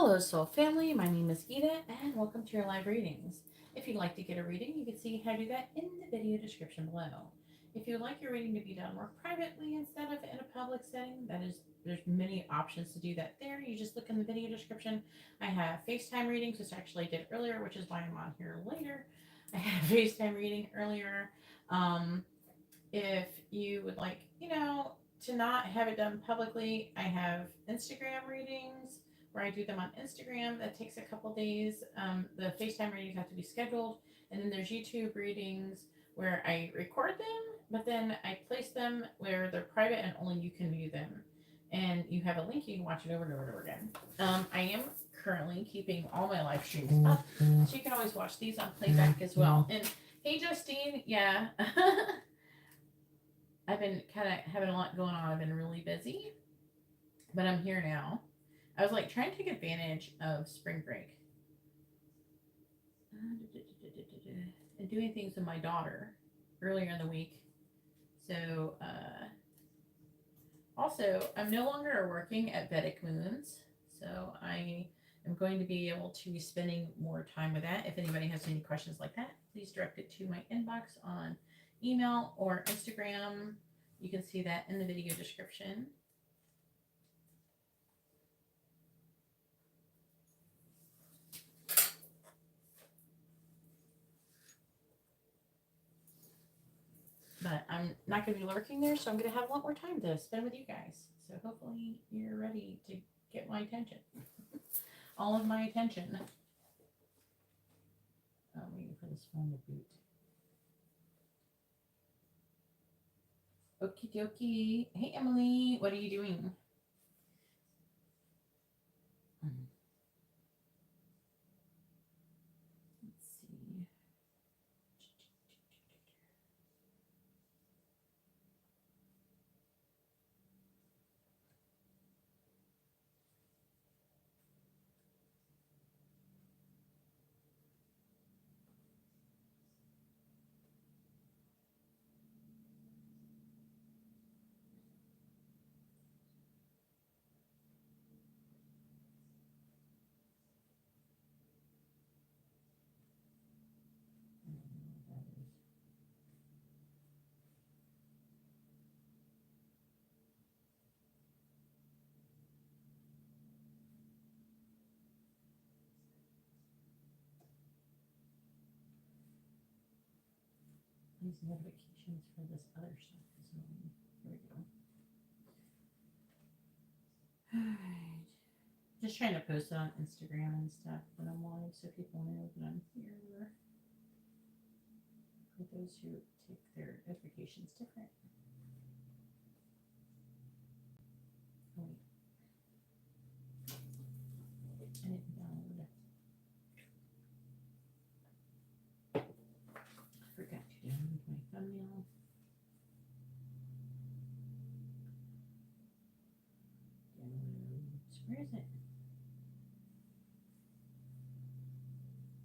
Hello, Soul Family. My name is Ida, and welcome to your live readings. If you'd like to get a reading, you can see how to do that in the video description below. If you would like your reading to be done more privately instead of in a public setting, there's many options to do that there. You just look in the video description. I have FaceTime readings, which I actually did earlier, which is why I'm on here later. I had a FaceTime reading earlier. Um, if you would like, to not have it done publicly, I have Instagram readings where I do them on Instagram. That takes a couple days. The FaceTime readings have to be scheduled. And then there's YouTube readings where I record them, but then I place them where they're private and only you can view them. And you have a link, you can watch it over and over and over again. I am currently keeping all my live streams up, so you can always watch these on playback as well. And hey, Justine, yeah. I've been kind of having a lot going on. I've been really busy, but I'm here now. I was like trying to take advantage of spring break and doing things with my daughter earlier in the week. So, also, I'm no longer working at Vedic Moons, so I am going to be able to be spending more time with that. If anybody has any questions like that, please direct it to my inbox on email or Instagram. You can see that in the video description. But I'm not going to be lurking there, so I'm going to have a lot more time to spend with you guys. So hopefully you're ready to get my attention. All of my attention. I'm waiting for this phone to boot. Okie dokie. Hey, Emily, what are you doing? Let's see. These notifications for this other stuff is annoying. Here we go. Alright. Just trying to post it on Instagram and stuff when I'm live so people know that I'm here. For those who take their notifications different. Oh, wait. I didn't download it. I forgot to download my thumbnail. Downloads. Where is it?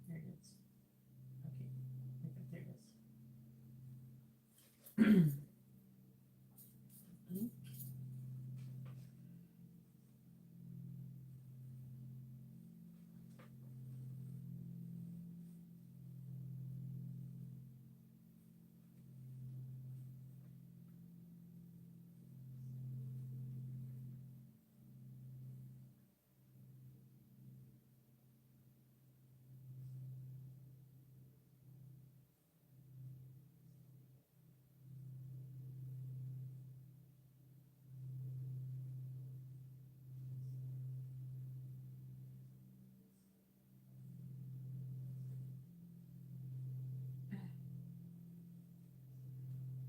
There it is. Okay. There it is.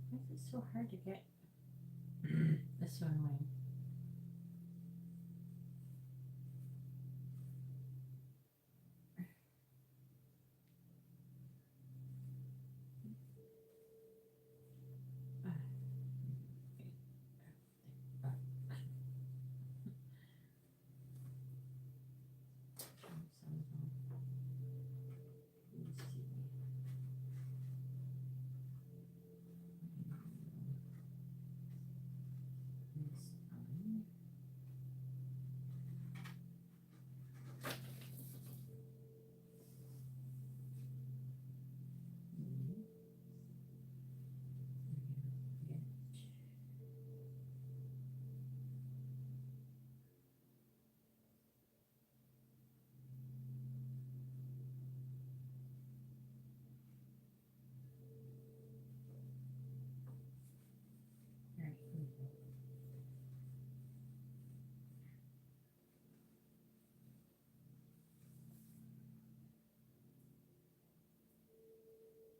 Why is it so hard to get? That's so annoying.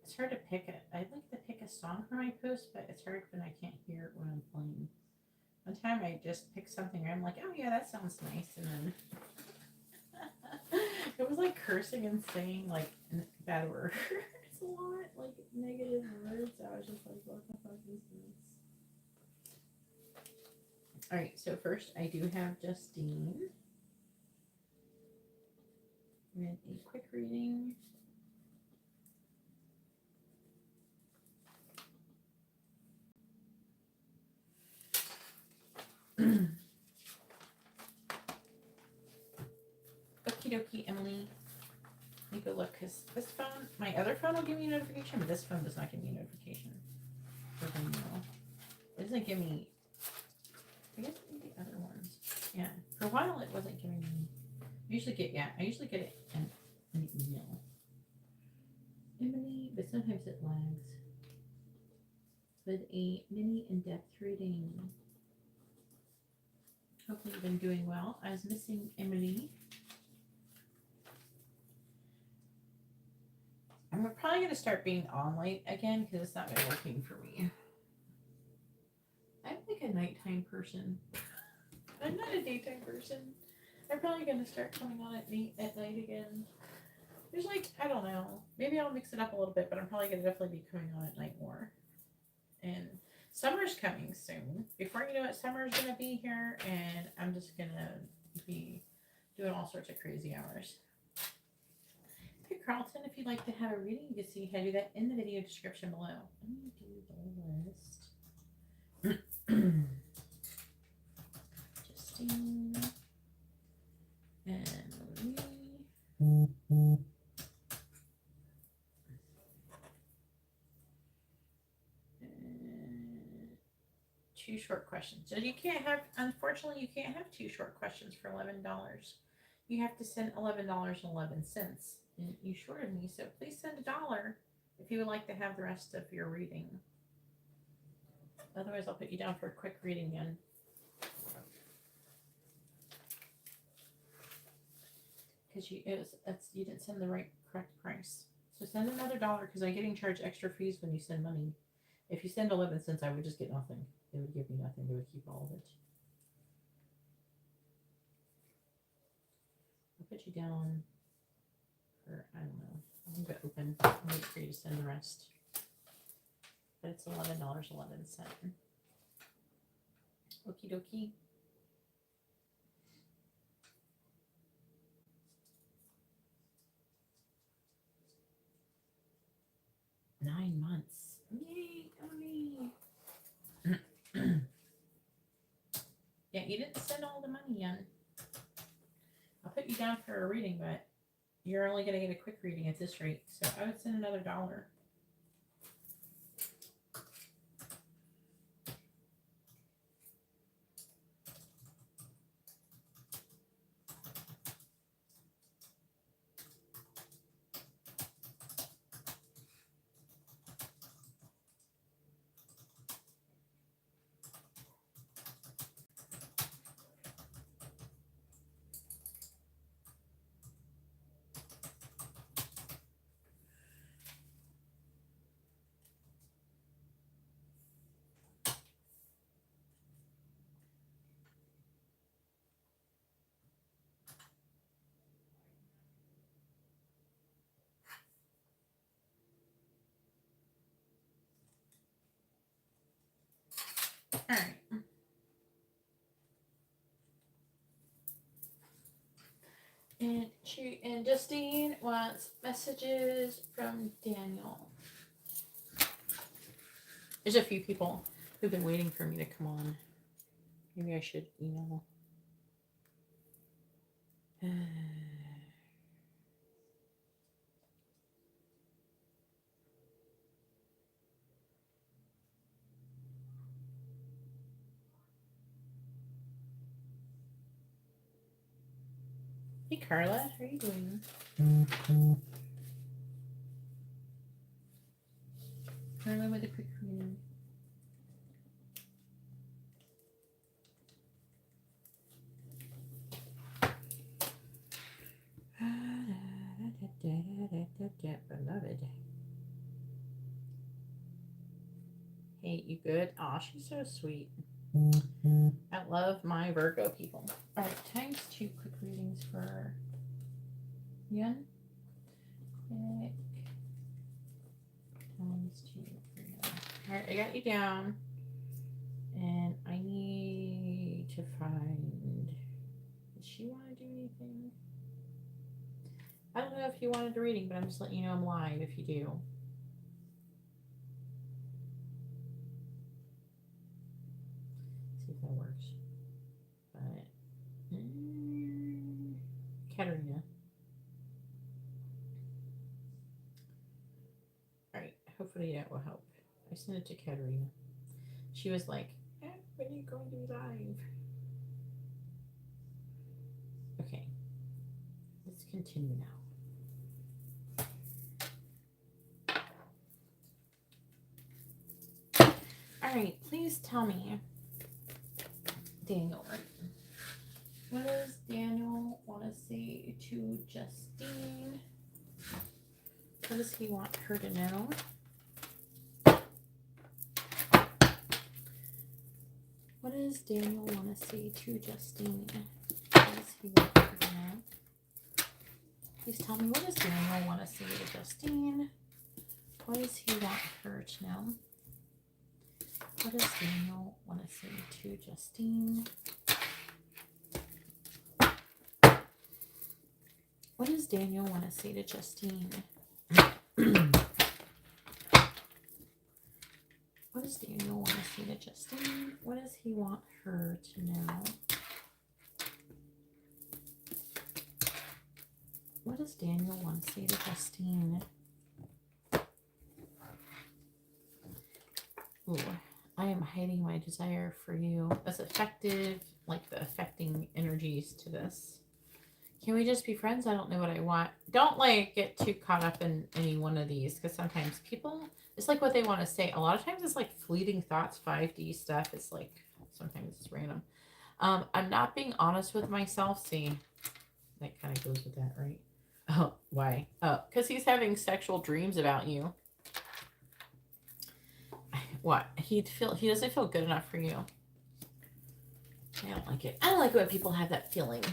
It's hard to pick it. I'd like to pick a song for my post, but it's hard when I can't hear it when I'm playing. One time I just picked something and I'm like, oh yeah, that sounds nice. And then it was like cursing and saying like bad words a lot, like negative words. I was just like, what the fuck is this? All right, so first I do have Justine. And a quick reading. Okie dokie, Emily. Let me go look, because this phone, my other phone will give me a notification, but this phone does not give me a notification for Venmo. It doesn't give me, I guess maybe the other ones. Yeah, for a while it wasn't giving me, I usually get it in an email. Emily, but sometimes it lags. With a mini in-depth reading. Hopefully you've been doing well. I was missing Emily. I'm probably going to start being on late again because it's not been working for me. I'm like a nighttime person. I'm not a daytime person. I'm probably going to start coming on at night again. There's like, I don't know. Maybe I'll mix it up a little bit, but I'm probably going to definitely be coming on at night more. And summer's coming soon. Before you know it, summer's going to be here, and I'm just going to be doing all sorts of crazy hours. Hey, Carlton, if you'd like to have a reading, you can see how to do that in the video description below. Let me do the list. Justine and me. Two short questions. So you can't have, unfortunately, you can't have two short questions for $11. You have to send $11.11. And you shorted me, so please send $1 if you would like to have the rest of your reading. Otherwise, I'll put you down for a quick reading again. Because you didn't send the correct price. So send another $1 because I'm getting charged extra fees when you send money. If you send 11 cents, I would just get nothing. They would give me nothing. They would keep all of it. I'll put you down for, I don't know. I'm going to open. I'll wait for you to send the rest. But it's $11.11. Okie dokie. $9 months. Yay, Emily. Yeah, you didn't send all the money yet. I'll put you down for a reading, but you're only going to get a quick reading at this rate. So I would send another $1. All right. And Justine wants messages from Daniel. There's a few people who've been waiting for me to come on. Maybe I should email. Hey, Carla, how are you doing? Carla with a quick reading. Beloved. Hey, you good? Aw, she's so sweet. I love my Virgo people. All right, times 2 quick readings for Yun. Quick times 2 for Yun. All right, I got you down. And I need to find... Does she want to do anything? I don't know if you wanted a reading, but I'm just letting you know I'm live if you do. See if that works. But Katarina. Alright, hopefully that will help. I sent it to Katarina. She was like, when are you going to be live? Okay. Let's continue now. Alright, please tell me, Daniel, right? What does Daniel want to say to Justine? What does he want her to know? What does Daniel want to say to Justine? What does he want her to know? Please tell me, what does Daniel want to say to Justine? What does he want her to know? What does Daniel want to say to Justine? What does Daniel want to say to Justine? What does Daniel want to say to Justine? What does he want her to know? What does Daniel want to say to Justine? Ooh, I am hiding my desire for you. That's effective, like the affecting energies to this. Can we just be friends? I don't know what I want. Don't like get too caught up in any one of these, because sometimes people, it's like what they want to say. A lot of times it's like fleeting thoughts, 5D stuff. It's like sometimes it's random. I'm not being honest with myself. See, that kind of goes with that, right? Oh, why? Oh, because he's having sexual dreams about you. What? He doesn't feel good enough for you. I don't like it. I don't like it when people have that feeling.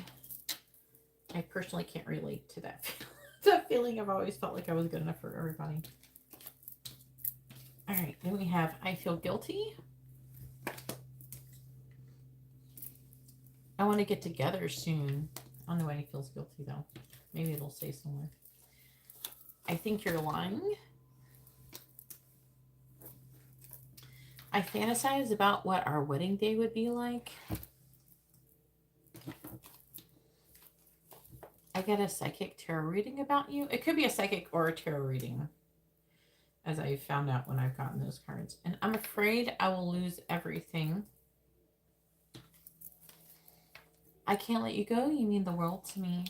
I personally can't relate to that feeling. That feeling. I've always felt like I was good enough for everybody. All right, then we have I feel guilty. I want to get together soon. I don't know why he feels guilty though. Maybe it'll say somewhere. I think you're lying. I fantasize about what our wedding day would be like. I get a psychic tarot reading about you. It could be a psychic or a tarot reading, as I found out when I've gotten those cards. And I'm afraid I will lose everything. I can't let you go. You mean the world to me.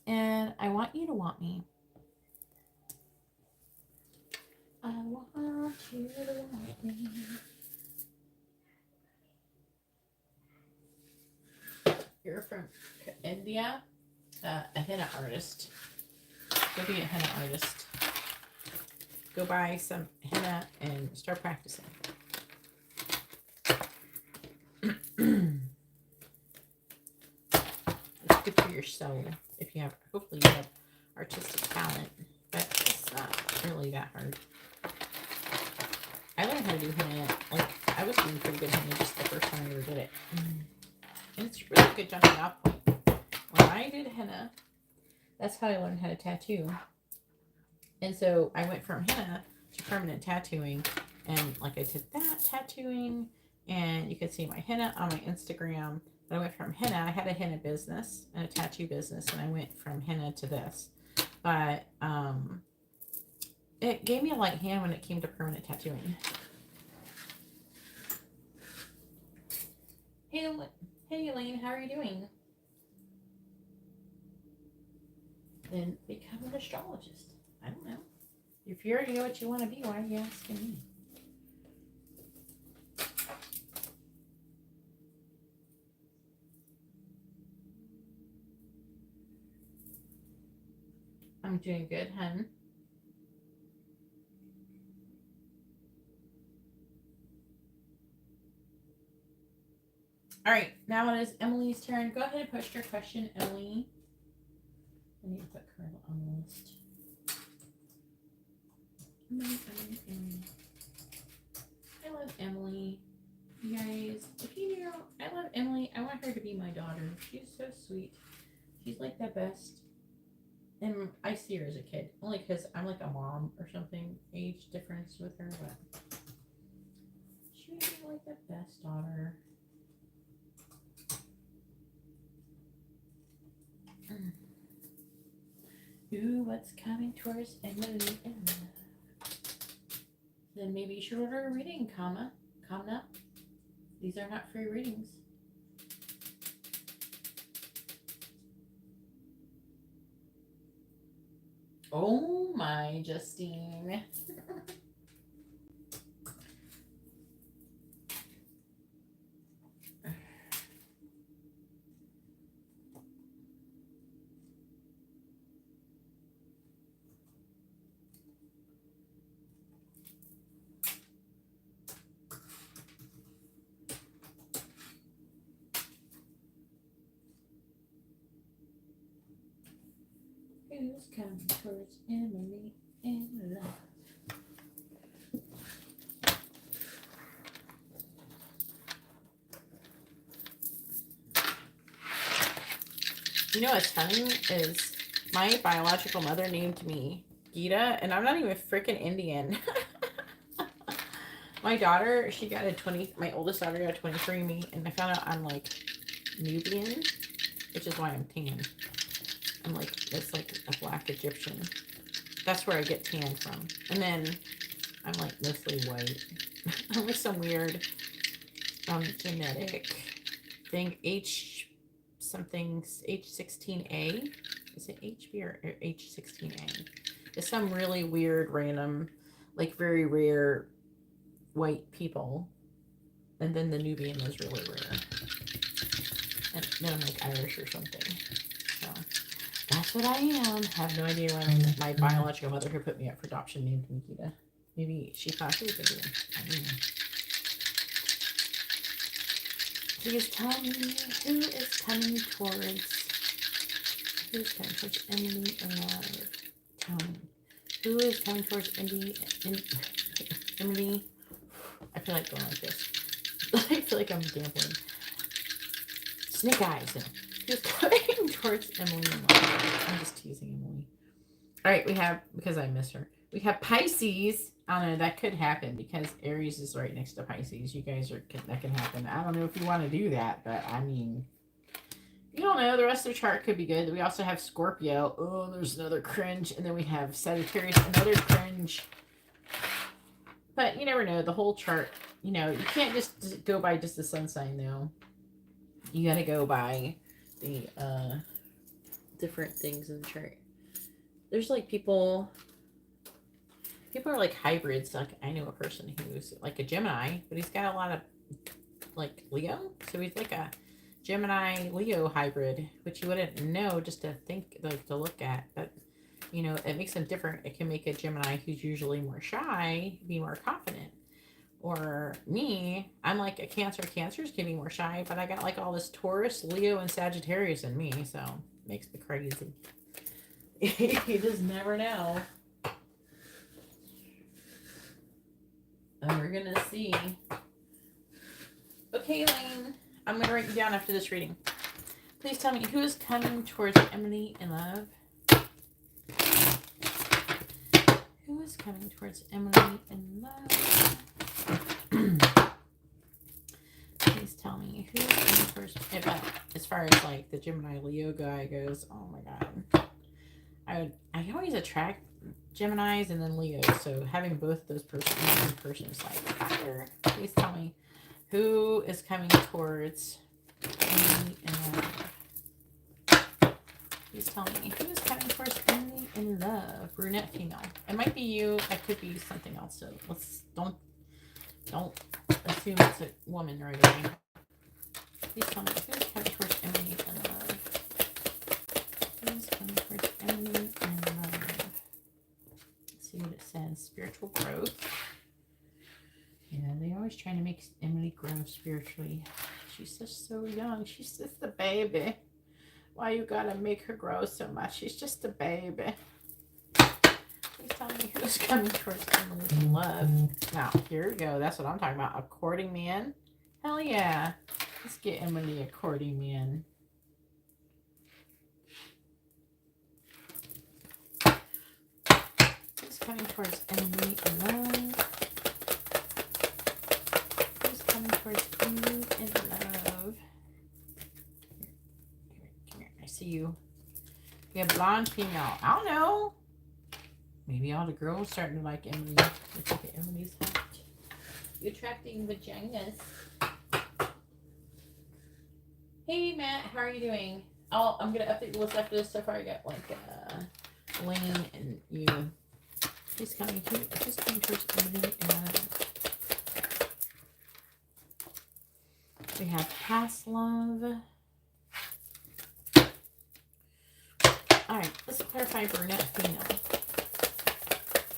And I want you to want me. I want you to want me. You're from India, a henna artist. Go be a henna artist. Go buy some henna and start practicing. It's good for your soul if you have, hopefully you have artistic talent, but it's not really that hard. I learned how to do henna, like I was doing pretty good henna just the first time I ever did it. And it's really good jumping off point. When I did henna, that's how I learned how to tattoo. And so I went from henna to permanent tattooing. And like I did that tattooing. And you can see my henna on my Instagram. But I went from henna. I had a henna business and a tattoo business. And I went from henna to this. But it gave me a light hand when it came to permanent tattooing. Hey Elaine, how are you doing? Then become an astrologist. I don't know. If you already know what you want to be, why are you asking me? I'm doing good, hun. All right, now it is Emily's turn. Go ahead and post your question, Emily. I need to put Carla on the list. Emily. I love Emily. You guys, if you knew, I love Emily. I want her to be my daughter. She's so sweet. She's like the best. And I see her as a kid. Only because I'm like a mom or something. Age difference with her. But she would be like the best daughter. Ooh, what's coming towards Emily? Then maybe you should order a reading, comma. These are not free readings. Oh my, Justine. Who's coming towards Emily in love? You know what's funny is my biological mother named me Geeta, and I'm not even freaking Indian. My daughter, she got my oldest daughter got 23andMe, and I found out I'm like Nubian, which is why I'm tan. I'm like, it's like a black Egyptian. That's where I get tan from. And then I'm like mostly white. I'm with some weird genetic thing. H16A. Is it HB or H16A? It's some really weird, random, like very rare white people. And then the Nubian is really rare. And then I'm like Irish or something. So that's what I am. I have no idea when my biological mother who put me up for adoption named me Geeta. Maybe she thought she was Indian. I don't know. Please tell me who's coming towards Emily in love. Tell me. Who is coming towards Emily? I feel like going like this. I feel like I'm gambling. Snake eyes. Who's coming towards Emily in love? I'm just teasing Emily. All right, we have, because I miss her, we have Pisces. I don't know, that could happen because Aries is right next to Pisces. You guys that can happen. I don't know if you want to do that, but I mean, you don't know. The rest of the chart could be good. We also have Scorpio. Oh, there's another cringe. And then we have Sagittarius, another cringe. But you never know. The whole chart, you know, you can't just go by just the sun sign, though. You got to go by the different things in the chart. There's like people are like hybrids. Like I know a person who's like a Gemini, but he's got a lot of like Leo. So he's like a Gemini Leo hybrid, which you wouldn't know just to think, like to look at. But you know, it makes them different. It can make a Gemini who's usually more shy be more confident. Or me, I'm like a Cancer. Cancers can be more shy, but I got like all this Taurus, Leo, and Sagittarius in me, so it makes me crazy. You just never know. And we're gonna see. Okay, Elaine, I'm gonna write you down after this reading. Please tell me who is coming towards Emily in love. Who is coming towards Emily in love? Please tell me who is coming towards. As far as like the Gemini Leo guy goes, oh my god, I always attract Geminis and then Leos, so having both those persons in one person is like fire. Please tell me who is coming towards Emily in love. Please tell me who is coming towards Emily in love. Brunette female. It might be you. It could be something else. So let's don't assume it's a woman right away. Please tell me who is coming towards Emily in love. Who is coming towards Emily in love? spiritual growth. Yeah, they always trying to make Emily grow spiritually. She's just so young. She's just a baby. Why you gotta make her grow so much? She's just a baby. Please tell me who's coming towards Emily in love. Now, here we go. That's what I'm talking about. A courting man. Hell yeah. Let's get Emily a courting man. Who's coming towards Emily in love? Who's coming towards Emily in love? Come here. I see you. We have blonde female. I don't know. Maybe all the girls starting to like Emily. Let's look at Emily's hat. You're attracting vaginas. Hey Matt, how are you doing? I'm gonna update the list after this. So far I got like Elaine and you. She's coming towards Emily and we have past love. Alright, let's clarify brunette female.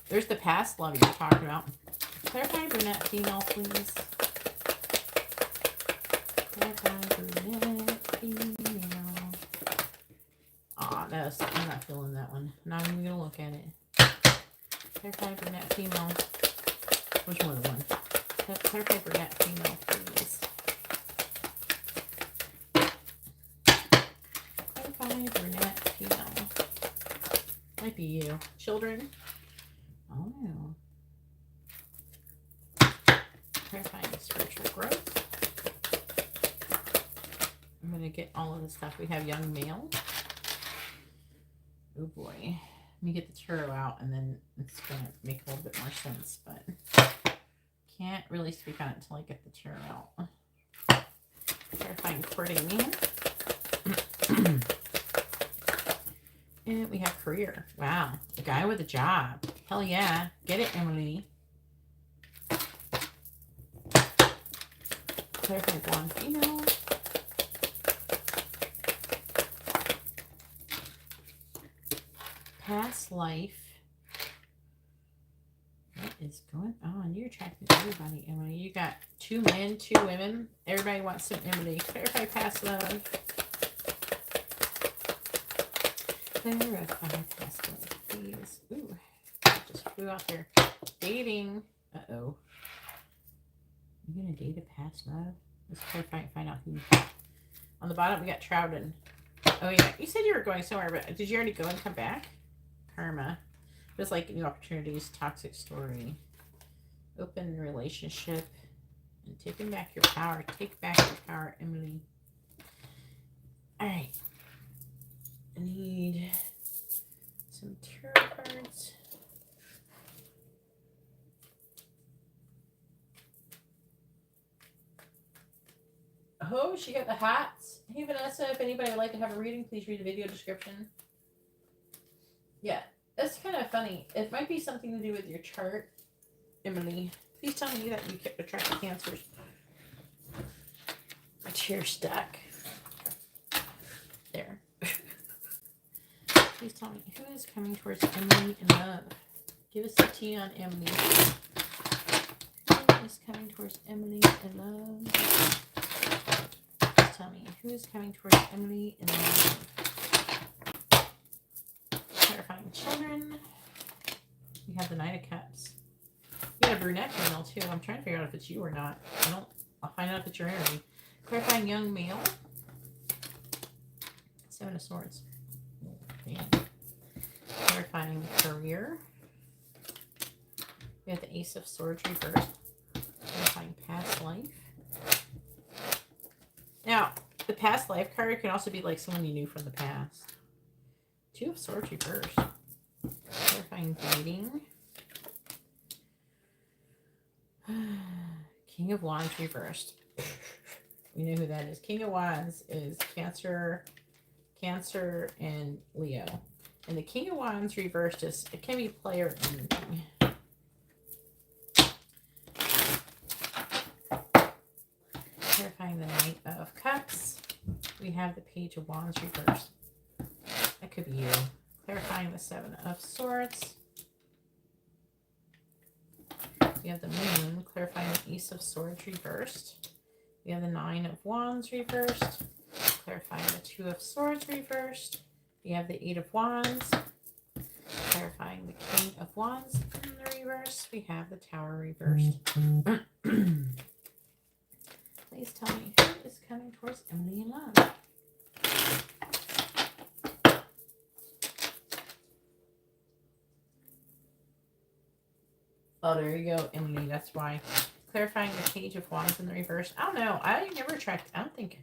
There's the past love you're talking about. Clarify brunette female, please. Clarify brunette female. Aw, no, I'm not feeling that one. Not even gonna look at it. Clarify brunette female. Which one? Clarify brunette female, please. Clarify brunette female. Might be you. Children? Oh no. Clarifying spiritual growth. I'm going to get all of the stuff. We have young male. Oh boy. Let me get the tarot out and then it's going to make a little bit more sense, but can't really speak on it until I get the tarot out. Clarifying courting man. And we have career. Wow. A guy with a job. Hell yeah. Get it, Emily. Clarify blonde female. Past life. What is going on? You're attracting everybody, Emily. You got 2 men, 2 women. Everybody wants some Emily. Clarify past love. Clarify past love, please. Ooh, just flew out there. Dating. Uh-oh. You gonna date a past love? Let's clarify and find out who. On the bottom, we got Trouden. Oh yeah, you said you were going somewhere, but did you already go and come back? Karma. Just like new opportunities, toxic story, open relationship, and taking back your power. Take back your power, Emily. All right. I need some tarot cards. Oh, she got the hats. Hey, Vanessa, if anybody would like to have a reading, please read the video description. Yeah, that's kind of funny. It might be something to do with your chart, Emily. Please tell me that you kept attracting cancers. My chair's stuck. There. Please tell me who is coming towards Emily in love. Give us the tea on Emily. Who is coming towards Emily in love? Please tell me who is coming towards Emily in love. Clarifying children. We have the Knight of Cups. You got a brunette female too. I'm trying to figure out if it's you or not. I'll find out if it's your energy. Clarifying young male. 7 of Swords. Man. Clarifying career. We have the Ace of Swords reversed. Clarifying past life. Now, the past life card can also be like someone you knew from the past. 2 of Swords reversed. Clarifying dating. King of Wands reversed. We know who that is. King of Wands is Cancer, and Leo. And the King of Wands reversed is, it can be player ending. Clarifying the Knight of Cups. We have the Page of Wands reversed. That could be you. Clarifying the 7 of Swords. You have the Moon, clarifying the Ace of Swords reversed. You have the Nine of Wands reversed, clarifying the Two of Swords reversed. You have the Eight of Wands, clarifying the King of Wands in the reverse. We have the Tower reversed. Please tell me who is coming towards Emily in love. Oh, there you go, Emily. That's why. Clarifying the Page of Wands in the reverse. I don't know. I never tracked. I don't think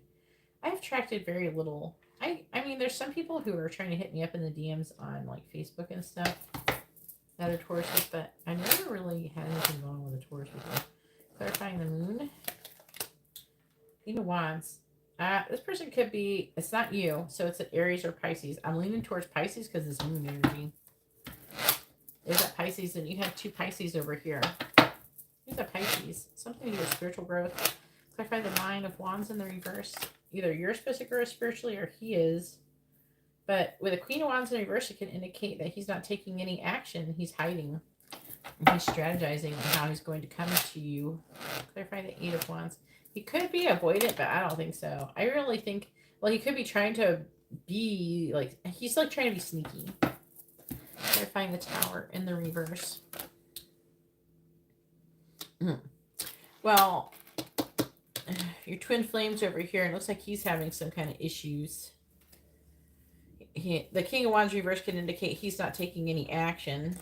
I've tracked it very little. I mean, there's some people who are trying to hit me up in the DMs on like Facebook and stuff that are Tauruses, but I never really had anything wrong with a Taurus before. Clarifying the Moon. Queen of Wands. This person could be. It's not you, so it's an Aries or Pisces. I'm leaning towards Pisces because it's Moon energy. There's that Pisces, and you have two Pisces over here. Who's a Pisces? Something to do with spiritual growth. Clarify the Nine of Wands in the reverse. Either you're supposed to grow spiritually or he is. But with a Queen of Wands in reverse, it can indicate that he's not taking any action. He's hiding. He's strategizing on how he's going to come to you. Clarify the Eight of Wands. He could be avoidant, but I don't think so. I really think, well, he could be trying to be, like, he's like trying to be sneaky. Clarifying the Tower in the reverse. Well, your twin flames over here, it looks like he's having some kind of issues. The King of Wands reverse can indicate he's not taking any action.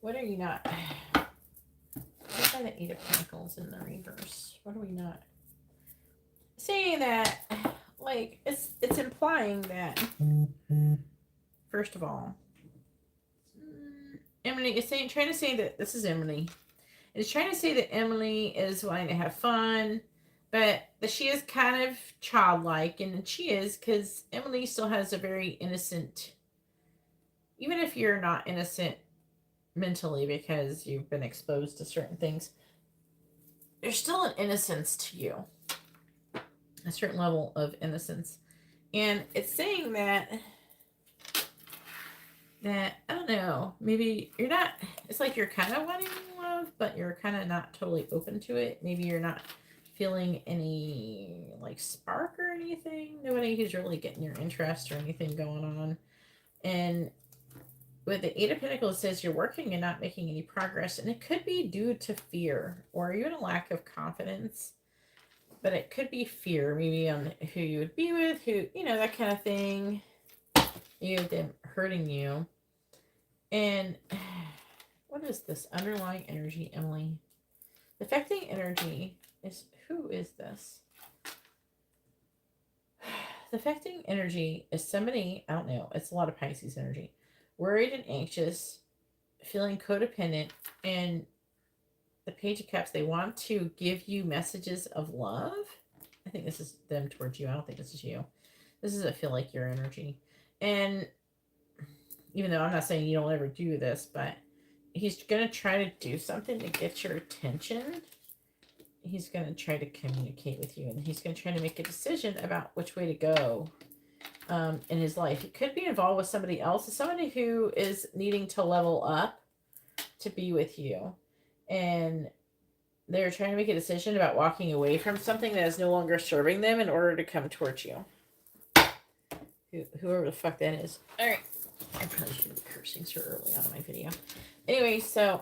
What are you not? What's the Eight of Pentacles in the reverse? What are we not? Saying that, like, it's implying that, first of all, Emily is trying to say that this is Emily. It's trying to say that Emily is wanting to have fun, but that she is kind of childlike, and she is, because Emily still has a very innocent, even if you're not innocent mentally because you've been exposed to certain things, there's still an innocence to you, a certain level of innocence. And it's saying that I don't know, maybe you're not, it's like you're kind of wanting love, but you're kind of not totally open to it. Maybe you're not feeling any like spark or anything. Nobody who's really getting your interest or anything going on. And with the Eight of Pentacles, it says you're working and not making any progress. And it could be due to fear or even a lack of confidence. But it could be fear, maybe on who you would be with, who, you know, that kind of thing. You have them hurting you. And what is this underlying energy, Emily? The affecting energy is, who is this? The affecting energy is somebody, I don't know, it's a lot of Pisces energy. Worried and anxious, feeling codependent, and the Page of Cups, they want to give you messages of love. I think this is them towards you. I don't think this is you. This is, I feel like, your energy. And even though I'm not saying you don't ever do this, but he's going to try to do something to get your attention. He's going to try to communicate with you, and he's going to try to make a decision about which way to go in his life. He could be involved with somebody else, somebody who is needing to level up to be with you. And they're trying to make a decision about walking away from something that is no longer serving them in order to come towards you. Whoever the fuck that is. All right. I probably shouldn't be cursing so early on in my video. Anyway, so,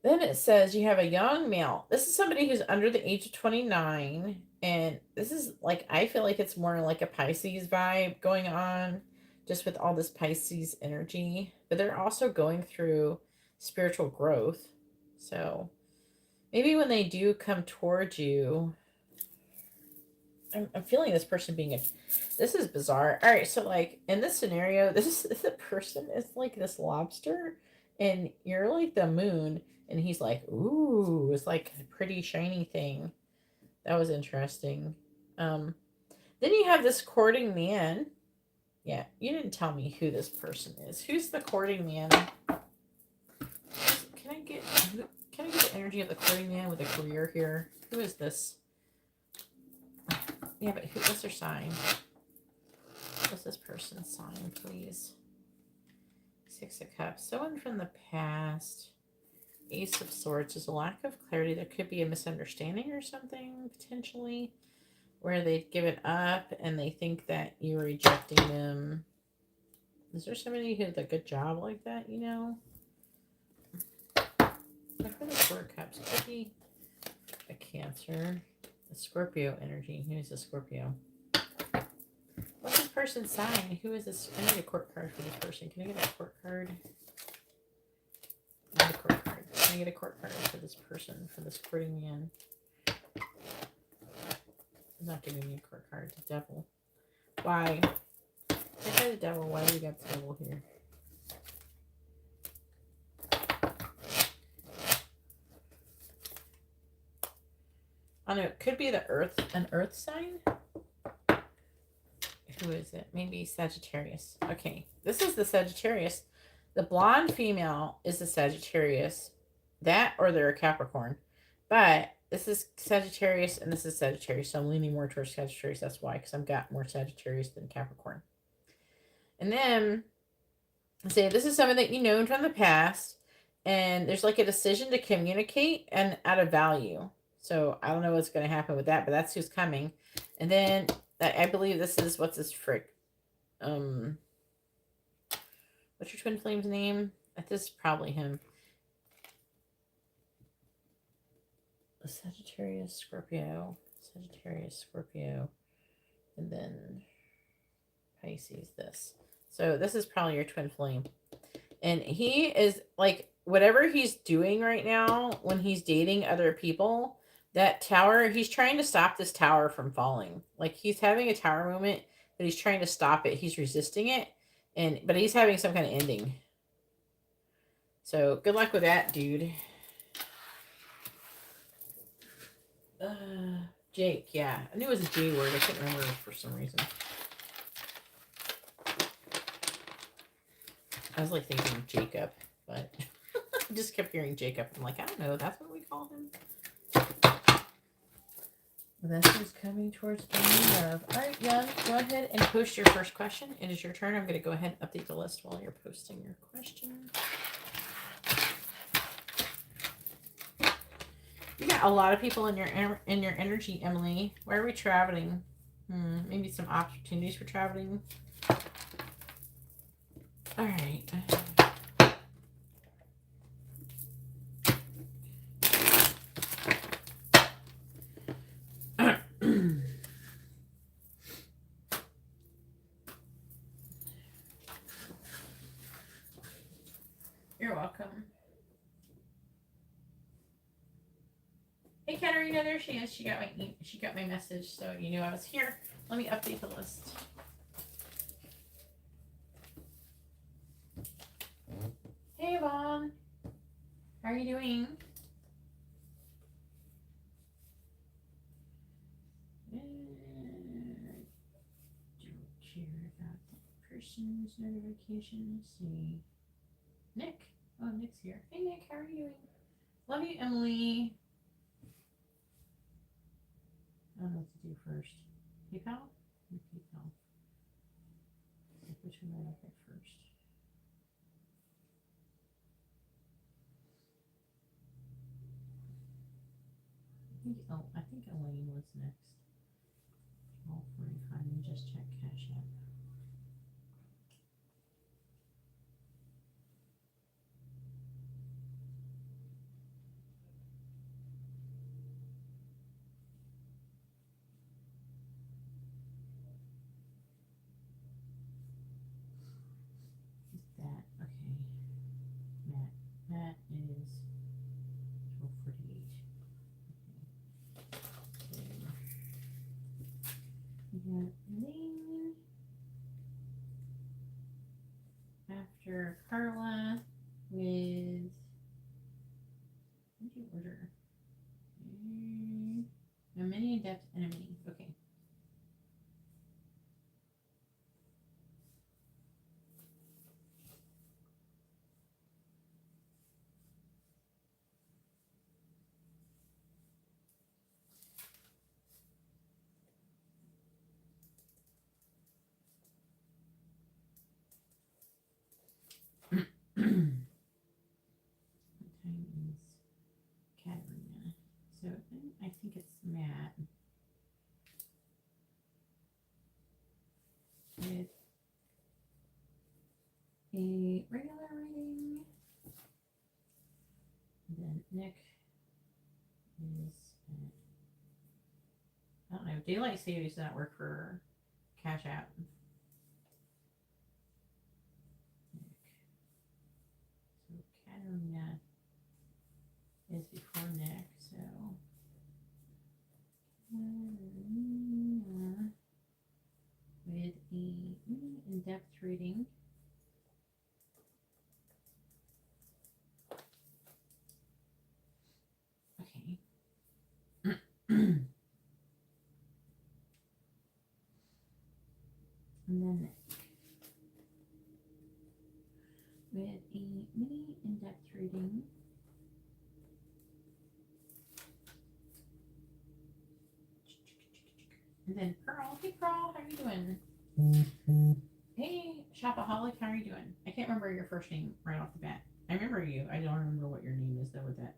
then it says you have a young male. This is somebody who's under the age of 29. And this is like, I feel like it's more like a Pisces vibe going on just with all this Pisces energy. But they're also going through spiritual growth. So maybe when they do come towards you, I'm feeling this person being this is bizarre. All right, so like in this scenario, the person is like this lobster, and you're like the moon, and he's like, ooh, it's like a pretty shiny thing. That was interesting. Then you have this courting man. Yeah, you didn't tell me who this person is. Who's the courting man? Can I get the energy of the courting man with a career here? Who is this? Yeah, but what's their sign? What's this person's sign, please? Six of Cups. Someone from the past. Ace of Swords. There's a lack of clarity. There could be a misunderstanding or something, potentially, where they've given up and they think that you're rejecting them. Is there somebody who has a good job like that, you know? Look for the Four of Cups. Could be a Cancer. A Scorpio energy. Who's a Scorpio? What's this person's sign? Who is this? I need a court card for this person. Can I get a court card? I need a court card. Can I get a court card for this person, for this courting man? I'm not giving me a court card. The Devil. Why? If I the Devil, why do we got the Devil here? I don't know. It could be the Earth, an Earth sign. Who is it? Maybe Sagittarius. Okay, this is the Sagittarius. The blonde female is the Sagittarius. That or they're a Capricorn. But this is Sagittarius and this is Sagittarius. So I'm leaning more towards Sagittarius. That's why, because I've got more Sagittarius than Capricorn. And then, say this is someone that you know from the past. And there's like a decision to communicate and out of value. So I don't know what's going to happen with that, but that's who's coming. And then I believe this is, what's this frick? What's your twin flame's name? This is probably him. Sagittarius, Scorpio, and then Pisces, this. So this is probably your twin flame. And he is like, whatever he's doing right now when he's dating other people, that tower, he's trying to stop this tower from falling. Like he's having a tower moment, but he's trying to stop it. He's resisting it. But he's having some kind of ending. So good luck with that, dude. Jake, yeah. I knew it was a J word. I couldn't remember for some reason. I was like thinking Jacob, but I just kept hearing Jacob. I'm like, I don't know. That's what we call him. This is coming towards the end of. All right, Young, go ahead and post your first question. It is your turn. I'm going to go ahead and update the list while you're posting your question. You got a lot of people in your energy, Emily. Where are we traveling? Maybe some opportunities for traveling. All right. You're welcome. Hey, Katarina, there she is. She got my message, so you knew I was here. Let me update the list. Hey, Yvonne. How are you doing? Don't care about that person's notification. Let's see. Nick. Oh, Nick's here. Hey, Nick. How are you doing? Love you, Emily. I don't know what to do first. PayPal? Or PayPal? Which one do I look at first? I think Elaine was next. 12:45 and just check CashApp. That okay? Matt is 12:48. Okay. Elaine. After Carla with. What did you order? A mini in-depth and a mini. Okay. time is Katarina? So I think it's Matt with a regular reading. And then Nick is, I don't know, daylight savings does not work for CashApp. So Katarina is before Nick, so Katarina with a in-depth reading. Okay. And then Nick with a mini in-depth reading. And then Pearl. Hey Pearl, how are you doing? Hey Shopaholic, how are you doing? I can't remember your first name right off the bat. I remember you. I don't remember what your name is though with that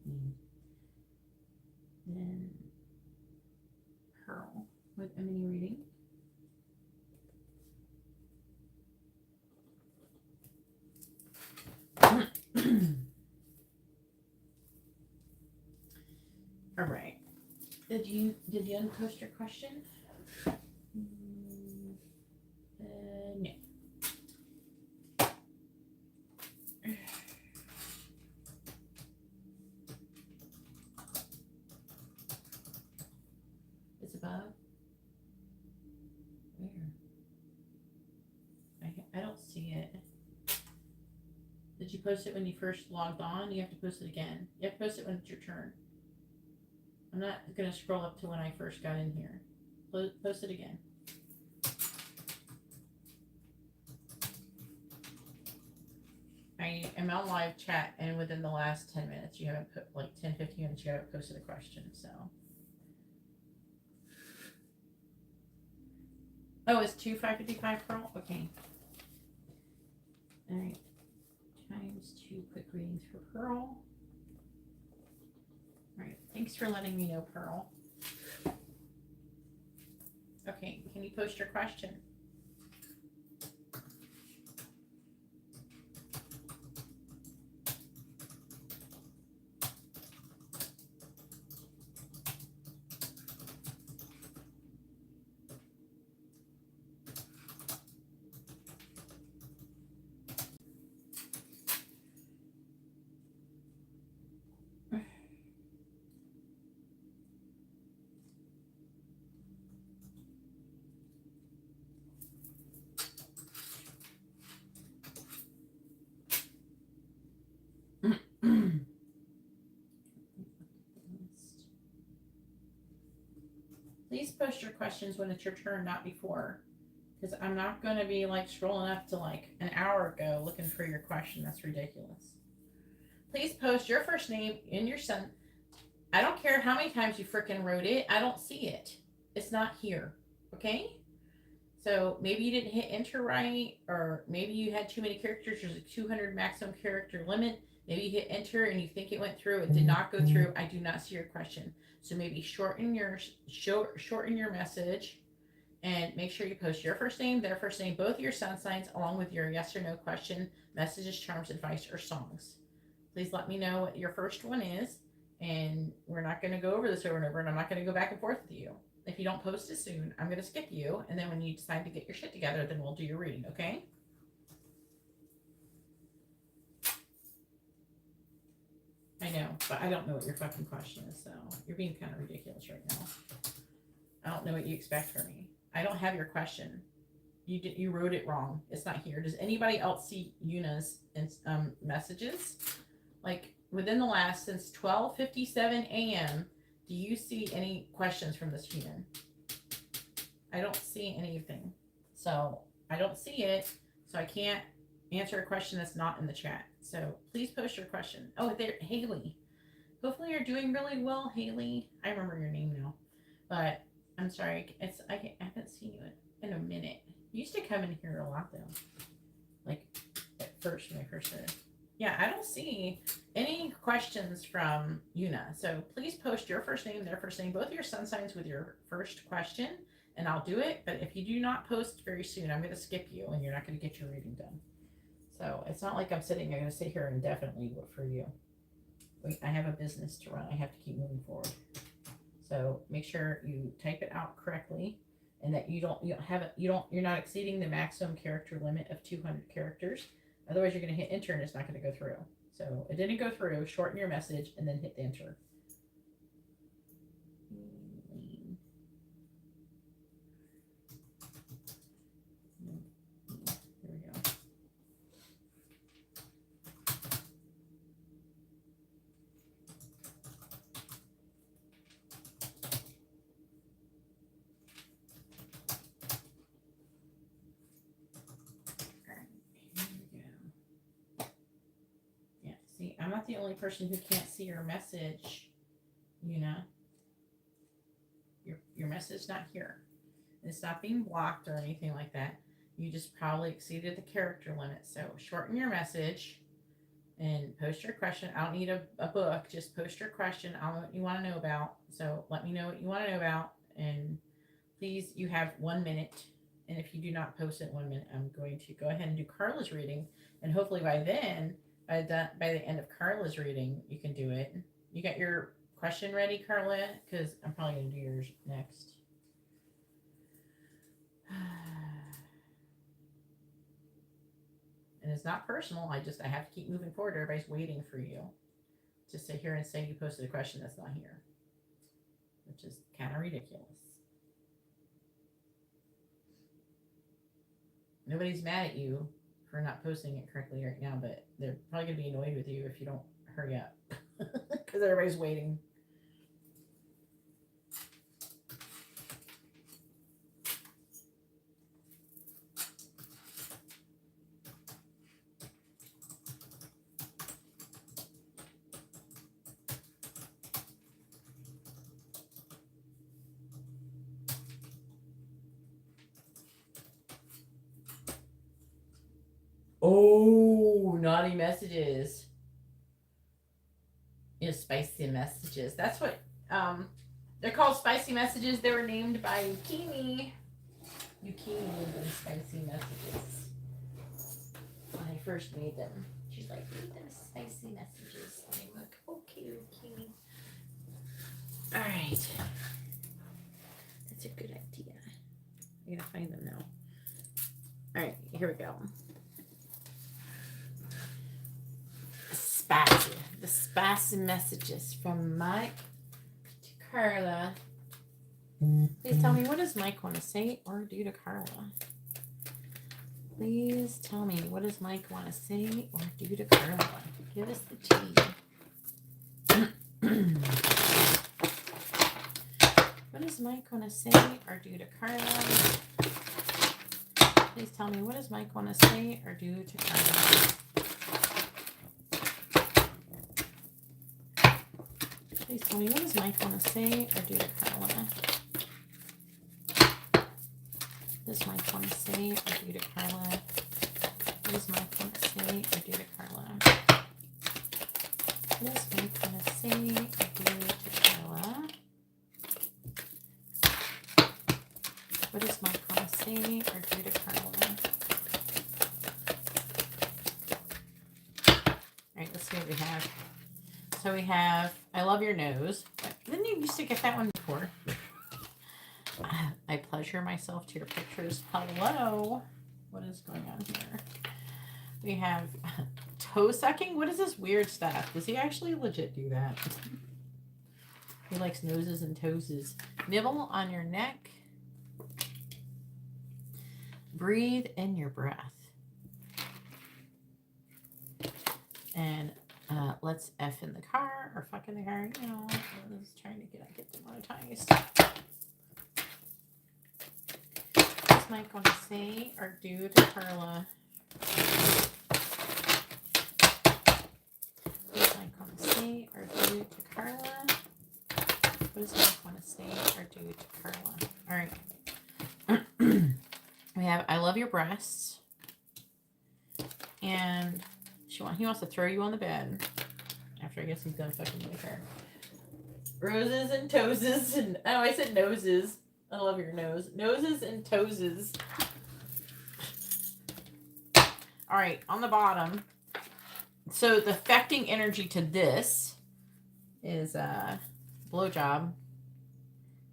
name. Then Pearl with a mini reading. All right. Did you unpost your question? No. It's above. Where? I don't see it. Did you post it when you first logged on? You have to post it again. You have to post it when it's your turn. I'm not going to scroll up to when I first got in here. Post it again. I am on live chat, and within the last 10 minutes, you haven't put, like 10, 15 minutes, you haven't posted a question, so. Oh, it's 5:55, Pearl? Okay. All right. Times 2 quick readings for Pearl. All right. Thanks for letting me know, Pearl. Okay. Can you post your question? Please post your questions when it's your turn, not before. Because I'm not going to be like scrolling up to like an hour ago looking for your question. That's ridiculous. Please post your first name and your son. I don't care how many times you frickin' wrote it. I don't see it. It's not here. Okay? So maybe you didn't hit enter right, or maybe you had too many characters. There's a 200 maximum character limit. Maybe you hit enter and you think it went through. It did not go through. I do not see your question. So maybe shorten your message, and make sure you post your first name, their first name, both your sun signs, along with your yes or no question, messages, charms, advice, or songs. Please let me know what your first one is, and we're not going to go over this over and over, and I'm not going to go back and forth with you. If you don't post it soon, I'm going to skip you, and then when you decide to get your shit together, then we'll do your reading, okay? I know, but I don't know what your fucking question is, so you're being kind of ridiculous right now. I don't know what you expect from me. I don't have your question. You wrote it wrong. It's not here. Does anybody else see Yuna's messages? Like within the last, since 12:57 a.m., do you see any questions from this human? I don't see anything. So I don't see it. So I can't answer a question that's not in the chat. So please post your question. Oh, there, Haley. Hopefully you're doing really well, Haley. I remember your name now. But I'm sorry. I haven't seen you in a minute. You used to come in here a lot though. like at first when I first started. Yeah, I don't see any questions from Una. So please post your first name, their first name, both your sun signs with your first question, and I'll do it. But if you do not post very soon, I'm going to skip you and you're not going to get your reading done. So it's not like I'm going to sit here indefinitely for you. Wait, I have a business to run. I have to keep moving forward. So make sure you type it out correctly and that you're not exceeding the maximum character limit of 200 characters. Otherwise, you're going to hit enter and it's not going to go through. So it didn't go through. Shorten your message and then hit enter. There we go. See, I'm not the only person who can't see your message, Your message not here. It's not being blocked or anything like that. You just probably exceeded the character limit. So shorten your message and post your question. I don't need a book. Just post your question. I don't know what you want to know about. So let me know what you want to know about. And please, you have 1 minute. And if you do not post it 1 minute, I'm going to go ahead and do Carla's reading. And hopefully by then, by the end of Carla's reading, you can do it. You got your question ready, Carla? Because I'm probably going to do yours next. And it's not personal. I have to keep moving forward. Everybody's waiting for you to sit here and say you posted a question that's not here, which is kind of ridiculous. Nobody's mad at you for not posting it correctly right now, but they're probably going to be annoyed with you if you don't hurry up because everybody's waiting. Oh, naughty messages. Spicy messages. That's what they're called, spicy messages. They were named by Yukimi. Yukimi named them spicy messages when I first made them. She's like, read them spicy messages. And I'm like, okay, Yukimi. All right. That's a good idea. I gotta find them now. All right, here we go. The spicy messages from Mike to Carla. Please tell me, what does Mike want to say or do to Carla? Please tell me, what does Mike want to say or do to Carla? Give us the tea. What does Mike want to say or do to Carla? Please tell me, what does Mike want to say or do to Carla? Please tell me, what does Mike want to say or do to Carla? What does Mike want to say or do to Carla? What does Mike want to say or do to Carla? What does Mike want to say or do to Carla? What does Mike want to say or do to Carla? All right, let's see what we have. So we have, I love your nose. Didn't you used to get that one before? I pleasure myself to your pictures. Hello. What is going on here? We have toe sucking. What is this weird stuff? Does he actually legit do that? He likes noses and toesies. Nibble on your neck. Breathe in your breath. And let's F in the car or fuck in the car. You know, I was trying to get demonetized. What does Mike want to say or do to Carla? What does Mike want to say or do to Carla? What does Mike want to say or do to Carla? All right. We have, I love your breasts. And he wants to throw you on the bed after I guess he's done fucking with her. Roses and toeses and oh, I said noses. I love your nose. Noses and toeses. All right, on the bottom. So the affecting energy to this is blowjob.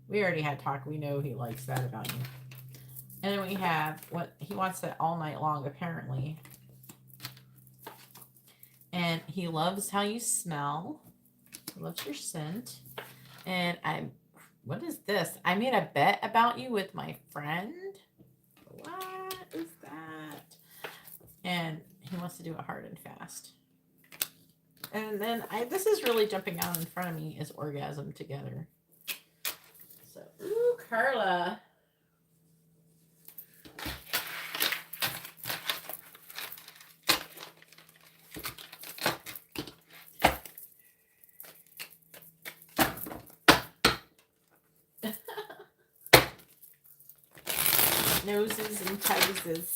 We already had talk. We know he likes that about you. And then we have what he wants that all night long, apparently. And he loves how you smell. He loves your scent. And what is this? I made a bet about you with my friend. What is that? And he wants to do it hard and fast. And then this is really jumping out in front of me is orgasm together. So, ooh, Carla. Noses and toeses.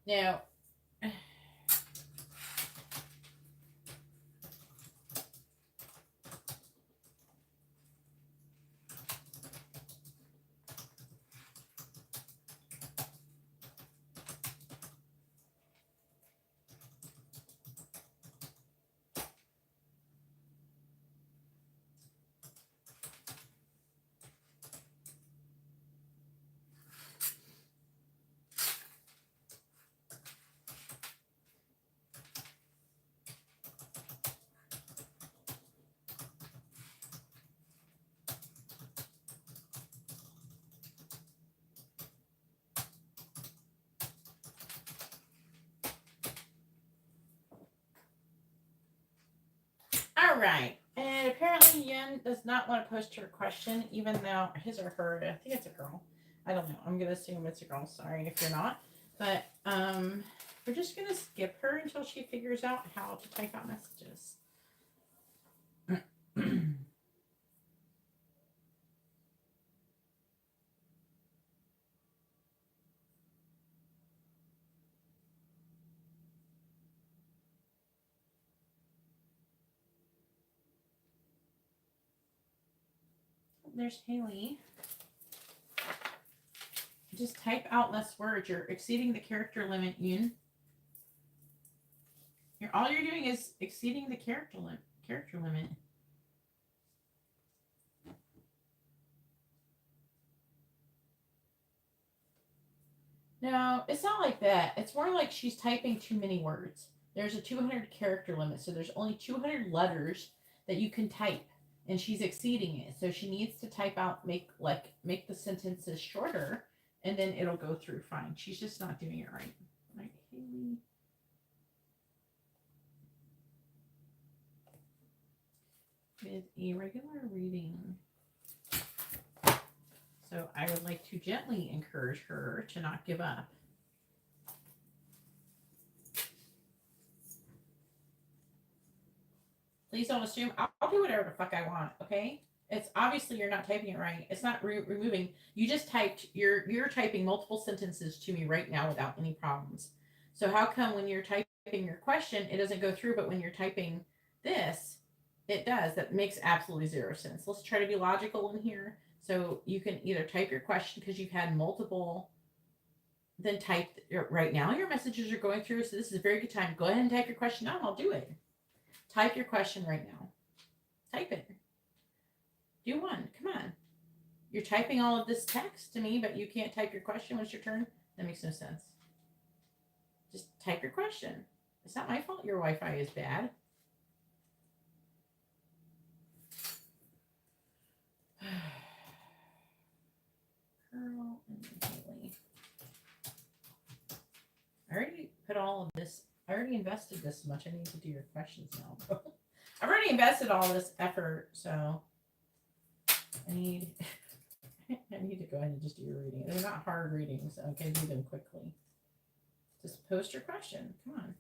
Now, all right. And apparently Yen does not want to post her question, even though his or her, I think it's a girl. I don't know. I'm going to assume it's a girl. Sorry if you're not. But we're just going to skip her until she figures out how to type out messages. There's Haley. Just type out less words. You're exceeding the character limit, Yoon. All you're doing is exceeding the character limit. No, it's not like that. It's more like she's typing too many words. There's a 200 character limit, so there's only 200 letters that you can type, and she's exceeding it. So she needs to type out, make the sentences shorter, and then it'll go through fine. She's just not doing it right. Right, Haley. With a regular reading. So I would like to gently encourage her to not give up. Please don't assume. I'll do whatever the fuck I want, okay? It's obviously you're not typing it right. It's not removing. You just typed, you're typing multiple sentences to me right now without any problems. So how come when you're typing your question, it doesn't go through, but when you're typing this, it does? That makes absolutely zero sense. Let's try to be logical in here. So you can either type your question because you've had multiple, then type right now your messages are going through. So this is a very good time. Go ahead and type your question now. I'll do it. Type your question right now. Type it. Do one. Come on. You're typing all of this text to me, but you can't type your question when it's your turn? That makes no sense. Just type your question. It's not my fault your Wi-Fi is bad. Carl and Haley. I already put all of this. I already invested this much. I need to do your questions now. I've already invested all this effort, so I need to go ahead and just do your reading. They're not hard readings, so I can do them quickly. Just post your question. Come on.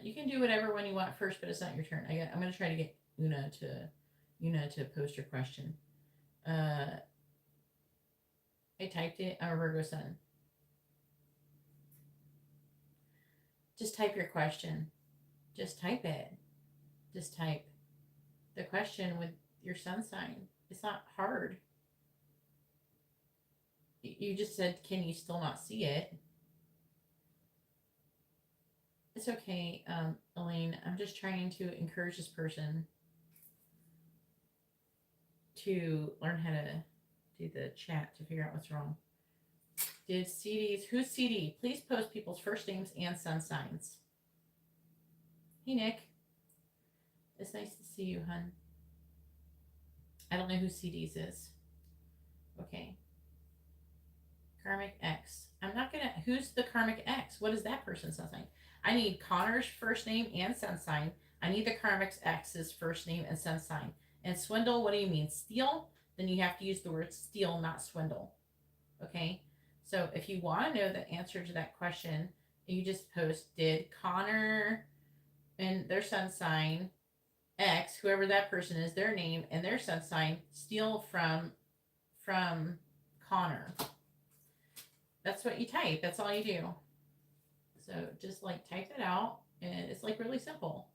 You can do whatever one you want first, but it's not your turn. I'm going to try to get Una to post your question. I typed it. I'm a Virgo sun. Just type your question. Just type it. Just type the question with your sun sign. It's not hard. You just said, can you still not see it? It's okay, Elaine. I'm just trying to encourage this person to learn how to do the chat to figure out what's wrong. Did CDs, who's CD? Please post people's first names and sun signs. Hey, Nick. It's nice to see you, hun. I don't know who CDs is. Okay. Karmic X. I'm not gonna, who's the Karmic X? What is that person's sun sign? I need Connor's first name and sun sign. I need the Karmic X's first name and sun sign. And swindle, what do you mean? Steal? Then you have to use the word steal, not swindle. Okay? So if you want to know the answer to that question, you just post, did Connor and their sun sign, X, whoever that person is, their name and their sun sign, steal from Connor? That's what you type. That's all you do. So just like type that out, and it's like really simple.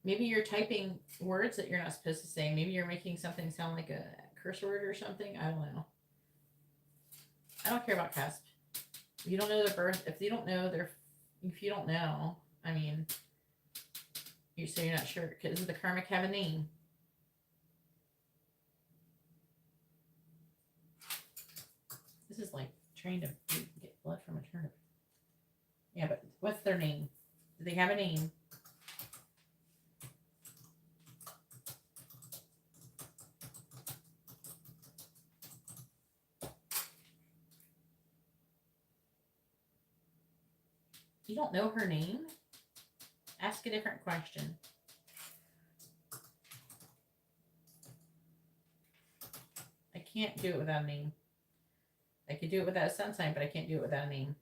Maybe you're typing words that you're not supposed to say. Maybe you're making something sound like a curse word or something. I don't know. I don't care about cusp. If you don't know their birth, if you don't know, I mean, you say you're not sure. Does the karmic have a name? This is like trying to get blood from a turnip. Yeah, but what's their name? Do they have a name? You don't know her name? Ask a different question. I can't do it without a name. I could do it without a sun sign, but I can't do it without a name.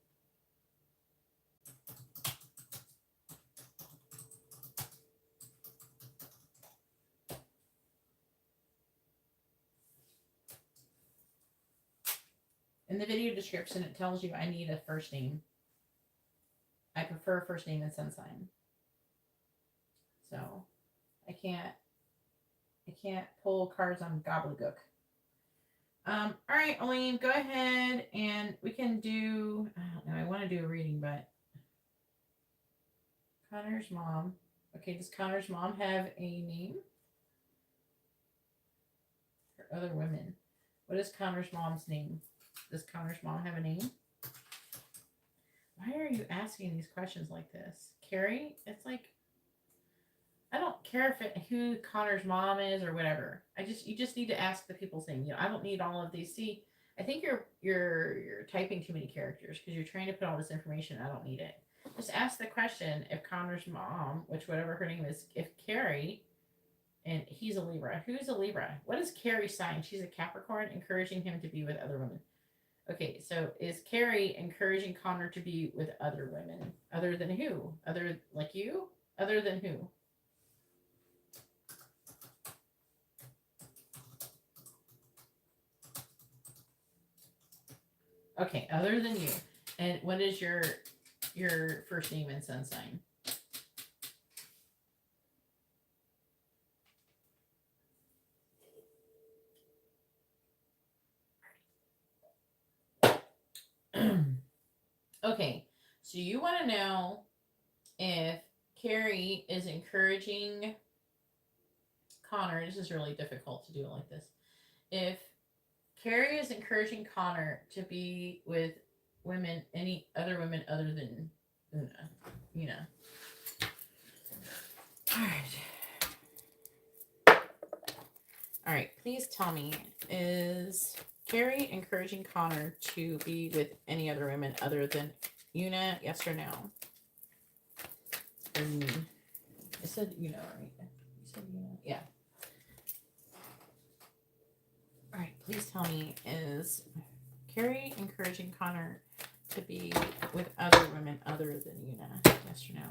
In the video description, it tells you I need a first name. I prefer first name and sun sign. So I can't pull cards on gobbledygook. All right, Elaine, go ahead and we can do, I don't know, I want to do a reading, but Connor's mom. Okay, does Connor's mom have a name? Or other women? What is Connor's mom's name? Does Connor's mom have a name? Why are you asking these questions like this? Carrie, it's like, I don't care who Connor's mom is or whatever. You just need to ask the people's name. I don't need all of these. See, I think you're typing too many characters because you're trying to put all this information. I don't need it. Just ask the question if Connor's mom, which whatever her name is, if Carrie, and he's a Libra. Who's a Libra? What is Carrie's sign? She's a Capricorn, encouraging him to be with other women. Okay, so is Carrie encouraging Connor to be with other women? Other than who? Other like you? Other than who? Okay, other than you. And what is your first name and sun sign? Okay, so you want to know if Carrie is encouraging Connor. This is really difficult to do it like this. If Carrie is encouraging Connor to be with women, any other women other than Una. All right. Please tell me, is Carrie encouraging Connor to be with any other women other than Una? Yes or no? I said right? You said Una. Yeah. All right. Please tell me, is Carrie encouraging Connor to be with other women other than Una? Yes or no?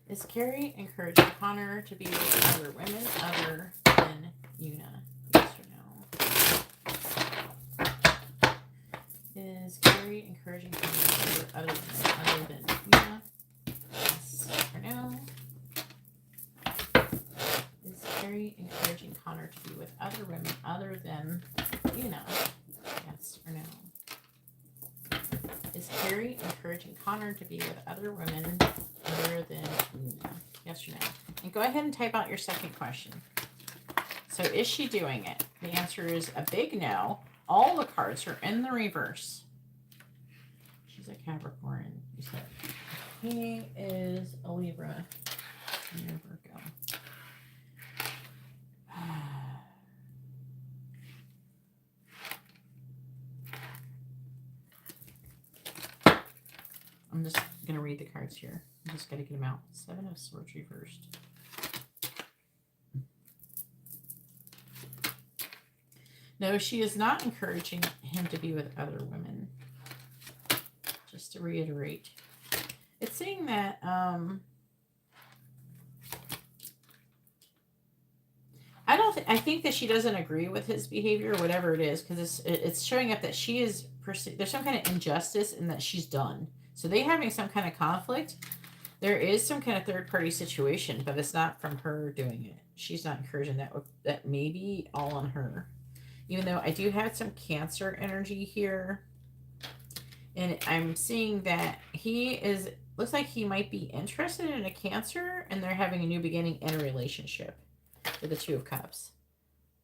Is Carrie encouraging Connor to be with other women other than Una? Yes or no? Is Carrie encouraging Connor to be with other women other than Una? Yes or no? Is Carrie encouraging Connor to be with other women other than Una? Yes or no? Is Carrie encouraging Connor to be with other women other than Una? Yes or no? And go ahead and type out your second question. So is she doing it? The answer is a big no. All the cards are in the reverse. She's a Capricorn. You said he is a Libra. You're a Virgo. I'm just going to read the cards here. I'm just going to get them out. 7 of Swords reversed. No, she is not encouraging him to be with other women. Just to reiterate. It's saying that I think that she doesn't agree with his behavior, whatever it is, because it's showing up that she is there's some kind of injustice in that she's done. So they having some kind of conflict. There is some kind of third party situation, but it's not from her doing it. She's not encouraging that. That may be all on her. Even though I do have some Cancer energy here, and I'm seeing that looks like he might be interested in a Cancer, and they're having a new beginning in a relationship with the Two of Cups.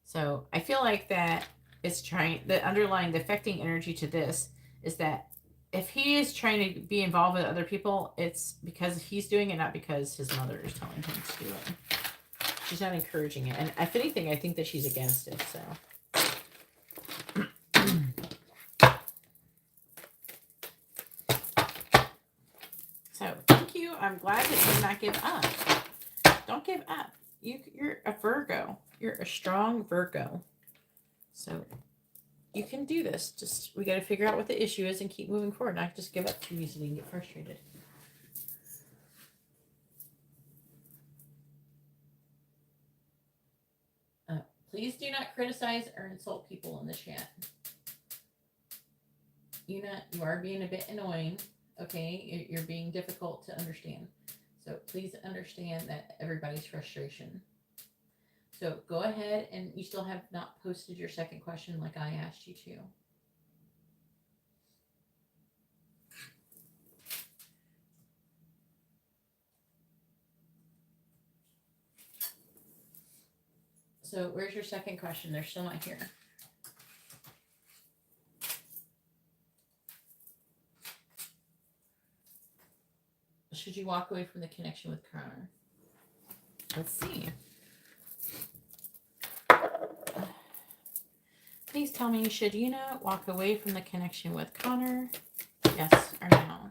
So I feel like that it's the affecting energy to this is that if he is trying to be involved with other people, it's because he's doing it, not because his mother is telling him to do it. She's not encouraging it. And if anything, I think that she's against it. So. So thank you. I'm glad that you did not give up. Don't give up. You're a Virgo. You're a strong Virgo. So you can do this. Just we got to figure out what the issue is and keep moving forward. Not just give up too easily and get frustrated. Please do not criticize or insult people in the chat. You are being a bit annoying. Okay, you're being difficult to understand. So please understand that everybody's frustration. So go ahead, and you still have not posted your second question like I asked you to. So where's your second question? They're still not here. Should you walk away from the connection with Connor? Let's see. Please tell me, should Una walk away from the connection with Connor? Yes or no?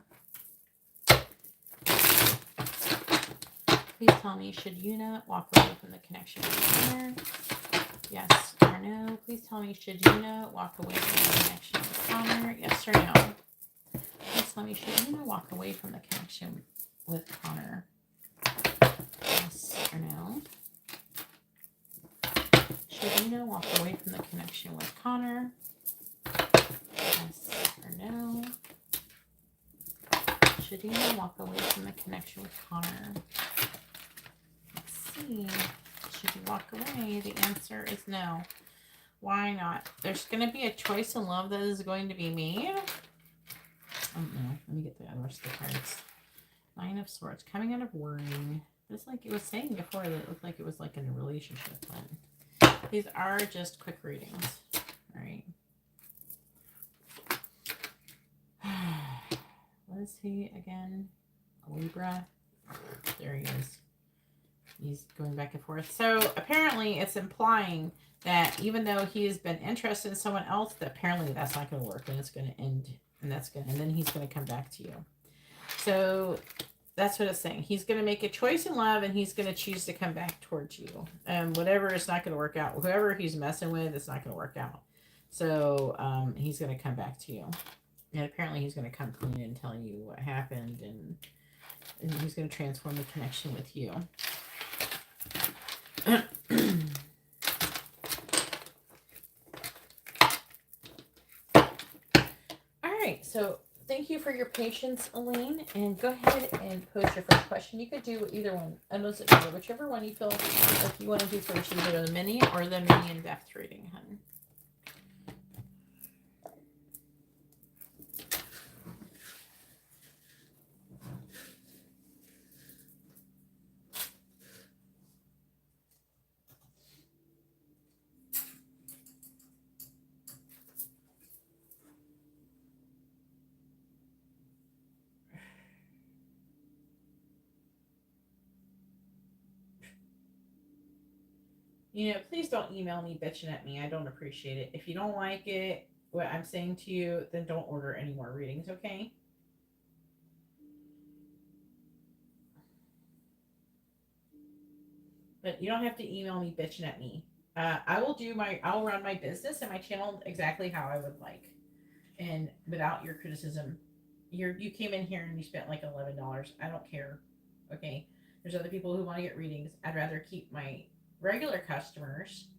Please tell me, should Una walk away from the connection with Connor? Yes or no? Please tell me, should Una walk away from the connection with Connor? Yes or no? Please tell me, should Una walk away from the connection with Connor? Yes or no? Should Una walk away from the connection with Connor? Yes or no? Should Una walk away from the connection with Connor? Let's see. Should you walk away? The answer is no. Why not? There's going to be a choice in love that is going to be made. I don't know. Let me get the rest of the cards. 9 of Swords. Coming out of worrying. Just like it was saying before, that it looked like it was like in a relationship. But these are just quick readings. All right. What is he again? A Libra. There he is. He's going back and forth. So apparently it's implying that even though he has been interested in someone else, that apparently that's not going to work and it's going to end, and then he's going to come back to you. So That's what it's saying. He's going to make a choice in love, and he's going to choose to come back towards you. And whatever is not going to work out, whoever he's messing with, it's not going to work out. So he's going to come back to you. And apparently he's going to come clean and tell you what happened, and he's going to transform the connection with you. All right, so thank you for your patience, Elaine, and go ahead and post your first question. You could do either one, unless it's whichever one you feel like you want to do first, either the mini or the mini in-depth reading, hun. You know, please don't email me bitching at me. I don't appreciate it. If you don't like it, what I'm saying to you, then don't order any more readings, okay? But you don't have to email me bitching at me. I'll run my business and my channel exactly how I would like. And without your criticism. You came in here and you spent like $11. I don't care. Okay. There's other people who want to get readings. I'd rather keep my regular customers,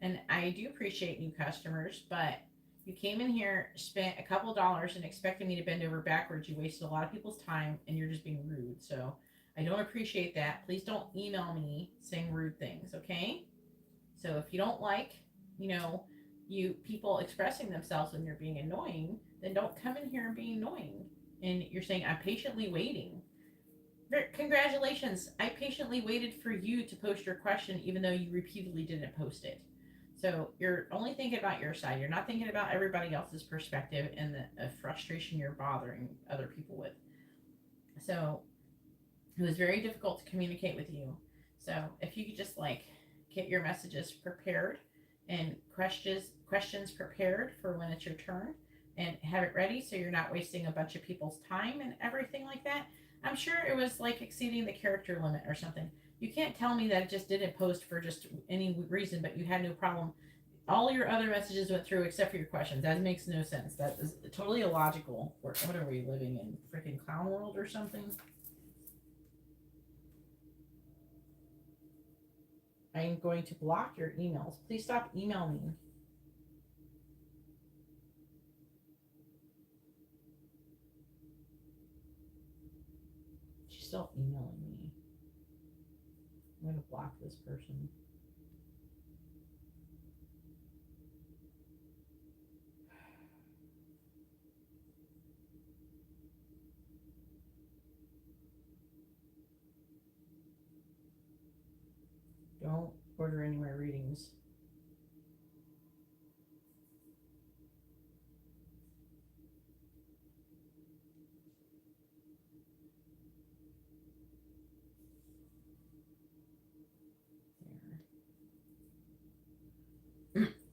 and I do appreciate new customers, but you came in here, spent a couple dollars, and expected me to bend over backwards. You wasted a lot of people's time, and you're just being rude. So I don't appreciate that. Please don't email me saying rude things, okay? So if you don't like, you know, you people expressing themselves when you're being annoying, then don't come in here and be annoying. And you're saying, I'm patiently waiting. Congratulations. I patiently waited for you to post your question, even though you repeatedly didn't post it. So you're only thinking about your side. You're not thinking about everybody else's perspective and the frustration you're bothering other people with. So it was very difficult to communicate with you. So if you could just like get your messages prepared and questions prepared for when it's your turn, and have it ready so you're not wasting a bunch of people's time and everything like that. I'm sure it was like exceeding the character limit or something. You can't tell me that it just didn't post for just any reason, but you had no problem. All your other messages went through except for your questions. That makes no sense. That is totally illogical. What are we living in? Freaking clown world or something? I am going to block your emails. Please stop emailing me. She's still emailing me. I'm going to block this person. Don't order any more readings.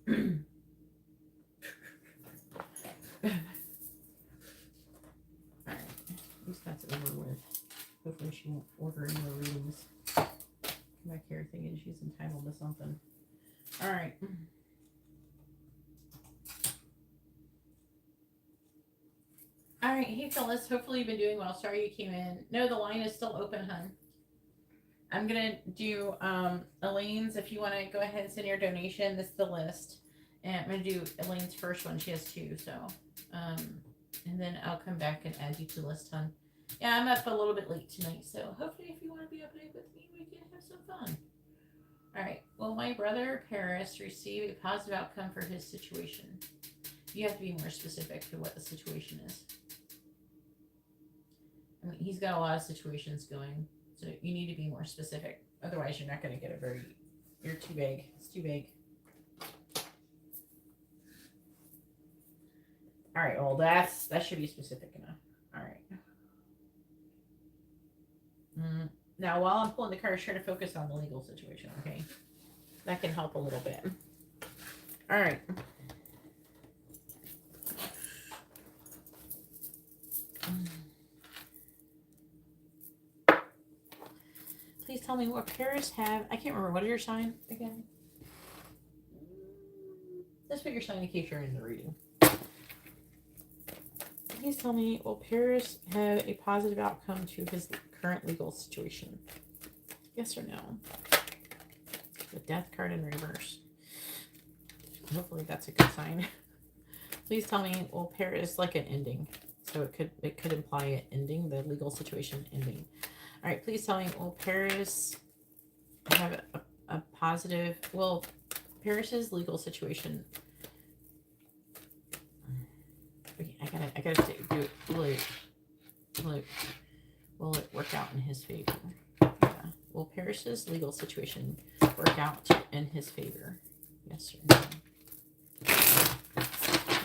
Alright, at least that's over with. Hopefully she won't order any more readings. Come back here thinking she's entitled to something. Alright. Alright, hey Phyllis, hopefully you've been doing well. Sorry you came in. No, the line is still open, hun. I'm gonna do Elaine's. If you want to go ahead and send your donation, this is the list. And I'm gonna do Elaine's first one. She has two, so and then I'll come back and add you to the list, hun. Yeah, I'm up a little bit late tonight, so hopefully if you want to be up late with me, we can have some fun. All right. Will my brother Paris receive a positive outcome for his situation? You have to be more specific to what the situation is. I mean, he's got a lot of situations going, so you need to be more specific. Otherwise, you're not going to get a very. You're too vague. It's too vague. All right. Well, that should be specific enough. All right. Now, while I'm pulling the cards, try to focus on the legal situation. Okay, that can help a little bit. All right. please tell me what Paris have. I can't remember. What is your sign again? Let's put your sign in case you're in the reading. Please tell me, will Paris have a positive outcome to his current legal situation? Yes or no? The death card in reverse. Hopefully that's a good sign. Please tell me, will Paris like an ending? So it could imply an ending, the legal situation ending. All right, please tell me, will Paris have a positive? Will Paris's legal situation? I gotta do it. Will it work out in his favor? Yeah. Will Paris's legal situation work out in his favor? Yes or no?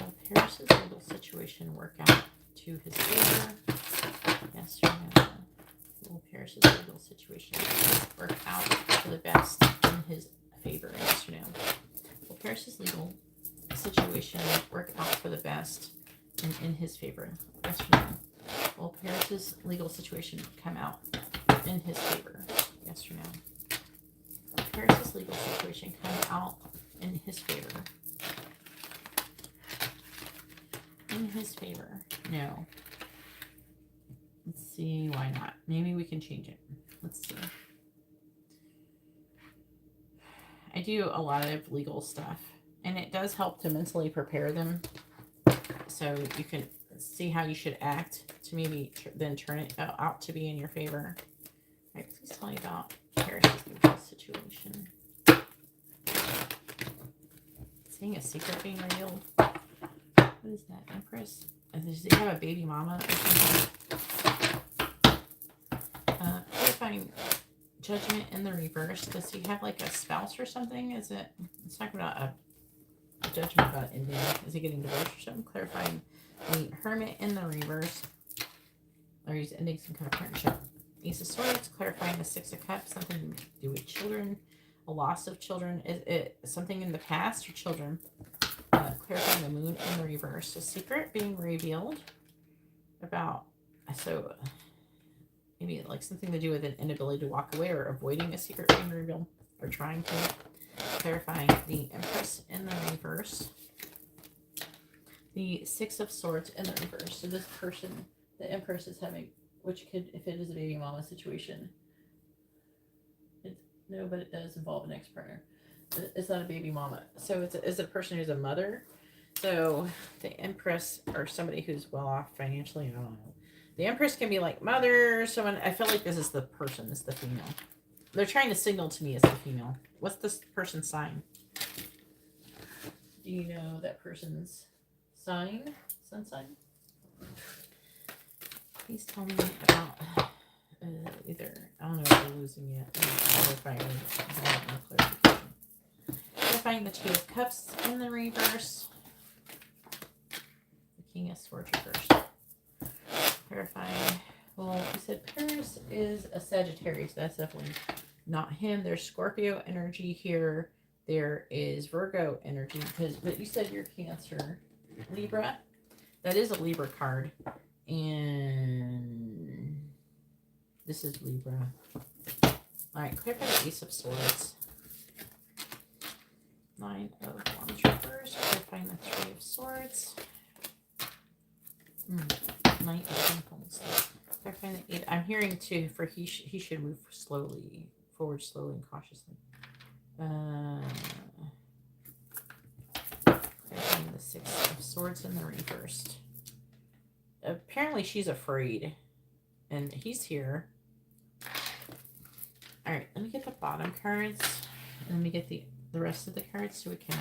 Will Paris's legal situation work out to his favor? Yes or no? Will Paris's legal situation work out for the best in his favor? Yes or no? Will Paris's legal situation work out for the best in his favor? Yes or no? Will Paris's legal situation come out in his favor? Yes or no? Will Paris's legal situation come out in his favor? In his favor? No. Let's see, why not? Maybe we can change it. Let's see. I do a lot of legal stuff, and it does help to mentally prepare them so you can see how you should act to maybe then turn it out to be in your favor. All right, please tell me about Paris's legal situation. Seeing a secret being revealed. What is that, Empress? Does he have a baby mama or something? Clarifying judgment in the reverse. Does he have like a spouse or something? Is it? It's talking about a judgment about ending. Is he getting divorced or something? Clarifying the Hermit in the reverse. Or he's ending some kind of partnership. Ace of Swords. Clarifying the Six of Cups. Something to do with children. A loss of children. Is it something in the past or children? Clarifying the Moon in the reverse. A secret being revealed about, so maybe like something to do with an inability to walk away or avoiding a secret being revealed or trying to. Clarifying the Empress in the reverse. The Six of Swords in the reverse. So this person, the Empress is having, which could, if it is a baby mama situation, no, but it does involve an ex-partner. It's not a baby mama. So it's a person who's a mother. So the Empress or somebody who's well off financially, I don't know. The Empress can be like mother, someone. I feel like this is the person, this is the female. They're trying to signal to me as the female. What's this person's sign? Do you know that person's sign? Sun sign? Please tell me about either. I don't know if we're losing yet. Clarifying the Two of Cups in the reverse. The King of Swords reversed. Clarifying. Well, you said Paris is a Sagittarius. That's definitely not him. There's Scorpio energy here. There is Virgo energy. But you said you're Cancer. Libra. That is a Libra card. And this is Libra. All right, clarify the Ace of Swords. Nine of Wands reverse. Clarifying the Three of Swords. Knight of Pentacles. Clarifying the Eight. I'm hearing too for he should move forward slowly and cautiously. Clarifying the Six of Swords in the reverse. Apparently she's afraid, and he's here. All right, let me get the bottom cards, and let me get the rest of the cards so we can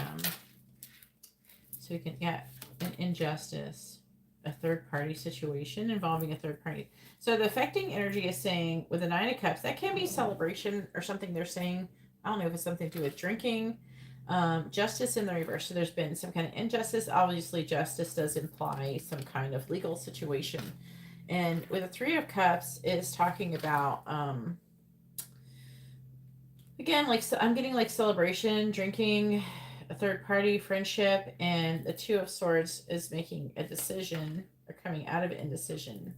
an injustice, a third party situation involving a third party. So the affecting energy is saying with the Nine of Cups, that can be celebration or something they're saying. I don't know if it's something to do with drinking. Justice in the reverse. So there's been some kind of injustice. Obviously, justice does imply some kind of legal situation. And with the Three of Cups, it's talking about, again, like, so I'm getting like celebration, drinking, a third party, friendship, and the Two of Swords is making a decision or coming out of indecision.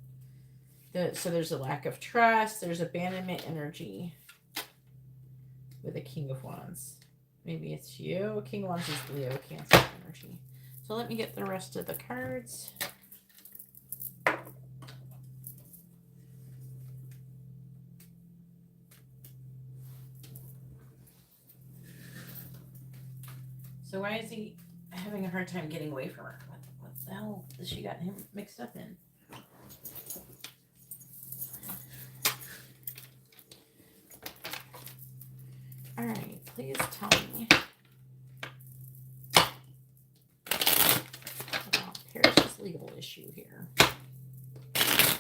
So there's a lack of trust. There's abandonment energy. with the King of Wands. Maybe it's you. King of Wands is Leo, Cancer energy. So let me get the rest of the cards. So why is he having a hard time getting away from her? What the hell has she got him mixed up in? All right, please tell me about Paris' legal issue here. Please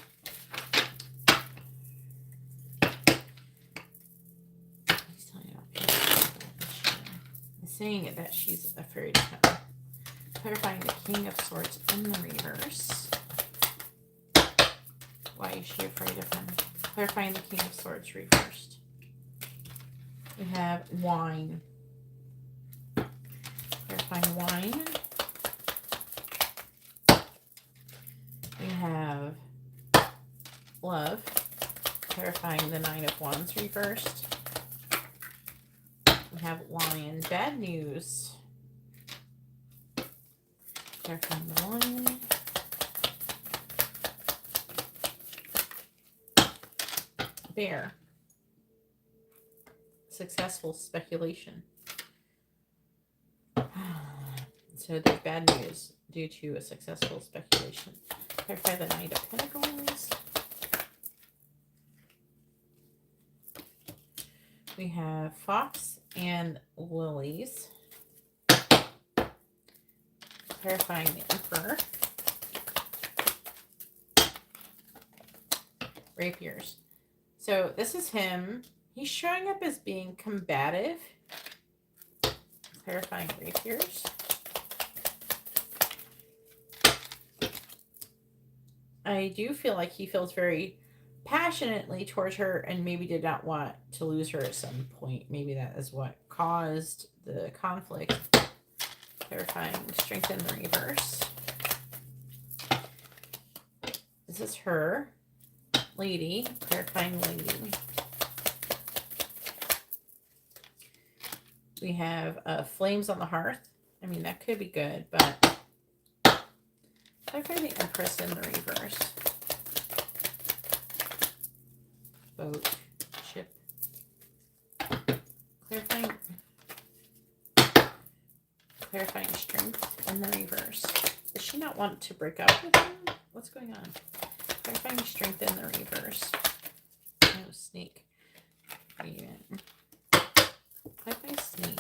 tell me about Paris' legal issue. I'm saying that she's afraid of him. Clarifying the King of Swords in the reverse. Why is she afraid of him? Clarifying the King of Swords reversed. We have wine. Clarifying wine. We have love. Clarifying the Nine of Wands reversed. We have lion. Bad news. Clarifying the lion. Bear. Successful speculation. So there's bad news due to a successful speculation. Clarify the Knight of Pentacles. We have Fox and Lilies. Clarifying the Emperor. Rapiers. So this is him. He's showing up as being combative. Clarifying rapiers. I do feel like he feels very passionately towards her and maybe did not want to lose her at some point. Maybe that is what caused the conflict. Clarifying strength in the reverse. This is her. Lady. Clarifying lady. We have flames on the hearth. I mean, that could be good, but clarify the Empress in the reverse. Boat, ship. Clarifying strength in the reverse. Does she not want to break up with him? What's going on? Clarifying strength in the reverse. Oh, snake. Even. Clarifying snake.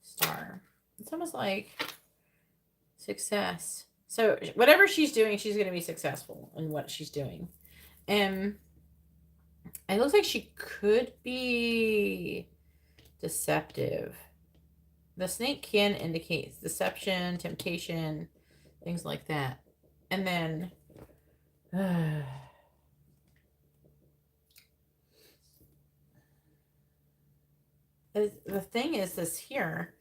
Star. It's almost like success. So whatever she's doing, she's going to be successful in what she's doing. And it looks like she could be deceptive. The snake can indicate deception, temptation, things like that. And then the thing is this here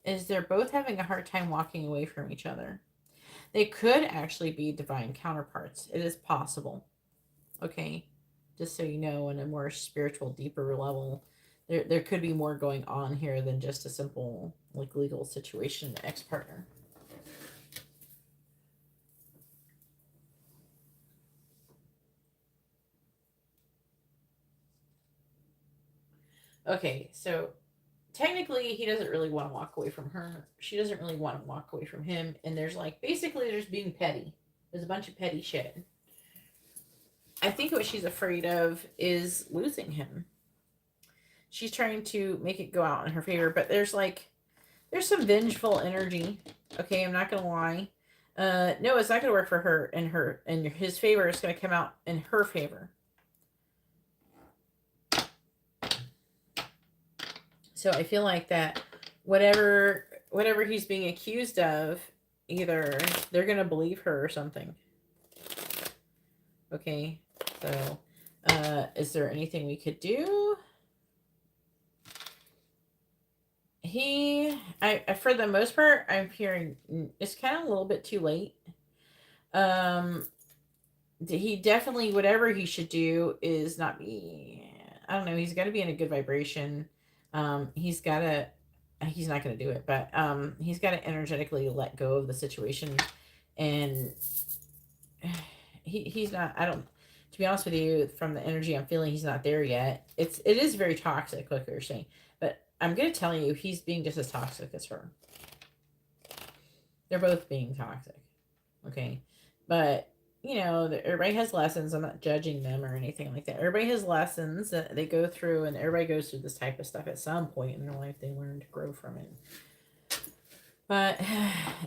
is they're both having a hard time walking away from each other. They could actually be divine counterparts. It is possible. Okay. Just so you know, on a more spiritual, deeper level, there could be more going on here than just a simple like legal situation, ex-partner. Okay, so technically he doesn't really want to walk away from her. She doesn't really want to walk away from him. And there's like, basically there's being petty. There's a bunch of petty shit. I think what she's afraid of is losing him. She's trying to make it go out in her favor, but there's some vengeful energy. Okay, I'm not gonna lie. No, it's not gonna work for her, and his favor is gonna come out in her favor. So I feel like that whatever he's being accused of, either they're gonna believe her or something. Okay, so is there anything we could do? For the most part, I'm hearing it's kind of a little bit too late. he definitely, whatever he should do is not be, I don't know, he's got to be in a good vibration. He's got to, he's not going to do it, but he's got to energetically let go of the situation. And he's not, I don't, to be honest with you, from the energy I'm feeling, he's not there yet. It is very toxic, like you're saying, but I'm going to tell you, he's being just as toxic as her. They're both being toxic. Okay. But, everybody has lessons. I'm not judging them or anything like that. Everybody has lessons that they go through, and everybody goes through this type of stuff at some point in their life. They learn to grow from it. But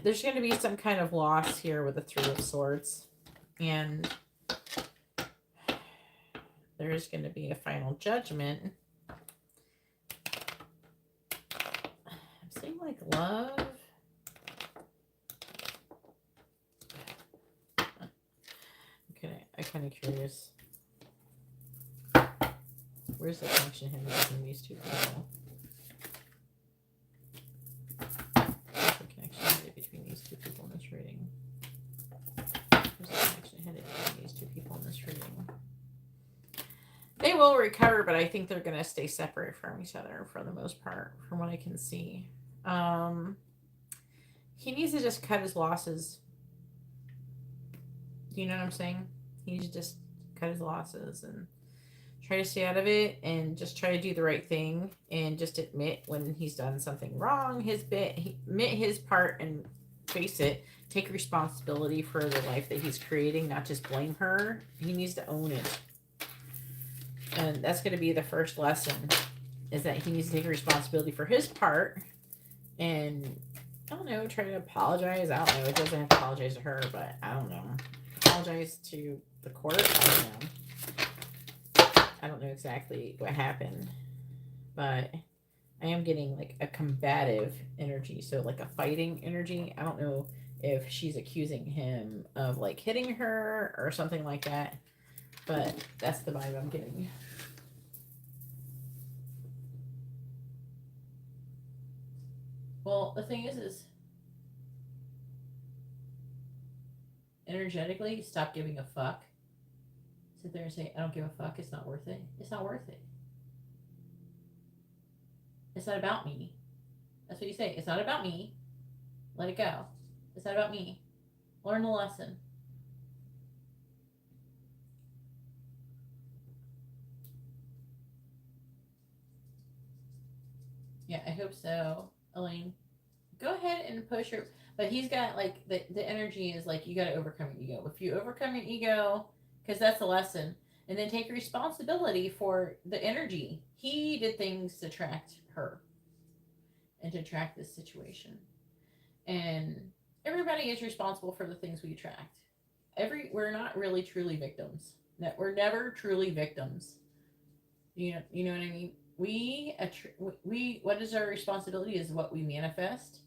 there's going to be some kind of loss here with the Three of Swords. And there's going to be a final judgment. I'm seeing like love. I'm kind of curious. Where's the connection here between these two people? Where's the connection between these two people in this reading? Where's the connection between these two people in this reading? They will recover, but I think they're going to stay separate from each other for the most part, from what I can see. He needs to just cut his losses. Do you know what I'm saying? He needs to just cut his losses and try to stay out of it, and just try to do the right thing, and just admit when he's done something wrong, admit his part and face it. Take responsibility for the life that he's creating, not just blame her. He needs to own it. And that's going to be the first lesson, is that he needs to take responsibility for his part, and I don't know, try to apologize. I don't know. It doesn't have to apologize to her, but I don't know. Apologize to the court. I don't know. I don't know exactly what happened, but I am getting like a combative energy. So like a fighting energy. I don't know if she's accusing him of like hitting her or something like that, but that's the vibe I'm getting. Well, the thing is energetically, stop giving a fuck. Sit there and say, I don't give a fuck. It's not worth it. It's not worth it. It's not about me. That's what you say. It's not about me. Let it go. It's not about me. Learn the lesson. Yeah, I hope so, Elaine. Go ahead and push her. But he's got like the energy is like, you got to overcome your ego. If you overcome your ego, because that's the lesson, and then take responsibility for the energy. He did things to attract her and to attract this situation. And everybody is responsible for the things we attract. We're not really truly victims. We're never truly victims. You know what I mean? We what is our responsibility is what we manifest,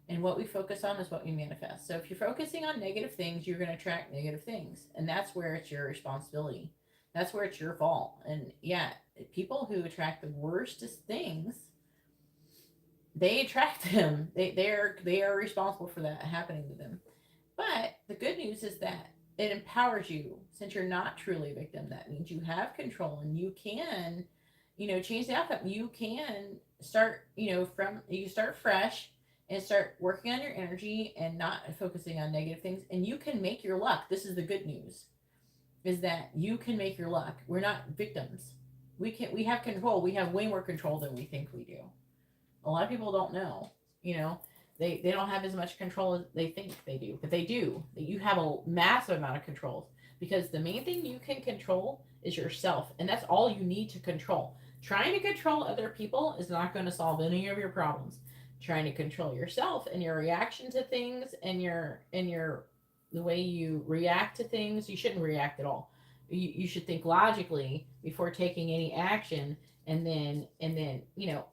and what we focus on is what we manifest. So if you're focusing on negative things, you're going to attract negative things, and that's where it's your responsibility. That's where it's your fault. And yeah, people who attract the worstest things, they attract them. They are responsible for that happening to them. But the good news is that it empowers you. Since you're not truly a victim, that means you have control, and you can, change the outcome. You can start, you start fresh and start working on your energy and not focusing on negative things, and you can make your luck. This is the good news, is that you can make your luck. We're not victims. We have control. We have way more control than we think we do. A lot of people don't know, you know, they don't have as much control as they think they do, but they do. You have a massive amount of control, because the main thing you can control is yourself, and that's all you need to control. Trying to control other people is not going to solve any of your problems. Trying to control yourself and your reaction to things, and your the way you react to things. You shouldn't react at all. You should think logically before taking any action, and then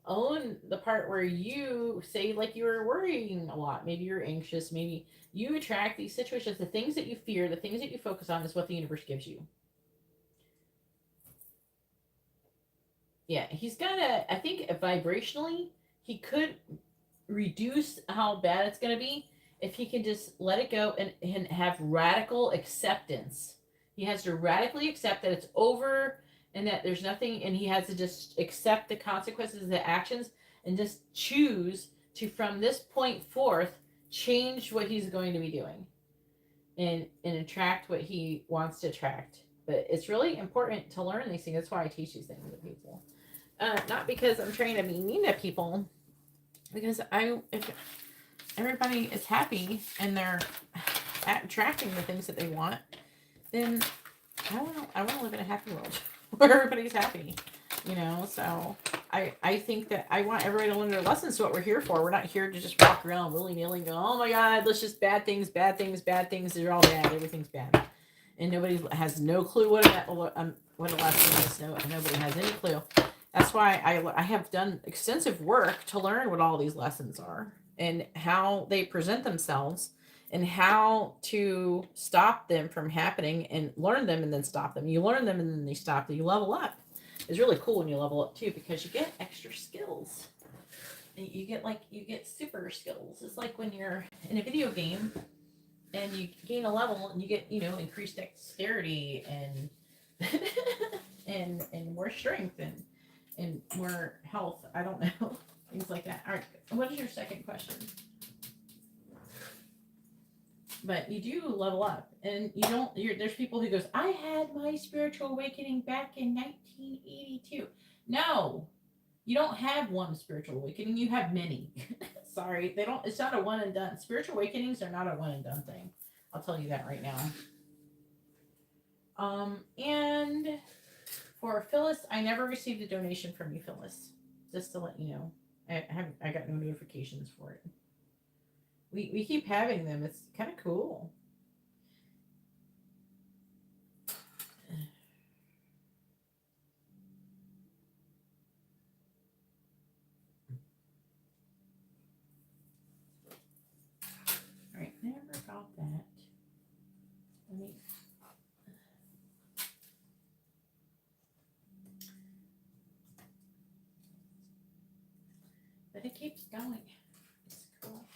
own the part where you say, like, you were worrying a lot, maybe you're anxious, maybe you attract these situations. The things that you fear, the things that you focus on, is what the universe gives you. Yeah, he's got I think vibrationally he could reduce how bad it's going to be if he can just let it go, and have radical acceptance. He has to radically accept that it's over and that there's nothing, and he has to just accept the consequences of the actions and just choose to, from this point forth, change what he's going to be doing and attract what he wants to attract. But it's really important to learn these things. That's why I teach these things to people. Not because I'm trying to be mean to people, because if everybody is happy and they're attracting the things that they want, then I want to live in a happy world where everybody's happy, you know. So I think that I want everybody to learn their lessons. So what we're here for. We're not here to just walk around willy nilly and go, oh my God, let's just bad things. They're all bad. Everything's bad, and nobody has no clue what a lesson is. Nobody has any clue. That's why I have done extensive work to learn what all these lessons are and how they present themselves and how to stop them from happening, and learn them and then stop them. You learn them and then they stop them. You level up. It's really cool when you level up too, because you get extra skills. And you get super skills. It's like when you're in a video game and you gain a level and you get, increased dexterity and and more strength and more health. I don't know. Things like that. All right. What is your second question? But you do level up, and there's people who goes, I had my spiritual awakening back in 1982. No, you don't have one spiritual awakening. You have many. Sorry, it's not a one and done. Spiritual awakenings are not a one and done thing. I'll tell you that right now. And for Phyllis, I never received a donation from you, Phyllis. Just to let you know, I got no notifications for it. We keep having them. It's kind of cool. All right, never got that. Let me. But it keeps going. It's cool.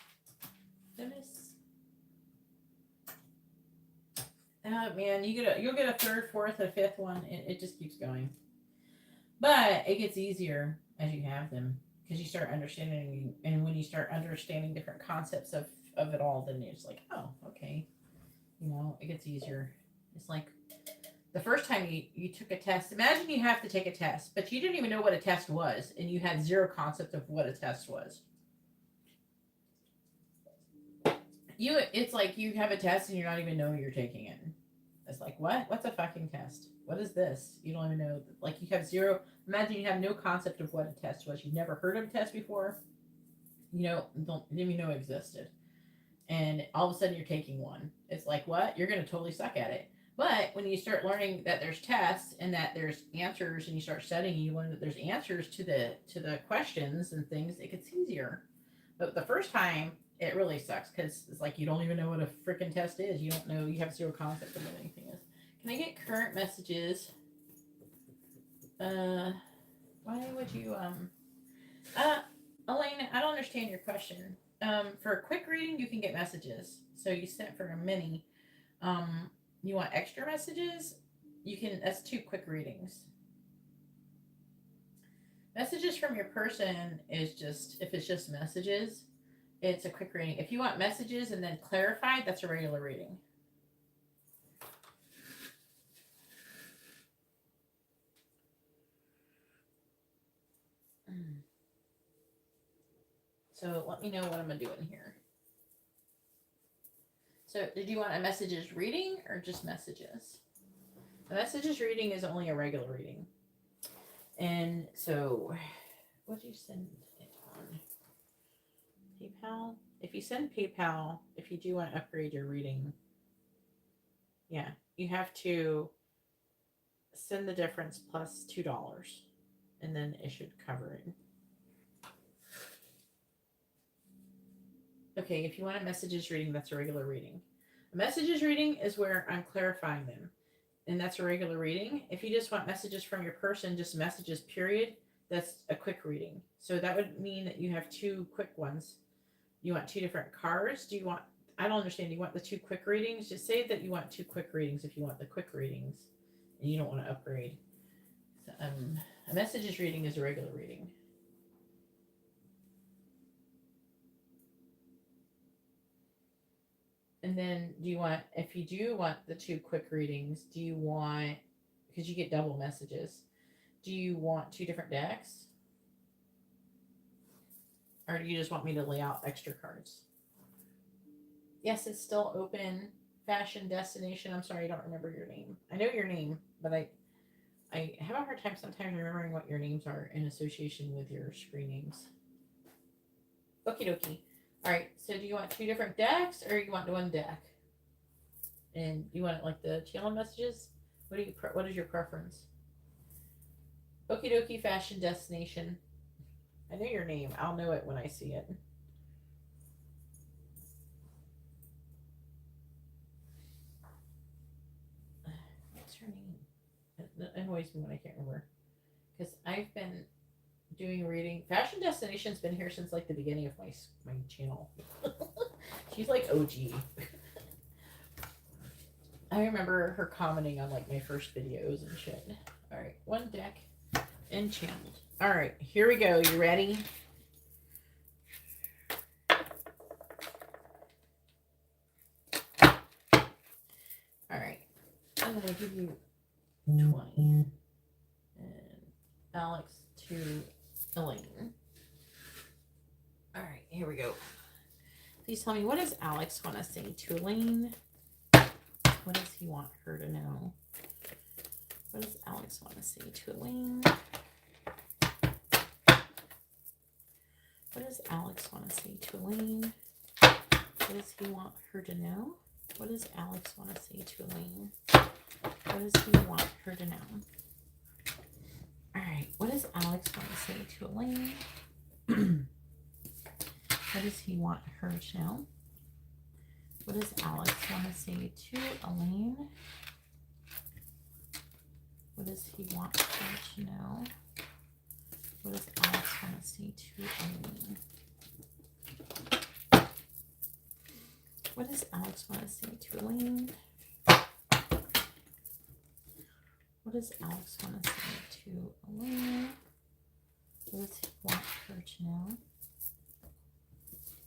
Notice. Oh man, you'll get a third, fourth, a fifth one. It just keeps going. But it gets easier as you have them, because you start understanding, and when you start understanding different concepts of it all, then it's like, oh, okay, it gets easier. It's like the first time you took a test. Imagine you have to take a test, but you didn't even know what a test was, and you had zero concept of what a test was. It's like you have a test and you don't even know you're taking it. It's like, what? What's a fucking test? What is this? You don't even know. Like, you have zero. Imagine you have no concept of what a test was. You've never heard of a test before. Didn't even know it existed. And all of a sudden you're taking one. It's like, what? You're going to totally suck at it. But when you start learning that there's tests and that there's answers, and you start studying, and you learn that there's answers to the questions and things, it gets easier. But the first time, it really sucks, because it's like you don't even know what a freaking test is. You don't know. You have zero concept of what anything is. Can I get current messages? Why would you Elaine, I don't understand your question. For a quick reading, you can get messages. So you sent for a mini. You want extra messages? You can. That's 2 quick readings. Messages from your person is just, if it's just messages, it's a quick reading. If you want messages and then clarified, that's a regular reading. So let me know what I'm doing here. So did you want a messages reading or just messages? The messages reading is only a regular reading. And so, what do you send it on? PayPal? If you send PayPal, if you do want to upgrade your reading, yeah, you have to send the difference plus $2, and then it should cover it. Okay, if you want a messages reading, that's a regular reading. A messages reading is where I'm clarifying them, and that's a regular reading. If you just want messages from your person, just messages, period, that's a quick reading. So that would mean that you have 2 quick ones. You want 2 different cards? Do you want I don't understand. You want the 2 quick readings? Just say that you want 2 quick readings if you want the quick readings and you don't want to upgrade. So, a messages reading is a regular reading. And then do you want, if you do want the 2 quick readings, do you want, because you get double messages, do you want 2 different decks? Or do you just want me to lay out extra cards? Yes, it's still open. Fashion Destination. I'm sorry, I don't remember your name. I know your name, but I have a hard time sometimes remembering what your names are in association with your screen names. Okie dokie. Alright, so do you want 2 different decks or you want 1 deck? And you want it like the channel messages? What is your preference? Okie dokie Fashion Destination. I know your name. I'll know it when I see it. What's her name? It annoys me when I can't remember. Because I've been doing reading. Fashion Destination's been here since like the beginning of my channel. She's like OG. I remember her commenting on like my first videos and shit. All right, 1 deck and channeled. All right, here we go. You ready? All right, I'm gonna give you 20 and Alex to Elaine. All right, here we go. Please tell me, what does Alex want to say to Elaine? What does he want her to know? What does Alex want to say to Elaine? What does Alex want to say to Elaine? What does he want her to know? What does Alex want to say to Elaine? What does he want her to know? All right, what does Alex want to say to Elaine? What does he want her to know? What does Alex want to say to Elaine? What does he want her to know? What does Alex want to say to Elaine? What does Alex want to say to Elaine? What does Alex want to say to Elaine? What does he want her to know?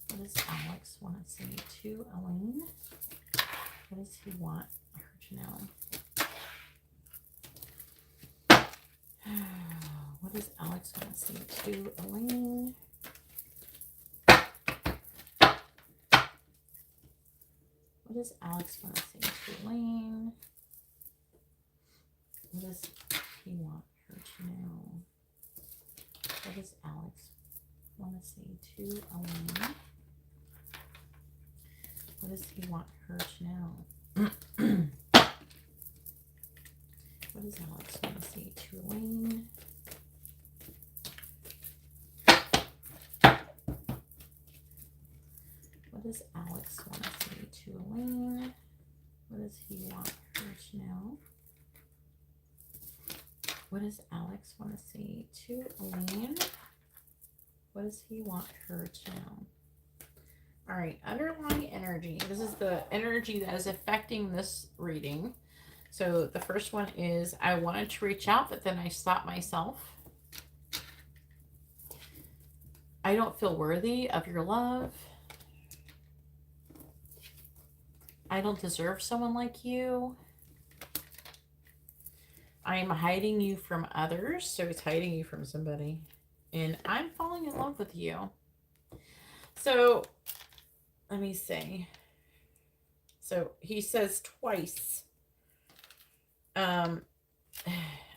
What does Alex want to say to Elaine? What does he want her to know? What does Alex want to say to Elaine? What does Alex want to say to Elaine? What does he want her to know? What does Alex want to say to Elaine? What does he want her to know? What does Alex want to say to Elaine? What does Alex want to say to Elaine? What does he want her to know? What does Alex want to say to Elaine? What does he want her to know? All right, underlying energy. This is the energy that is affecting this reading. So the first one is, I wanted to reach out, but then I stopped myself. I don't feel worthy of your love. I don't deserve someone like you. I am hiding you from others. So it's hiding you from somebody. And I'm falling in love with you. So let me see. So he says twice, I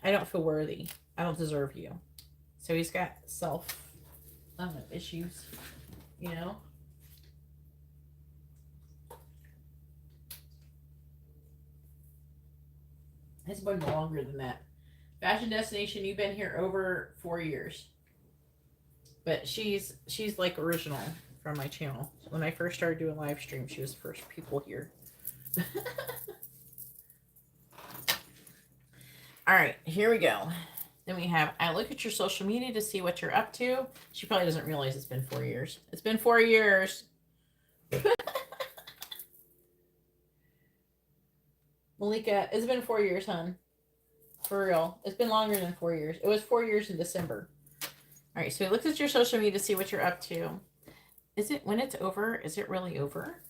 don't feel worthy. I don't deserve you. So he's got self issues, you know. It's been longer than that. Fashion Destination, you've been here over 4 years. But she's like original from my channel. When I first started doing live streams, she was the first people here. All right, here we go. Then we have, I look at your social media to see what you're up to. She probably doesn't realize it's been 4 years. It's been 4 years. Malika, it's been 4 years, hon. For real. It's been longer than 4 years. It was 4 years in December. All right, so he looks at your social media to see what you're up to. Is it, when it's over, is it really over?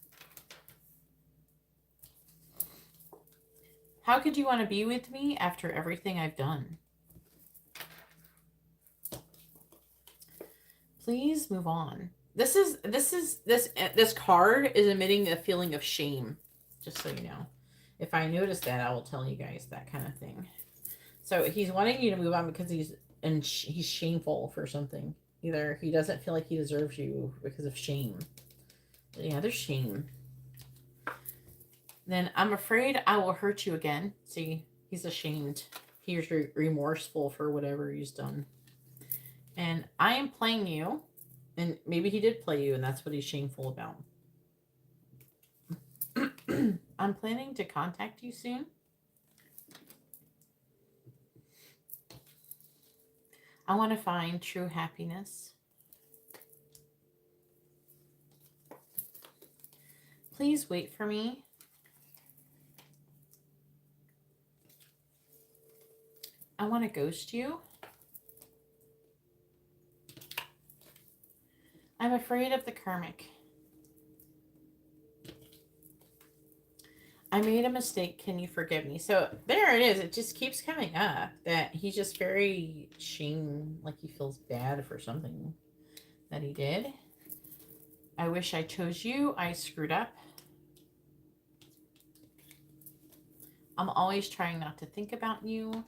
How could you want to be with me after everything I've done? Please move on. This card is emitting a feeling of shame, just so you know. If I notice that, I will tell you guys that kind of thing. So he's wanting you to move on because he's shameful for something. Either he doesn't feel like he deserves you because of shame. Yeah, there's shame. Then I'm afraid I will hurt you again. See, he's ashamed. He's remorseful for whatever he's done. And I am playing you. And maybe he did play you, and that's what he's shameful about. I'm planning to contact you soon. I want to find true happiness. Please wait for me. I want to ghost you. I'm afraid of the karmic. I made a mistake. Can you forgive me? So there it is. It just keeps coming up that he's just very like he feels bad for something that he did. I wish I chose you. I screwed up. I'm always trying not to think about you.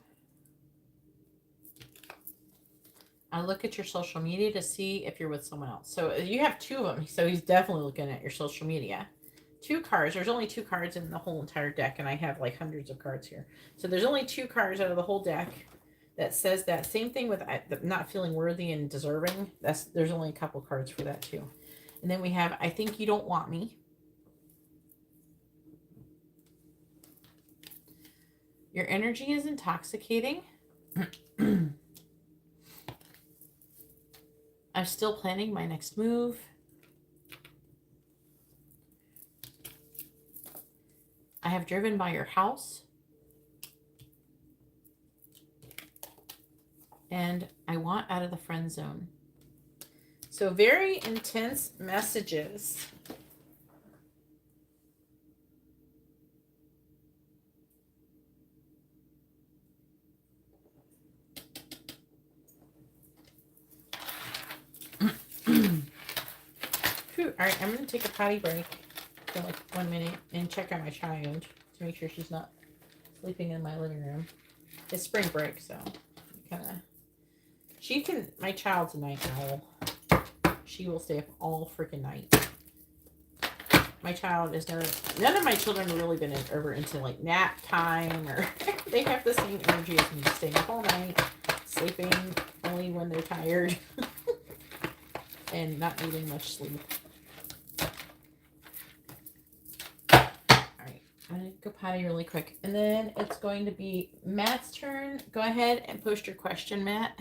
I look at your social media to see if you're with someone else. So you have two of them. So he's definitely looking at your social media. Two cards. There's only two cards in the whole entire deck, and I have like hundreds of cards here. So there's only two cards out of the whole deck that says that. Same thing with not feeling worthy and deserving. There's only a couple cards for that too. And then we have, I think you don't want me. Your energy is intoxicating. I'm still planning my next move. I have driven by your house. And I want out of the friend zone. So very intense messages. All right, I'm going to take a potty break for like 1 minute and check on my child to make sure she's not sleeping in my living room. It's spring break, so kind of. My child's a night owl. She will stay up all freaking night. My child is none of my children have really been over into like nap time, or they have the same energy as me, staying up all night, sleeping only when they're tired, and not needing much sleep. I'm going to go potty really quick. And then it's going to be Matt's turn. Go ahead and post your question, Matt.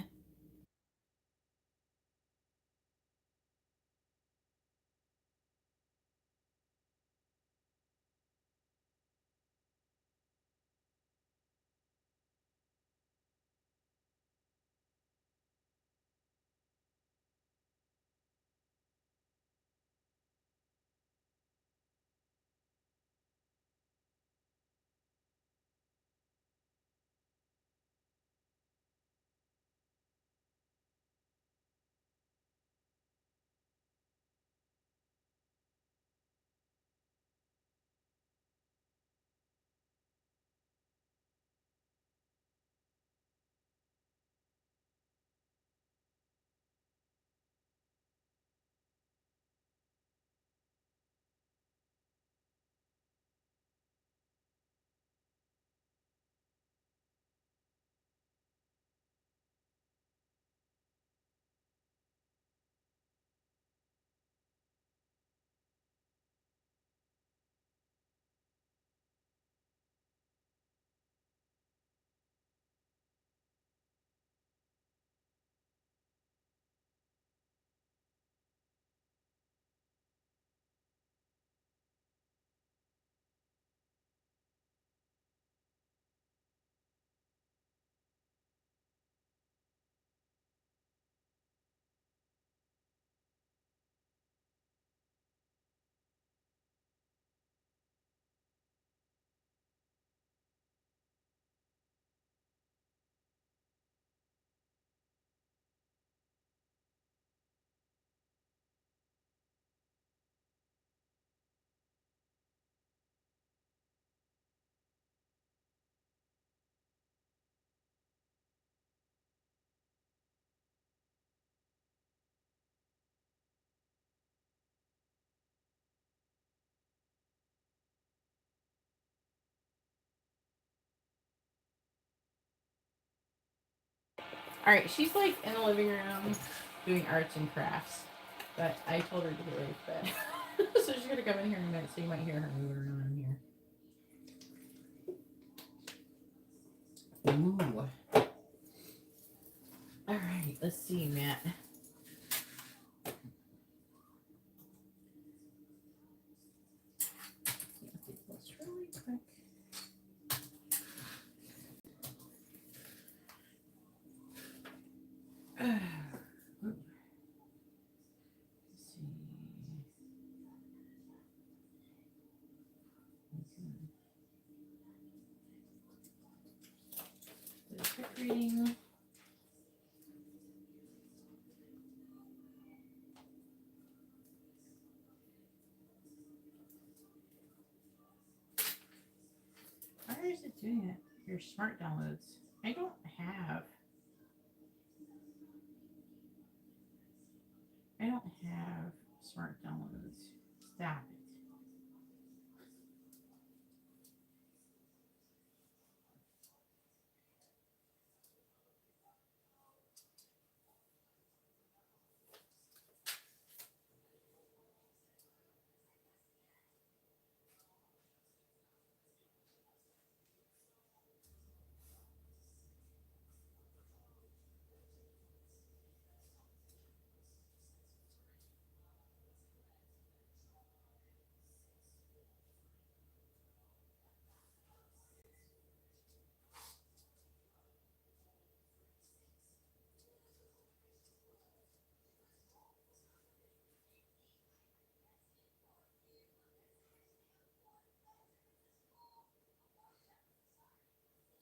All right, she's like in the living room doing arts and crafts, but I told her to get ready for bed. So she's gonna come in here in a minute, so you might hear her moving around in here. Ooh. All right, let's see, Matt. Let's really quick. Quick reading. Why is it doing it? Your smart downloads. I don't have smart downloads. Stop it.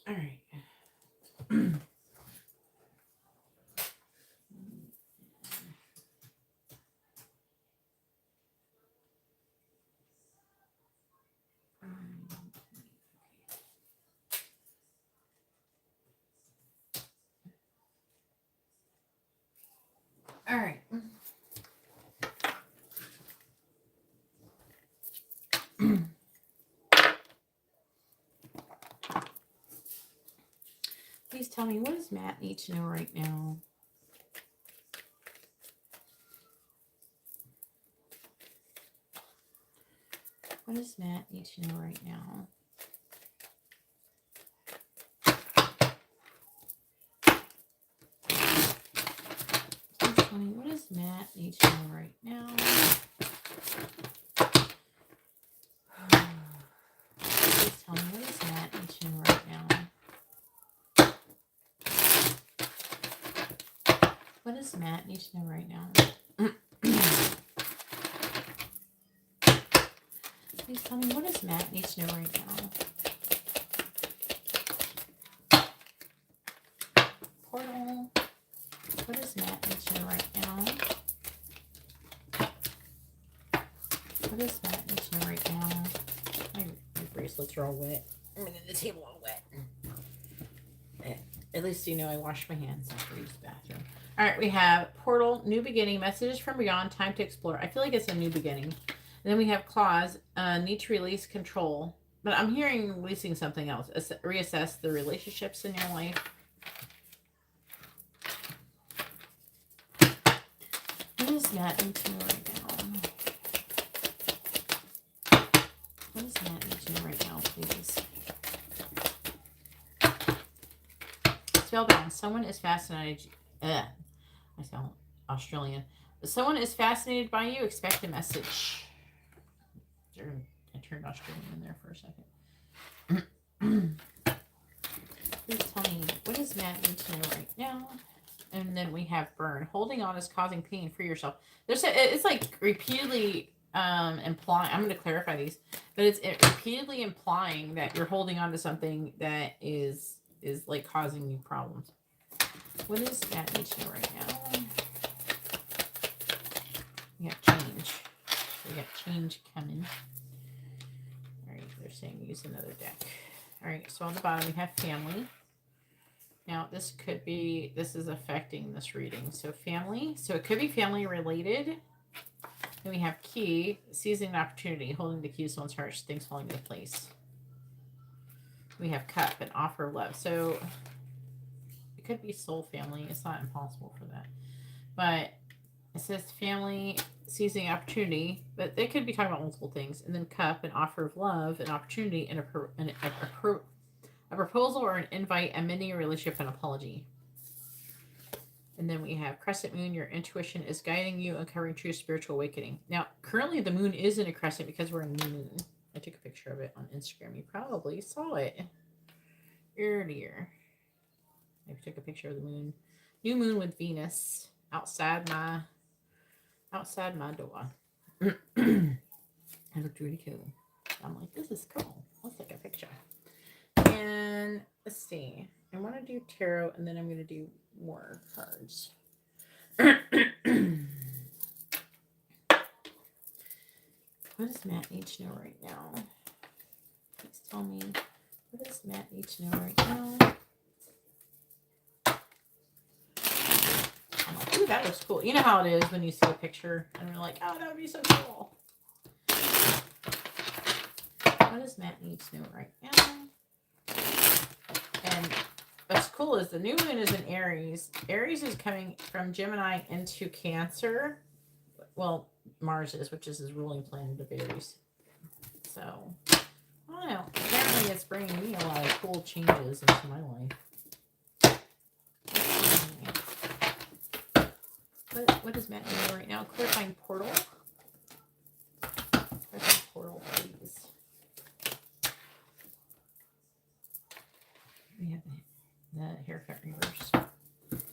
All right. All right. Please tell me, what does Matt need to know right now? What does Matt need to know right now? Please tell me, what does Matt need to know right now? Please tell me, what does Matt need to know right now? What does Matt need to know right now? Please tell me, what does Matt need to know right now? Portal. What does Matt need to know right now? What does Matt need to know right now? My bracelets are all wet. I mean, the table all wet. At least you know I washed my hands after I used the bathroom. All right, we have Portal, New Beginning, Messages from Beyond, Time to Explore. I feel like it's a new beginning. And then we have Clause, need to release control. But I'm hearing releasing something else. Reassess the relationships in your life. What does Matt need to know right now? What does Matt need to know right now, please? Spellbound. Someone is fascinated. I sound Australian. Someone is fascinated by you. Expect a message. I turned Australian in there for a second. Please tell me, what does Matt need to know right now? And then we have Burn. Holding on is causing pain for yourself. It's like repeatedly implying. I'm going to clarify these, but it's repeatedly implying that you're holding on to something that is like causing you problems. What does Matt need to know right now? We got change. We got change coming. All right, they're saying use another deck. All right, so on the bottom we have family. Now this is affecting this reading. So family, so it could be family related. Then we have key, seizing an opportunity, holding the key to someone's heart, things falling into place. We have cup, and offer love. So could be soul family. It's not impossible for that. But it says family seizing opportunity, but they could be talking about multiple things. And then cup, an offer of love, an opportunity, and a proposal or an invite, amending a relationship, an apology. And then we have crescent moon. Your intuition is guiding you, uncovering true spiritual awakening. Now, currently the moon is in a crescent because we're in new moon. I took a picture of it on Instagram. You probably saw it earlier. I took a picture of the moon. New moon with Venus outside my door. It looked really cool. I'm like, this is cool. Let's take a picture. And let's see. I want to do tarot, and then I'm going to do more cards. What does Matt need to know right now? Please tell me. What does Matt need to know right now? Ooh, that looks cool. You know how it is when you see a picture and you're like, oh, that would be so cool. What does Matt need to know right now? And what's cool is the new moon is in Aries. Aries is coming from Gemini into Cancer. Well, Mars is, which is his ruling planet of Aries. So, I don't know. Apparently it's bringing me a lot of cool changes into my life. What does Matt need right now? Clarifying portal. Clarifying portal, please. We have the haircut reverse.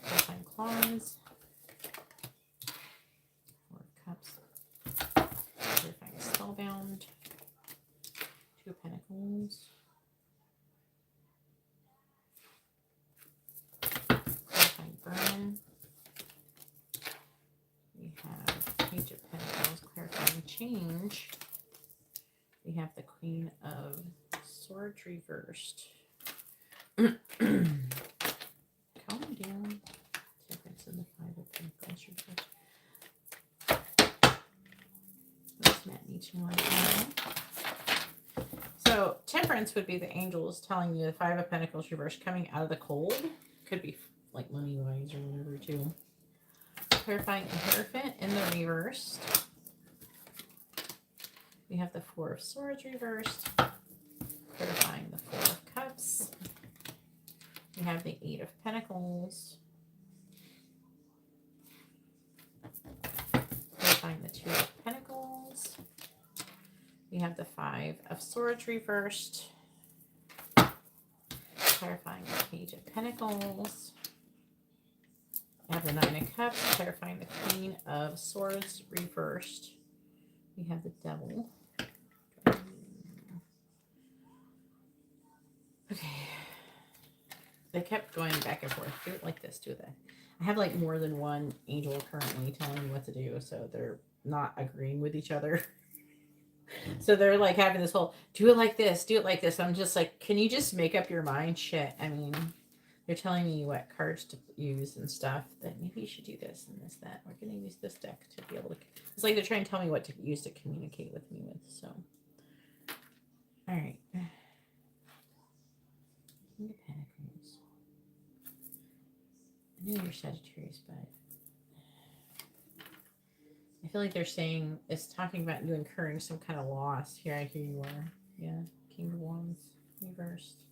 Clarifying claws. Four of Cups. Clarifying spellbound. Two of Pentacles. Clarifying burn. We have Page of Pentacles, clarifying change. We have the Queen of Swords reversed. Calm down. Temperance and the Five of Pentacles reversed. What does Matt need to know right now? So Temperance would be the angels telling you the Five of Pentacles reversed coming out of the cold. Could be like money wise or whatever too. Clarifying Hierophant in the reversed. We have the Four of Swords reversed. Clarifying the Four of Cups. We have the Eight of Pentacles. Clarifying the Two of Pentacles. We have the Five of Swords reversed. Clarifying the Page of Pentacles. We have the Nine of Cups, clarifying the Queen of Swords reversed. We have the Devil. Okay. They kept going back and forth. Do it like this, do that. I have like more than one angel currently telling me what to do, so they're not agreeing with each other. So they're like having this whole, do it like this, do it like this. I'm just like, can you just make up your mind? Shit. I mean, they're telling me what cards to use and stuff. That maybe you should do this and this, that. We're going to use this deck to be able to... It's like they're trying to tell me what to use to communicate with me with. So, all right. King of Pentacles. I knew you're Sagittarius, but I feel like they're saying it's talking about you incurring some kind of loss. Here, here you are. Yeah, King of Wands reversed.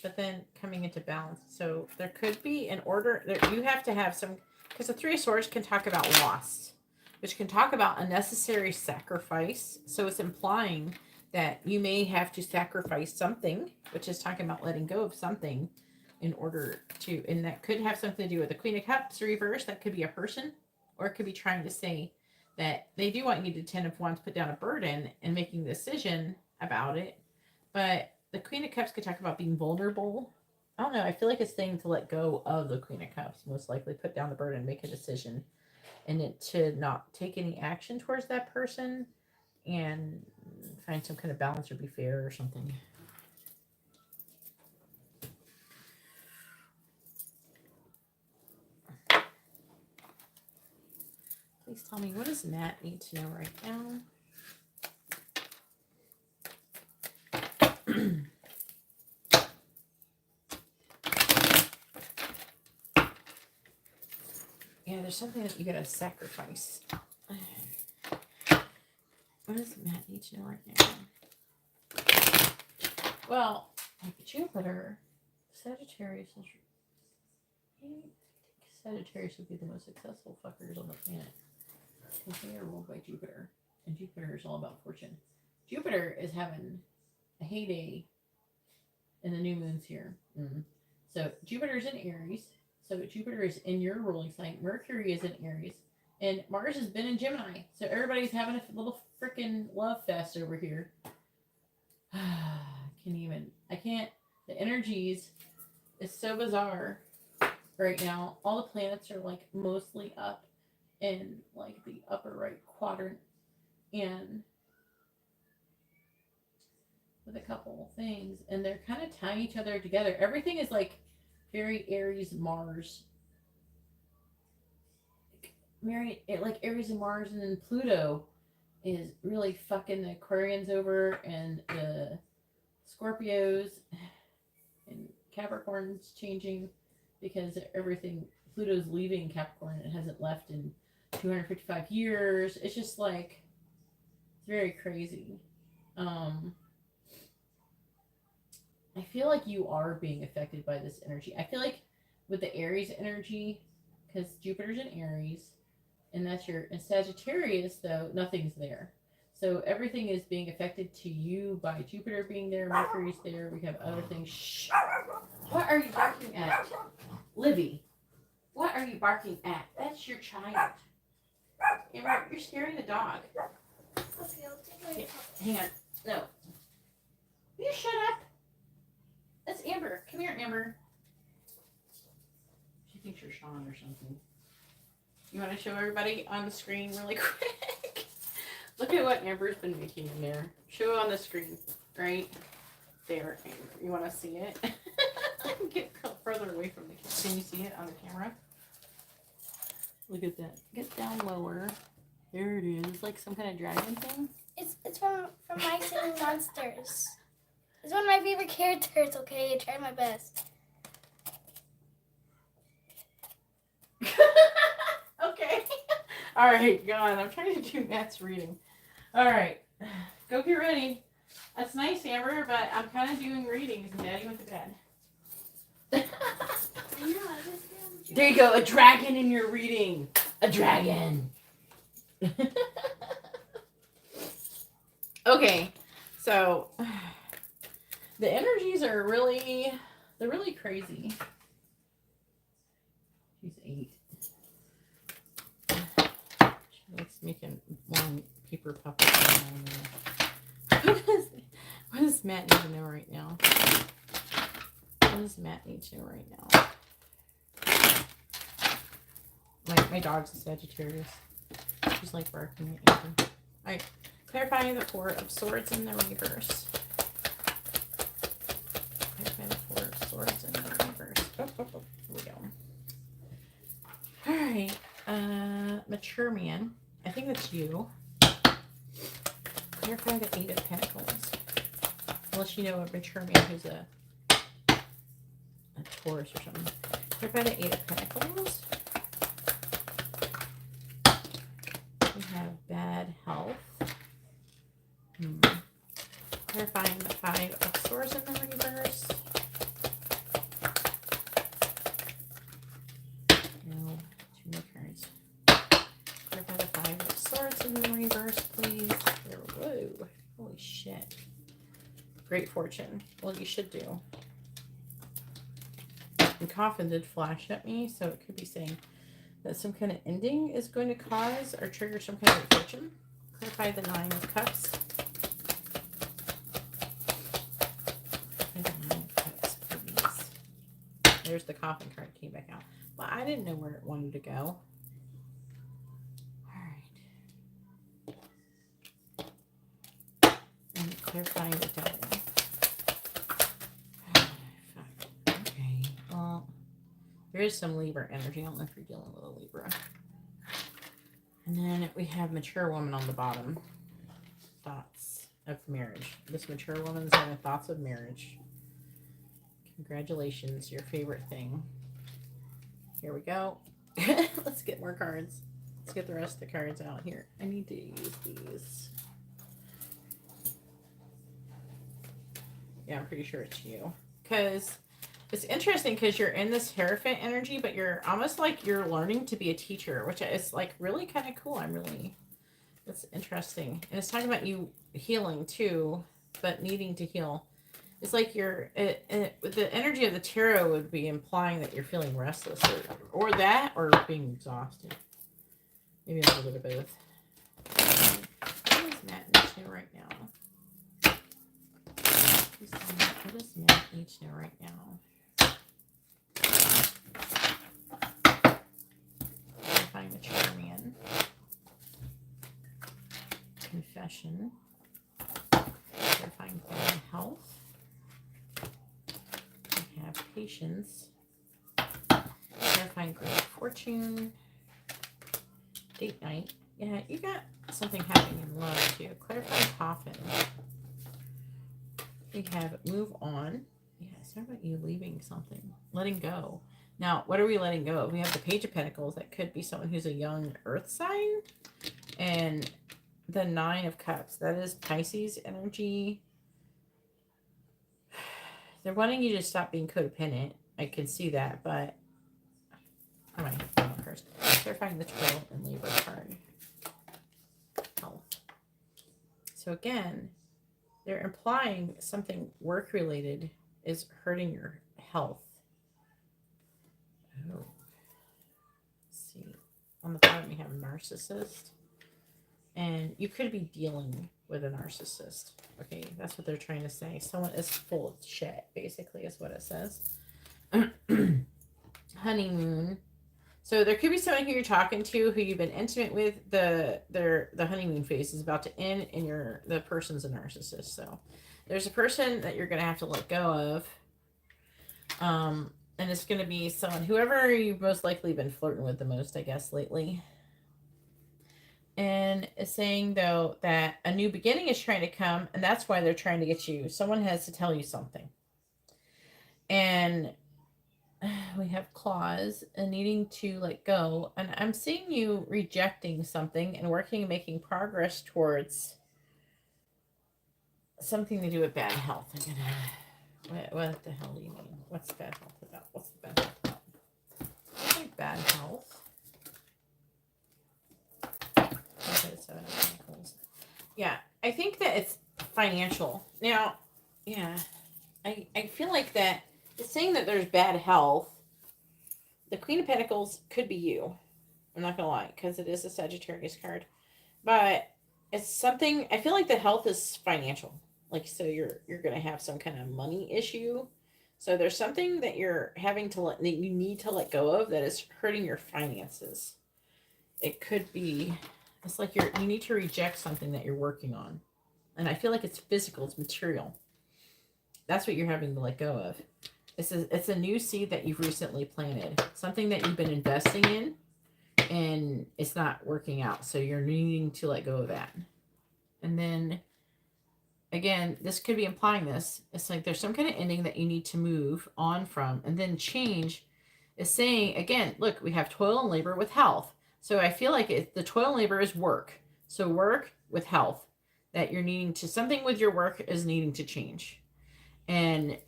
But then coming into balance. So there could be an order that you have to have some, because the Three of Swords can talk about loss, which can talk about unnecessary sacrifice. So it's implying that you may have to sacrifice something, which is talking about letting go of something in order to, and that could have something to do with the Queen of Cups reverse. That could be a person, or it could be trying to say that they do want you to Ten of Wands, put down a burden and making a decision about it. But the Queen of Cups could talk about being vulnerable. I don't know. I feel like it's saying to let go of the Queen of Cups, most likely put down the burden, make a decision, and it to not take any action towards that person and find some kind of balance or be fair or something. Please tell me, what does Matt need to know right now? Yeah, there's something that you gotta sacrifice. What does Matt need to know right now? Well, like Jupiter, Sagittarius is. I think Sagittarius would be the most successful fuckers on the planet. Because they are ruled by Jupiter. And Jupiter is all about fortune. Jupiter is having a heyday in the new moons here. So Jupiter's in Aries. So Jupiter is in your ruling sign. Mercury is in Aries. And Mars has been in Gemini. So everybody's having a little freaking love fest over here. I can't. The energies is so bizarre right now. All the planets are like mostly up in like the upper right quadrant. And with a couple things. And they're kind of tying each other together. Everything is like very Aries Mars. Like Aries and Mars, and then Pluto is really fucking the Aquarians over, and the Scorpios and Capricorn's changing because Pluto's leaving Capricorn. It hasn't left in 255 years. It's just like, it's very crazy. I feel like you are being affected by this energy. I feel like with the Aries energy, because Jupiter's in Aries, and that's in Sagittarius, though, nothing's there. So everything is being affected to you by Jupiter being there, Mercury's there, we have other things. Shh! What are you barking at? Livy, what are you barking at? That's your child. Amber, you're scaring the dog. Okay, hang on. No. Will you shut up? That's Amber. Come here, Amber. She thinks you're Sean or something. You want to show everybody on the screen really quick? Look at what Amber's been making in there. Show it on the screen. Right there, Amber. You want to see it? Get further away from the camera. Can you see it on the camera? Look at that. Get down lower. There it is. It's like some kind of dragon thing. It's from My Singing Monsters. It's one of my favorite characters, okay? I tried my best. Okay. All right, go on. I'm trying to do Matt's reading. All right. Go get ready. That's nice, Amber, but I'm kind of doing readings and Daddy went to bed. There you go. A dragon in your reading. A dragon. Okay. So the energies are really crazy. She's 8. She likes making long paper puppets. What does Matt need to know right now? What does Matt need to know right now? My dog's a Sagittarius. She's like barking at Amber. Alright. Clarifying the 4 of Swords in the reverse. Clarifying the 4 of Swords in the reverse. Here we go. Alright. Mature man. I think that's you. Clarify the 8 of Pentacles. Unless you know a mature man who's a Taurus or something. Clarify the 8 of Pentacles. We have bad health. Clarifying the 5 of Swords in the reverse. No, 2 more cards. Clarify the 5 of Swords in the reverse, please. Whoa, holy shit. Great fortune. Well, you should do. And Coffin did flash at me, so it could be saying that some kind of ending is going to cause or trigger some kind of fortune. Clarify the 9 of Cups. There's the Coffin card came back out. Well, I didn't know where it wanted to go. Alright. And clarifying the Devil. Okay. Well, there is some Libra energy. I don't know if you're dealing with a Libra. And then we have Mature Woman on the bottom. Thoughts of marriage. This mature woman's having thoughts of marriage. Congratulations, your favorite thing. Here we go. Let's get more cards. Let's get the rest of the cards out here. I need to use these. Yeah, I'm pretty sure it's you. Because it's interesting because you're in this Hierophant energy, but you're almost like you're learning to be a teacher, which is like really kind of cool. That's interesting. And it's talking about you healing too, but needing to heal. It's like you're, the energy of the tarot would be implying that you're feeling restless or that, or being exhausted. Maybe a little bit of both. What is Matt needs to know right now? What does Matt need to know right now? Find the Charmian. Confession. Clarifying bad health. We have patience. Clarifying great fortune. Date night. Yeah, you got something happening in love too. Clarifying coffin. We have move on. Yeah, it's not about you leaving something. Letting go. Now, what are we letting go of? We have the Page of Pentacles. That could be someone who's a young earth sign. And the Nine of Cups. That is Pisces energy. They're wanting you to stop being codependent. I can see that, but I might have to go on first. Clarifying the Toil and Labor card. Health. So again, they're implying something work-related is hurting your health. Oh. Let's see. On the bottom, we have narcissist. And you could be dealing with a narcissist. Okay, that's what they're trying to say. Someone is full of shit, basically, is what it says. Honeymoon. So there could be someone who you're talking to who you've been intimate with. The honeymoon phase is about to end, and the person's a narcissist. So there's a person that you're gonna have to let go of. And it's gonna be someone, whoever you've most likely been flirting with the most, I guess, lately. And it's saying, though, that a new beginning is trying to come, and that's why they're trying to get you. Someone has to tell you something. And we have claws and needing to let go. And I'm seeing you rejecting something and working and making progress towards something to do with bad health. What the hell do you mean? What's bad health about? What's the bad health about? I like bad health. Yeah, I think that it's financial. Now, yeah, I feel like that it's saying that there's bad health. The Queen of Pentacles could be you. I'm not going to lie, because it is a Sagittarius card. But it's something, I feel like the health is financial. Like, so you're going to have some kind of money issue. So there's something that you're having to that you need to let go of that is hurting your finances. It could be, it's like you need to reject something that you're working on. And I feel like it's physical, it's material. That's what you're having to let go of. It's a new seed that you've recently planted. Something that you've been investing in, and it's not working out. So you're needing to let go of that. And then, again, this could be implying this. It's like there's some kind of ending that you need to move on from. And then change is saying, again, look, we have toil and labor with health. So I feel like the toil and labor is work. So work with health. That you're needing to, something with your work is needing to change. And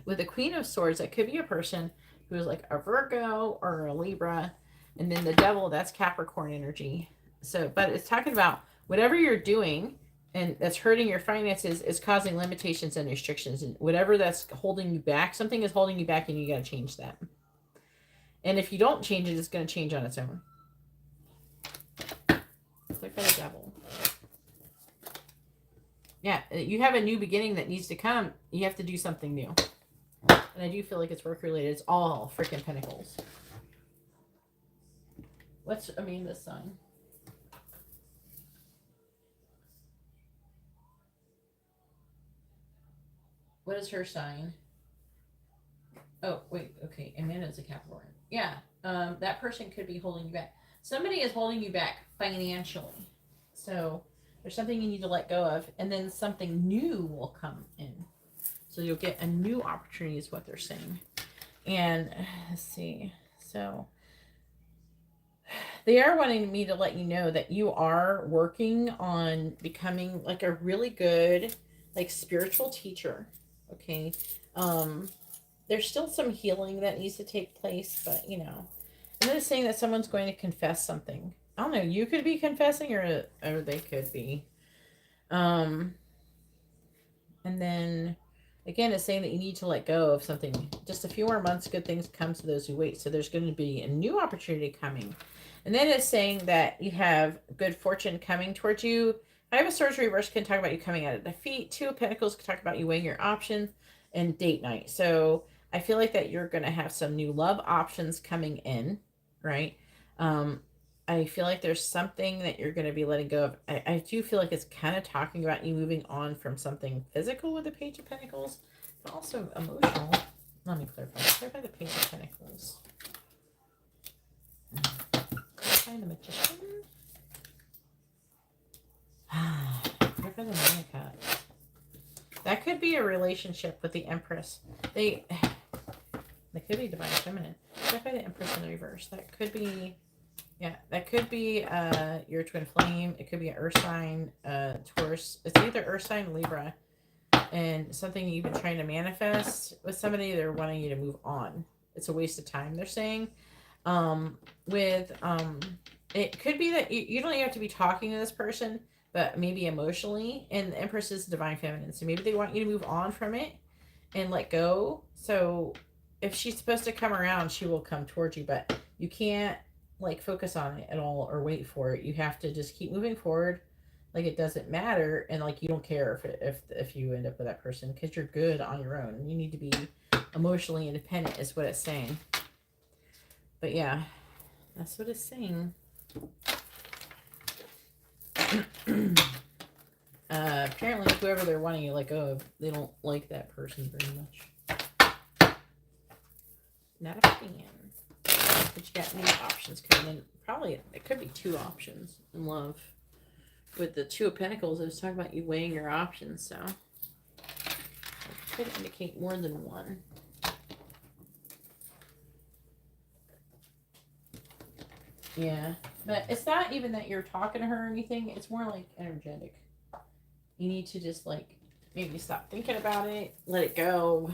with the Queen of Swords, that could be a person who is like a Virgo or a Libra. And then the Devil, that's Capricorn energy. So, but it's talking about whatever you're doing and that's hurting your finances is causing limitations and restrictions. And whatever that's holding you back, something is holding you back and you got to change that. And if you don't change it, it's going to change on its own. Click on the Devil. Yeah, you have a new beginning that needs to come. You have to do something new. And I do feel like it's work related. It's all freaking pentacles. What's Amanda's sign? What is her sign? Oh, wait. Okay. Amanda's a Capricorn. Yeah. That person could be holding you back. Somebody is holding you back financially. So there's something you need to let go of. And then something new will come in. So you'll get a new opportunity is what they're saying. And let's see. So They are wanting me to let you know that you are working on becoming like a really good, like spiritual teacher. Okay. Um, there's still some healing that needs to take place, but you know, and then it's saying that someone's going to confess something. I don't know. You could be confessing, or they could be. Um, and then again, it's saying that you need to let go of something. Just a few more months, good things come to those who wait. So there's going to be a new opportunity coming. And then it's saying that you have good fortune coming towards you. I have a Swords reverse can talk about you coming out of defeat. Two of Pentacles can talk about you weighing your options, and date night. So I feel like that you're going to have some new love options coming in, right? Um, I feel like there's something that you're going to be letting go of. I do feel like it's kind of talking about you moving on from something physical with the Page of Pentacles, but also emotional. Let me clarify. Clarify the Page of Pentacles. Clarify the Magician. Clarify the Malika. That could be a relationship with the Empress. They could be Divine Feminine. Clarify the Empress in the reverse. That could be... Yeah, that could be your twin flame. It could be an earth sign, Taurus. It's either earth sign, Libra, and something you've been trying to manifest with somebody. They're wanting you to move on. It's a waste of time, they're saying. It could be that you don't even have to be talking to this person, but maybe emotionally. And the Empress is divine feminine, so maybe they want you to move on from it and let go. So if she's supposed to come around, she will come towards you, but you can't like focus on it at all or wait for it. You have to just keep moving forward, like it doesn't matter, and like you don't care if you end up with that person, because you're good on your own. You need to be emotionally independent is what it's saying. But yeah, that's what it's saying. Apparently whoever they're wanting you to let go of, they don't like that person very much. Not a fan. But you got new options coming in. Probably, it could be two options in love. With the Two of Pentacles, I was talking about you weighing your options, so it could indicate more than one. Yeah, but it's not even that you're talking to her or anything. It's more like energetic. You need to just like maybe stop thinking about it, let it go,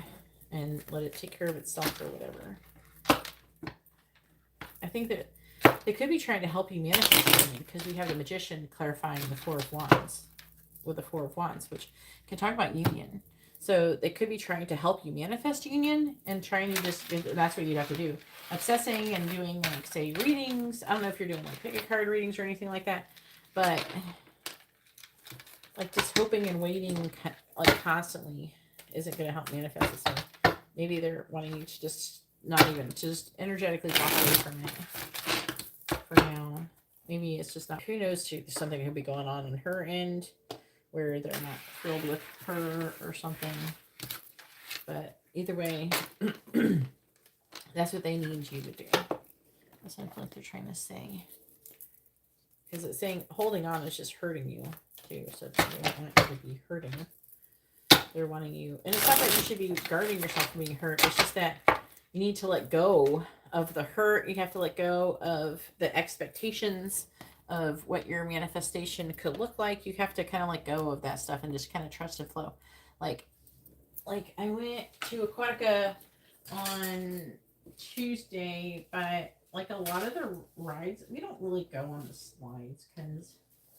and let it take care of itself or whatever. I think that they could be trying to help you manifest something, because we have the Magician clarifying the Four of Wands with the Four of Wands, which can talk about union. So they could be trying to help you manifest union and trying to just, that's what you'd have to do. Obsessing and doing like, say, readings. I don't know if you're doing like pick a card readings or anything like that, but like just hoping and waiting like constantly isn't going to help manifest it. So maybe they're wanting you to just not even, just energetically walk away from it for now. Maybe it's just not, who knows, too, something could be going on her end where they're not thrilled with her or something. But either way, that's what they need you to do. That's what I feel like they're trying to say. Because it's saying holding on is just hurting you too. So they don't want you to be hurting. They're wanting you, and it's not that you should be guarding yourself from being hurt. It's just that you need to let go of the hurt. You have to let go of the expectations of what your manifestation could look like. You have to kind of let go of that stuff and just kind of trust the flow. Like I went to Aquatica on Tuesday, but like a lot of the rides, we don't really go on the slides because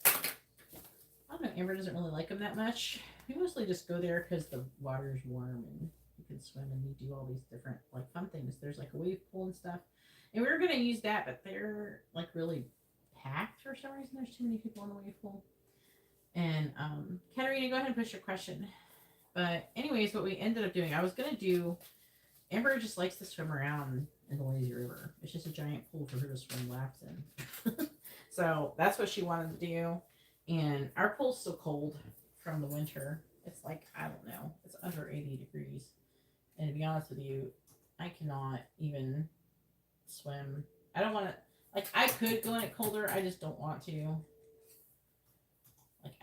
I don't know, Amber doesn't really like them that much. We mostly just go there because the water's warm and you can swim and you do all these different like fun things. There's like a wave pool and stuff. And we were going to use that, but they're like really packed for some reason. There's too many people in the wave pool. And Katarina, go ahead and push your question. But anyways, what we ended up doing, I was going to do, Amber just likes to swim around in the lazy river. It's just a giant pool for her to swim laps in. So that's what she wanted to do. And our pool's still cold from the winter. It's like, I don't know, it's under 80 degrees. And to be honest with you, I cannot even swim. I don't want to, like, I could go in it colder. I just don't want to. Like,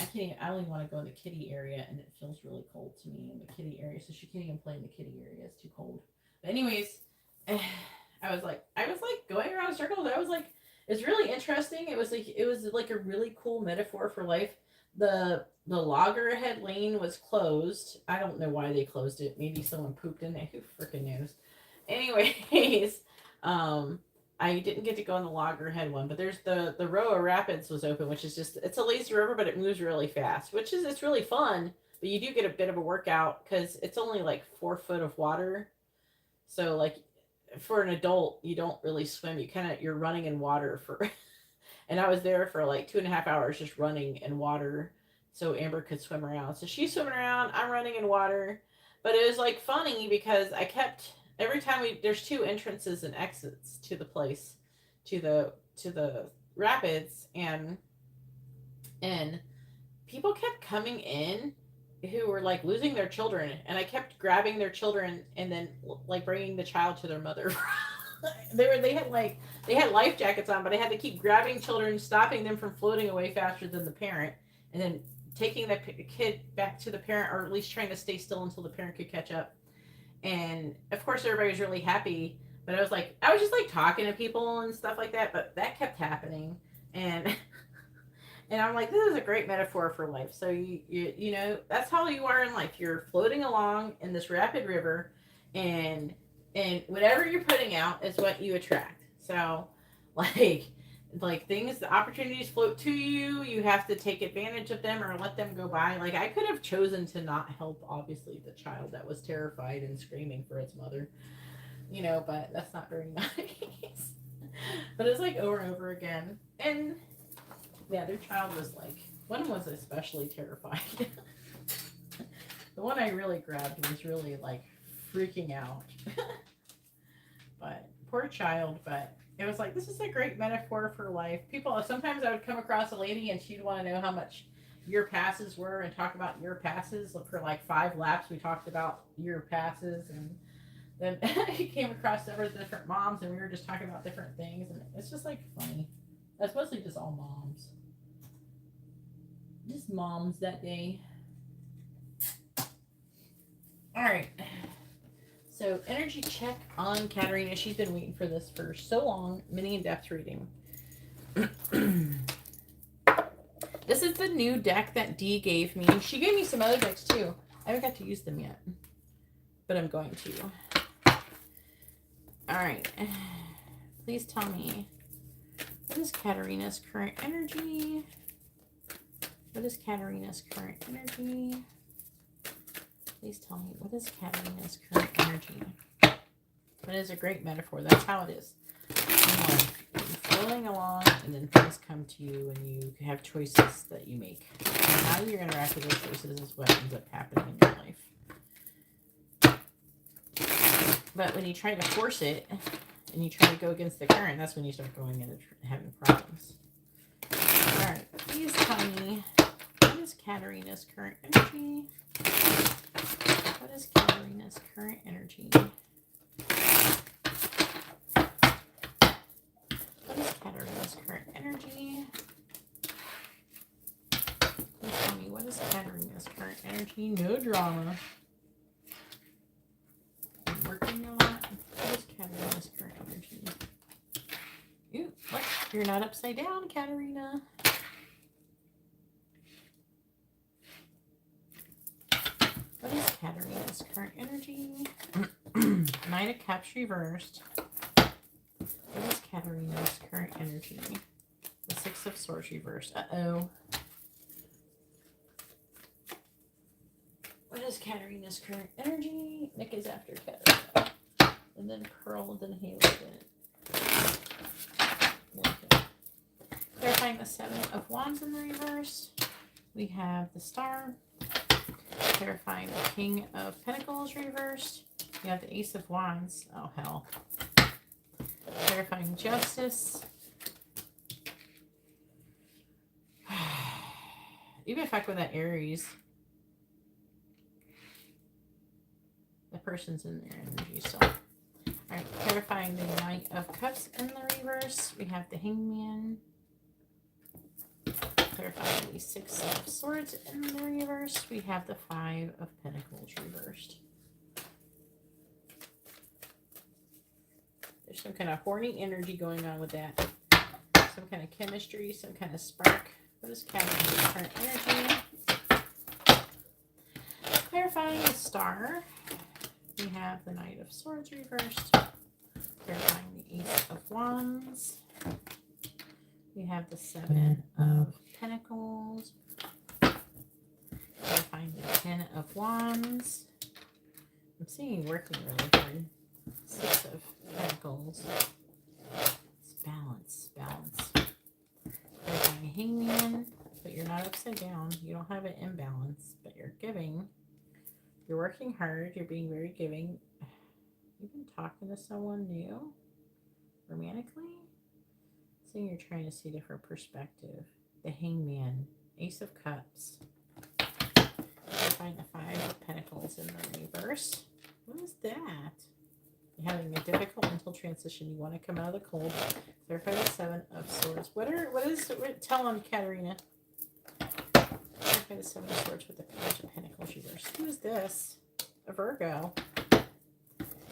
I only want to go in the kiddie area, and it feels really cold to me in the kiddie area. So she can't even play in the kiddie area. It's too cold. But anyways, I was like going around in circles. I was like It's really interesting. It was like a really cool metaphor for life. The loggerhead lane was closed. I don't know why they closed it. Maybe someone pooped in it. Who freaking knows? Anyways, um, I didn't get to go on the loggerhead one, but there's the Roa Rapids was open, which is just it's a lazy river, but it moves really fast, which is it's really fun. But you do get a bit of a workout because it's only like 4 foot of water. So like for an adult, you don't really swim. You're running in water for and I was there for like 2.5 hours just running in water so Amber could swim around. So she's swimming around, I'm running in water. But it was like funny because I kept every time there's two entrances and exits to the place to the rapids and people kept coming in who were like losing their children and I kept grabbing their children and then like bringing the child to their mother. They had life jackets on, but I had to keep grabbing children, stopping them from floating away faster than the parent, and then taking the kid back to the parent, or at least trying to stay still until the parent could catch up. And of course, everybody was really happy. But I was just like talking to people and stuff like that. But that kept happening, and and I'm like, this is a great metaphor for life. So you know that's how you are in life. You're floating along in this rapid river, and whatever you're putting out is what you attract. So, like things, the opportunities float to you. You have to take advantage of them or let them go by. Like I could have chosen to not help, obviously, the child that was terrified and screaming for its mother. You know, but that's not very nice. But it's like over and over again, and yeah, their child was like one was especially terrified. The one I really grabbed was really like freaking out. But poor child, but it was like this is a great metaphor for life. People sometimes I would come across a lady and she'd want to know how much your passes were and talk about your passes. For like 5 laps we talked about your passes, and then he came across several different moms and we were just talking about different things, and it's just like funny. That's mostly just all moms. Just moms that day. All right. So energy check on Katarina. She's been waiting for this for so long. Mini in-depth reading. This is the new deck that Dee gave me. She gave me some other decks too. I haven't got to use them yet, but I'm going to. All right. Please tell me, what is Katarina's current energy? What is Katarina's current energy? Please tell me, what is Katarina's current energy? That is a great metaphor. That's how it is. You're flowing along, and then things come to you, and you have choices that you make. And how you interact with those choices is what ends up happening in your life. But when you try to force it, and you try to go against the current, that's when you start going into having problems. All right, please tell me, what is Katarina's current energy? What is Katarina's current energy? What is Katarina's current energy? Please tell me, what is Katarina's current energy? No drama. I'm working a lot. What is Katarina's current energy? Ooh, what? You're not upside down, Katarina. What is Katarina's current energy? Nine of Cups reversed. What is Katarina's current energy? The Six of Swords reversed. Uh-oh. What is Katarina's current energy? Nick is after Katarina. And then Pearl, and then Haley. Okay. Clarifying the Seven of Wands in the reverse. We have the Star. Clarifying the King of Pentacles reversed. We have the Ace of Wands. Oh, hell. Clarifying Justice. Even if I go with that Aries, the person's in their energy still. Alright, clarifying the Knight of Cups in the reverse. We have the Hangman. Clarifying the Six of Swords in the reverse. We have the Five of Pentacles reversed. There's some kind of horny energy going on with that. kind of chemistry, some kind of spark. What is Katarine's current energy? Clarifying the star. We have the Knight of Swords reversed. Clarifying the Ace of Wands. We have the Seven of Pentacles. Clarifying the Ten of Wands. I'm seeing you working really hard. Six of Pentacles. It's balance, balance. Clarifying Hangman, but you're not upside down. You don't have an imbalance, but you're giving. You're working hard. You're being very giving. You've been talking to someone new, romantically. Seeing you're trying to see different perspective. The Hangman, Ace of Cups. Find the Five of Pentacles in the reverse. What is that? You're having a difficult mental transition. You want to come out of the cold. Clarify the Seven of Swords. Tell them, Katarina. Clarify the Seven of Swords with the Page of Pentacles reversed. Who is this? A Virgo.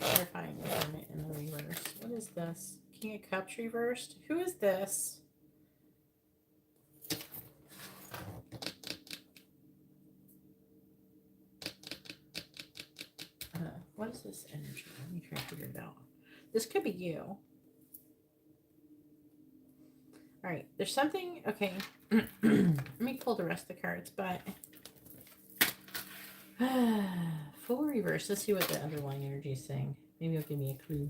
Clarifying the Hermit in the reverse. What is this? King of Cups reversed. Who is this? What is this energy? Let me try to figure it out. This could be you. All right. There's something. Okay. Let me pull the rest of the cards. But full reverse. Let's see what the underlying energy is saying. Maybe it'll give me a clue.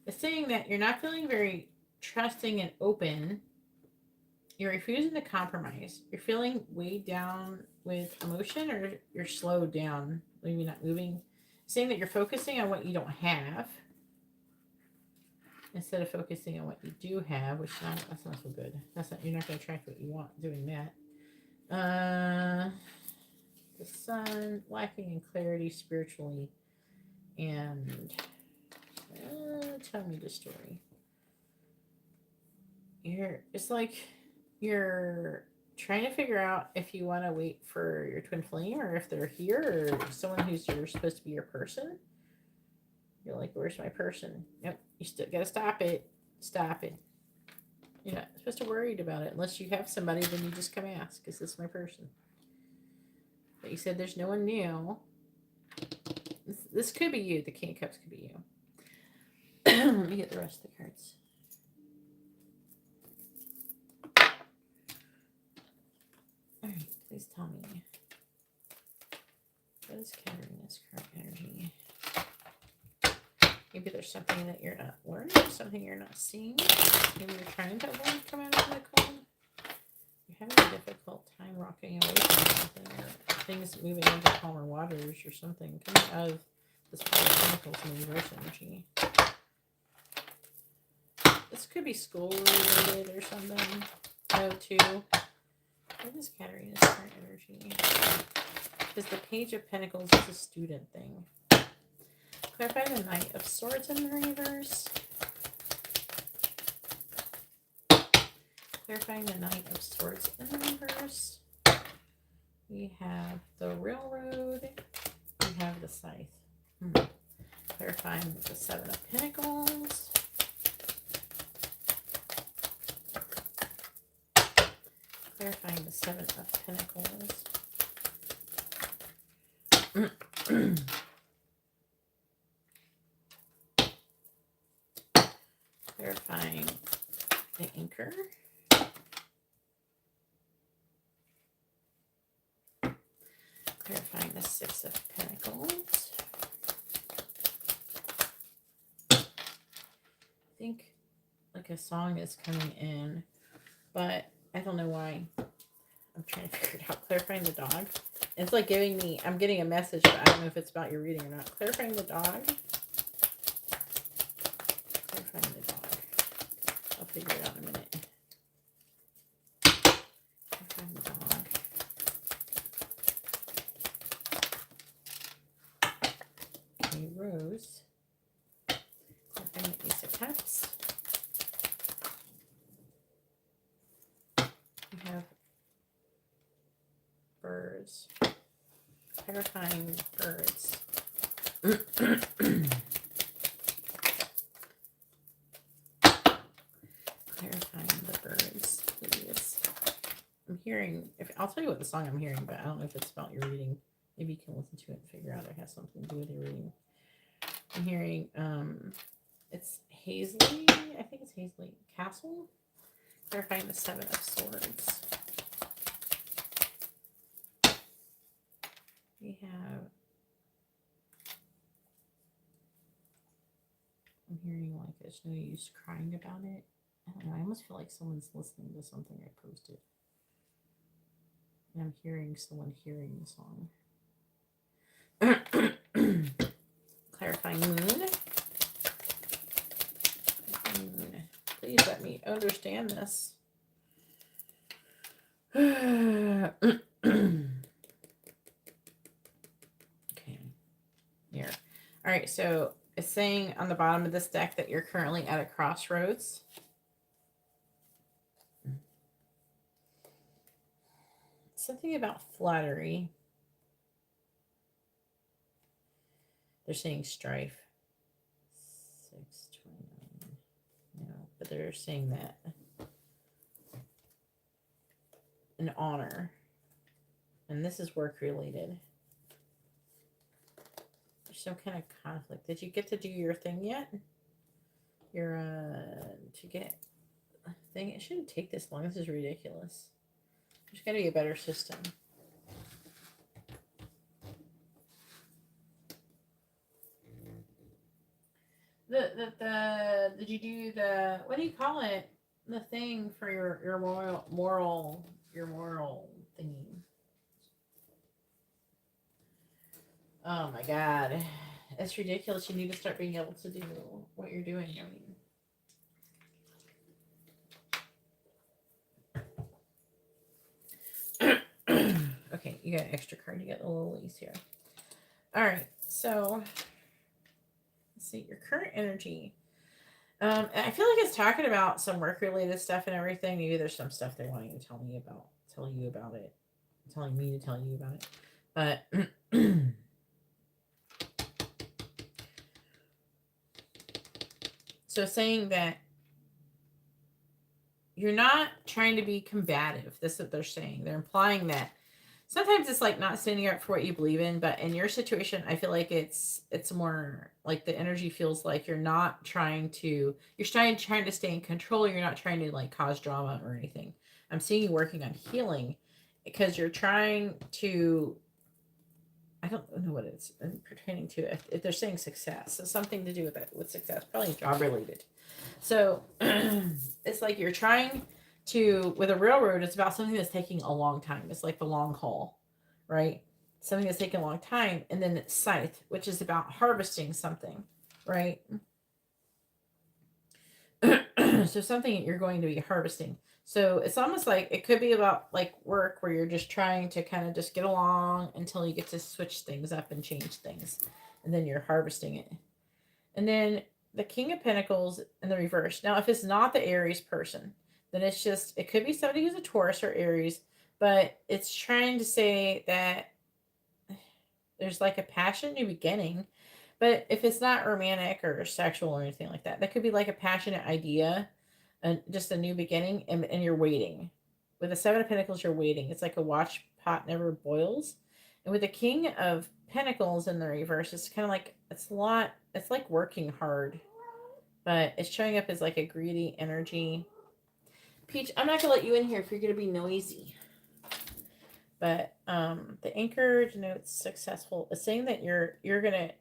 It's saying that you're not feeling very trusting and open. You're refusing to compromise. You're feeling weighed down with emotion, or you're slowed down. Maybe not moving. Saying that you're focusing on what you don't have instead of focusing on what you do have, which that's not so good. You're not going to attract what you want doing that. The Sun, lacking in clarity spiritually, and tell me the story. It's like you're trying to figure out if you want to wait for your twin flame, or if they're here, or someone who's supposed to be your person. You're like, where's my person? Yep, you still gotta stop it. Stop it. You're not supposed to worry about it unless you have somebody. Then you just come ask, is this my person? But you said there's no one new. This could be you. The King of Cups could be you. Let me get the rest of the cards. All right, please tell me. What is Katarina's current energy? Maybe there's something that you're not learning, something you're not seeing. Maybe you're trying to avoid coming out of the cold. You're having a difficult time rocking away from something, or things moving into calmer waters, or something coming out of this Five of Pentacles and the reverse energy. This could be school related or something. No, too. What is Katarina's current energy? Because the Page of Pentacles is a student thing. Clarify the Knight of Swords in the reverse. Clarifying the Knight of Swords in the reverse. We have the Railroad. We have the Scythe. Clarifying the Seven of Pentacles. Clarifying the Seven of Pentacles. Clarifying the Anchor. Clarifying the Six of Pentacles. I think like a song is coming in, but I don't know why. I'm trying to figure it out. Clarifying the dog. It's like giving me, I'm getting a message, but I don't know if it's about your reading or not. Clarifying the dog. Clarifying the dog. I'll figure it out in a minute. Clarifying the dog. Okay, Rose. Clarifying the Ace of Cups. We have birds. Clarifying birds. Clarifying the hearing, if I'll tell you what the song I'm hearing, but I don't know if it's about your reading. Maybe you can listen to it and figure out it has something to do with your reading. I'm hearing, it's Hazley, I think it's Hazley Castle. Clarifying the Seven of Swords. We have, I'm hearing like there's no use crying about it. I don't know. I almost feel like someone's listening to something I posted. And I'm hearing someone hearing the song. Clarifying moon. Please let me understand this. Okay. Here. All right. So it's saying on the bottom of this deck that you're currently at a crossroads. Something about flattery. They're saying strife. 629. No, but they're saying that. An honor. And this is work related. There's some kind of conflict. Did you get to do your thing yet? Your to get a thing. It shouldn't take this long. This is ridiculous. There's got to be a better system. Did you do the, what do you call it? The thing for your moral thingy. Oh my God. It's ridiculous. You need to start being able to do what you're doing. I mean. Okay, you got an extra card. You got the lilies here. All right, so let's see your current energy. I feel like it's talking about some work-related stuff and everything. Maybe there's some stuff they're wanting to tell you about it, telling me to tell you about it. But so saying that you're not trying to be combative. That's what they're saying. They're implying that sometimes it's like not standing up for what you believe in, but in your situation, I feel like it's more like the energy feels like you're not trying to, you're trying to stay in control. You're not trying to like cause drama or anything. I'm seeing you working on healing because you're trying to, I don't know what it's pertaining to. If they're saying success, so something to do with that, with success, probably job related. So it's like you're trying to, with a railroad, it's about something that's taking a long time. It's like the long haul, right? Something that's taking a long time. And then it's scythe, which is about harvesting something, right? So something that you're going to be harvesting. So it's almost like it could be about like work where you're just trying to kind of just get along until you get to switch things up and change things. And then you're harvesting it. And then the King of Pentacles in the reverse. Now, if it's not the Aries person, then it's just, it could be somebody who's a Taurus or Aries, but it's trying to say that there's like a passion, new beginning. But if it's not romantic or sexual or anything like that, that could be like a passionate idea and just a new beginning, and you're waiting. With the Seven of Pentacles, you're waiting. It's like a watch pot never boils. And with the King of Pentacles in the reverse, it's kind of like, it's a lot, it's like working hard, but it's showing up as like a greedy energy. Peach, I'm not gonna let you in here if you're gonna be noisy. But the anchor denotes successful. It's saying that you're gonna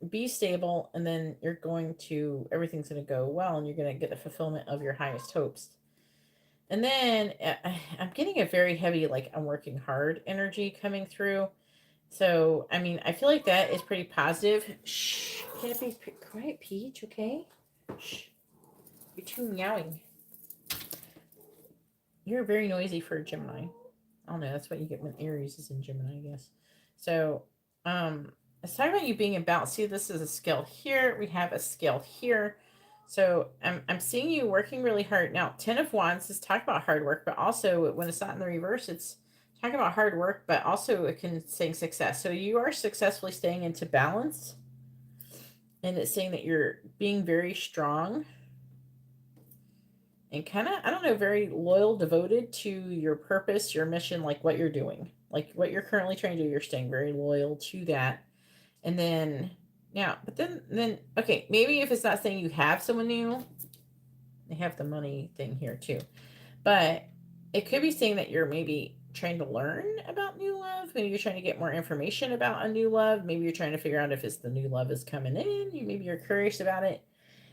be stable, and then you're going to, everything's gonna go well, and you're gonna get the fulfillment of your highest hopes. And then I'm getting a very heavy, like I'm working hard energy coming through. So I mean, I feel like that is pretty positive. Shh, can't be quiet, Peach. Okay. Shh, you're too meowing. You're very noisy for a Gemini. I don't know. That's what you get when Aries is in Gemini, I guess. So, it's talking about you being in balance. See, this is a scale here. We have a scale here. So I'm seeing you working really hard. Now, 10 of Wands is talking about hard work, but also when it's not in the reverse, it's talking about hard work, but also it can say success. So you are successfully staying into balance. And it's saying that you're being very strong. and kind of, I don't know, very loyal, devoted to your purpose, your mission, like what you're doing, like what you're currently trying to do. You're staying very loyal to that. And then, yeah, but then, okay, maybe if it's not saying you have someone new, they have the money thing here too. But it could be saying that you're maybe trying to learn about new love. Maybe you're trying to get more information about a new love. Maybe you're trying to figure out if it's the new love is coming in. Maybe you're curious about it.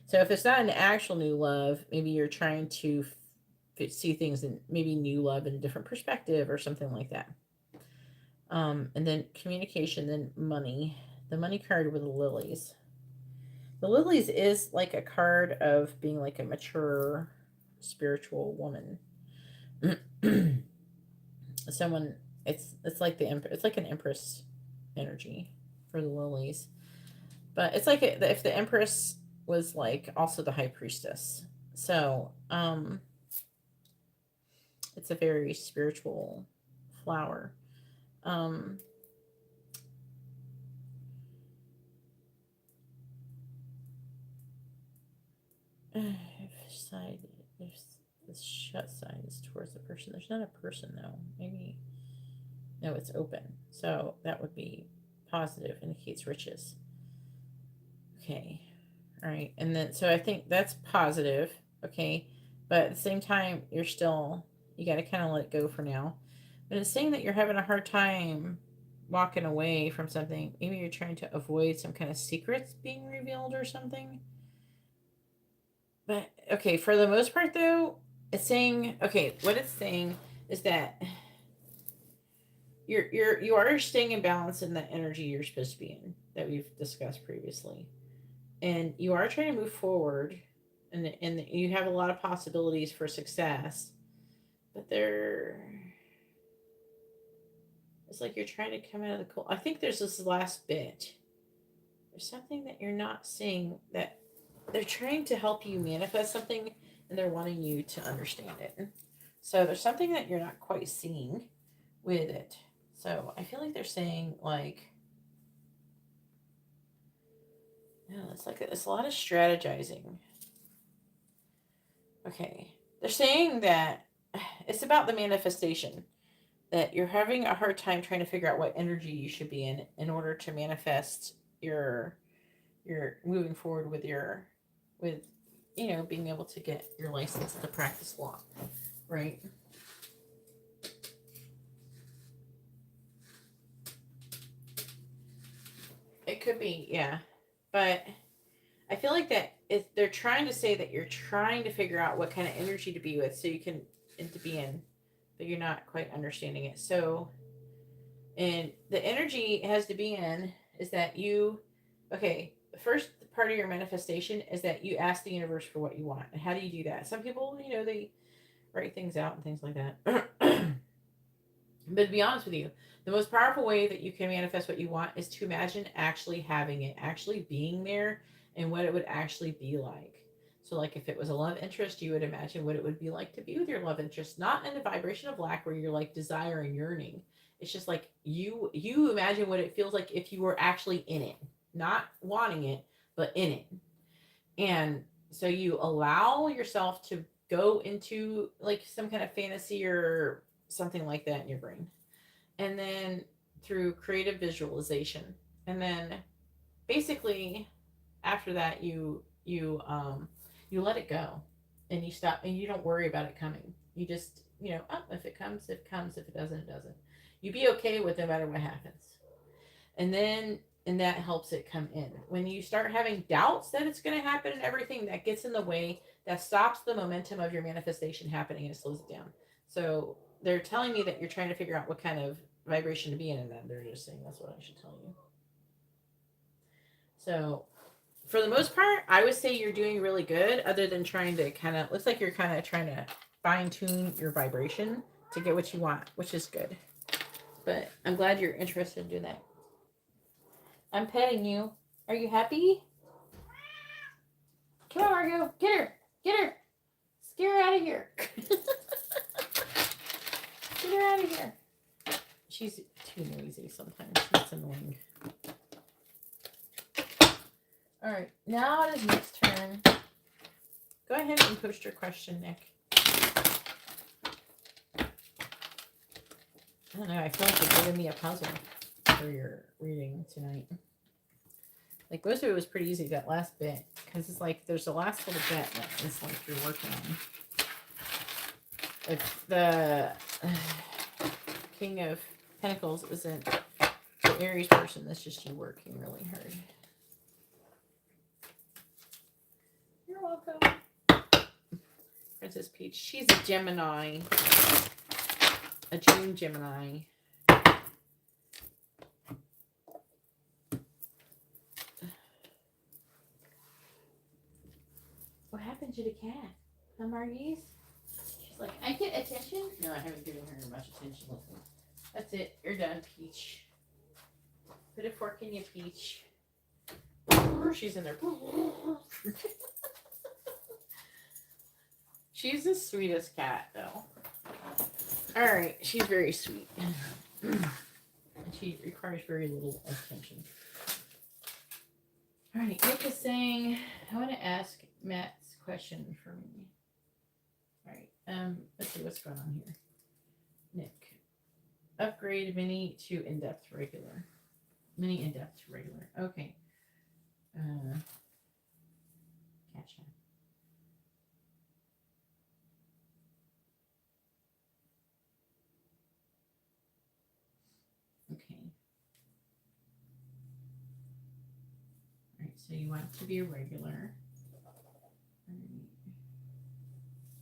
So if it's not an actual new love, maybe you're trying to see things in maybe new love in a different perspective or something like that. And then communication, then money. The money card with the lilies. The lilies is like a card of being like a mature spiritual woman. Someone, it's like it's like an empress energy for the lilies, but it's like if the empress was like also the high priestess. So it's a very spiritual flower. um if side if the shut side is towards the person, there's not a person though. Maybe, no, it's open, so that would be positive, indicates riches. Okay. All right. And then, so I think that's positive. Okay. But at the same time, you got to kind of let it go for now. But it's saying that you're having a hard time walking away from something. Maybe you're trying to avoid some kind of secrets being revealed or something. But okay, for the most part, though, it's saying, okay, what it's saying is that you are staying in balance in the energy you're supposed to be in that we've discussed previously, and you are trying to move forward, and you have a lot of possibilities for success, but it's like you're trying to come out of the cold. I think there's this last bit. There's something that you're not seeing, that they're trying to help you manifest something, and they're wanting you to understand it. So there's something that you're not quite seeing with it. So I feel like they're saying like, no, it's a lot of strategizing. Okay. They're saying that it's about the manifestation, that you're having a hard time trying to figure out what energy you should be in order to manifest your moving forward with with being able to get your license to practice law, right? It could be, yeah. But I feel like that if they're trying to say that you're trying to figure out what kind of energy to be with so you can and to be in, but you're not quite understanding it. So, and the energy it has to be in is that okay, the first part of your manifestation is that you ask the universe for what you want. And how do you do that? Some people, they write things out and things like that. But to be honest with you, the most powerful way that you can manifest what you want is to imagine actually having it, actually being there, and what it would actually be like. So, like if it was a love interest, you would imagine what it would be like to be with your love interest, not in a vibration of lack where you're like desire and yearning. It's just like you imagine what it feels like if you were actually in it, not wanting it, but in it. And so you allow yourself to go into like some kind of fantasy or something like that in your brain, and then through creative visualization, and then basically after that you let it go, and you stop, and you don't worry about it coming. You just, if it comes, it comes. If it doesn't, it doesn't. You be okay with no matter what happens. And that helps it come in. When you start having doubts that it's going to happen and everything, that gets in the way, that stops the momentum of your manifestation happening, and it slows it down. So they're telling me that you're trying to figure out what kind of vibration to be in, and then they're just saying that's what I should tell you. So for the most part, I would say you're doing really good, other than trying to looks like you're kind of trying to fine tune your vibration to get what you want, which is good. But I'm glad you're interested in doing that. I'm petting you. Are you happy? Come on, Margo. Get her. Get her. Scare her out of here. Get her out of here. She's too noisy sometimes. It's annoying. All right. Now it is Nick's turn. Go ahead and post your question, Nick. I don't know. I feel like you're giving me a puzzle for your reading tonight. Like, most of it was pretty easy, that last bit. Because it's like, there's the last little bit that is like you're working on. If the King of Pentacles isn't the Aries person, that's just you working really hard. You're welcome. Princess Peach. She's a Gemini. A June Gemini. What happened to the cat? Huh, Margie's? She's like, I get attention? No, I haven't given her much attention. Listen. That's it. You're done, Peach. Put a fork in your Peach. She's in there. She's the sweetest cat, though. Alright, she's very sweet. And she requires very little attention. Alright, Nick is saying, I want to ask Matt's question for me. Alright, let's see what's going on here. Nick. Upgrade mini to in-depth regular. Mini in-depth to regular. Okay. CashApp. Okay. Alright, so you want it to be a regular.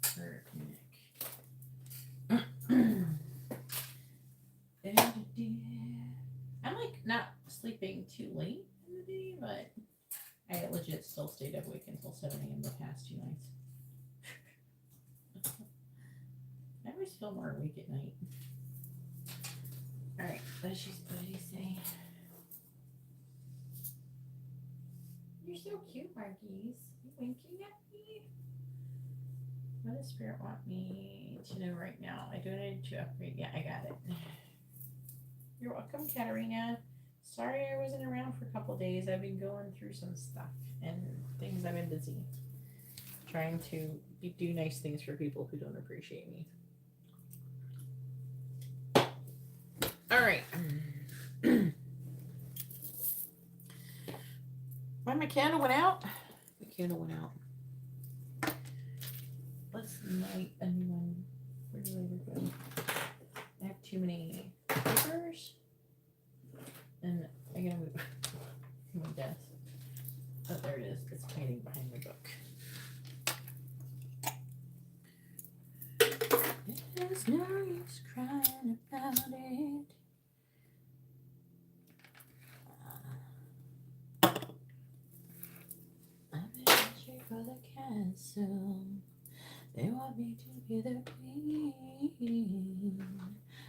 For Nick. I'm like not sleeping too late in the day, but I legit still stayed awake until 7 a.m. the past 2 nights. I always feel more awake at night. Alright, what did he say? You're so cute, Marquise. You winking at me? What does Spirit want me to know right now? I donated to upgrade. Yeah, I got it. You're welcome, Katarina. Sorry I wasn't around for a couple days. I've been going through some stuff and things. I've been busy trying to do nice things for people who don't appreciate me. All right. When my candle went out, Let's light a new one. Where do I go? I have too many papers. And I gotta move my desk. Oh, there it is. It's hiding behind my book. There's no use crying about it. I'm ready for the castle. They want me to be the queen.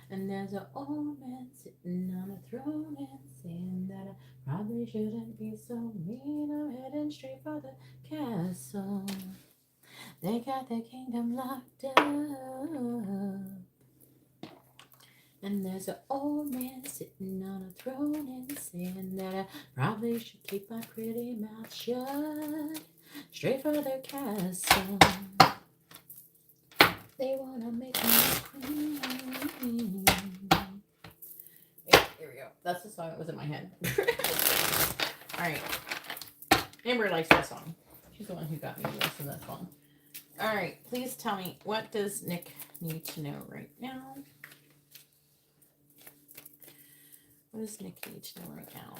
And there's an old man sitting on a throne and saying that I probably shouldn't be so mean. I'm heading straight for the castle. They got the kingdom locked up. And there's an old man sitting on a throne and saying that I probably should keep my pretty mouth shut. Straight for the castle. They wanna make me queen. Yeah, here we go. That's the song that was in my head. Alright. Amber likes that song. She's the one who got me to listen to that song. Alright, please tell me, what does Nick need to know right now? What does Nick need to know right now?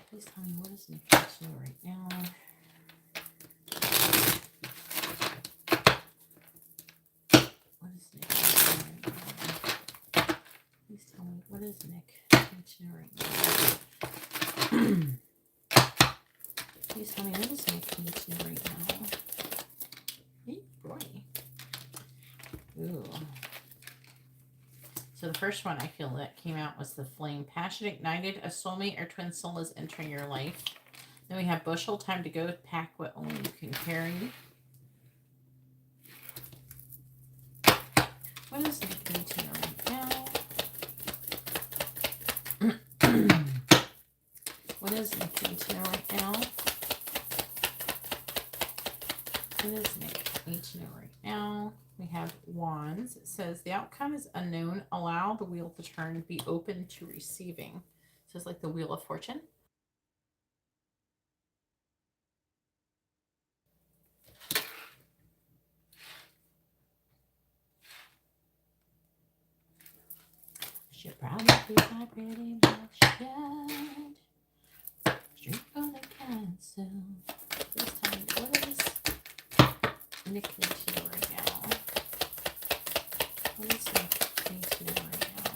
Please tell me, what does Nick need to know right now? What does Nick need to know right now? Please tell me, what does Nick need to know right now? Please tell me, what does Nick need to know right now? Hey, boy. Ooh. So the first one I feel that came out was the flame. Passion ignited, a soulmate or twin soul is entering your life. Then we have bushel, time to go, pack what only you can carry. What is Nick need to know right now? What does Nick need to know right now? What does Nick need to know right now? We have Wands. It says the outcome is unknown. Allow the wheel to turn. Be open to receiving. So it's like the Wheel of Fortune. Should probably vibrating like shit. Straight for the cancel. This time, what is Nick need to know right now? What is Nick need to know right now?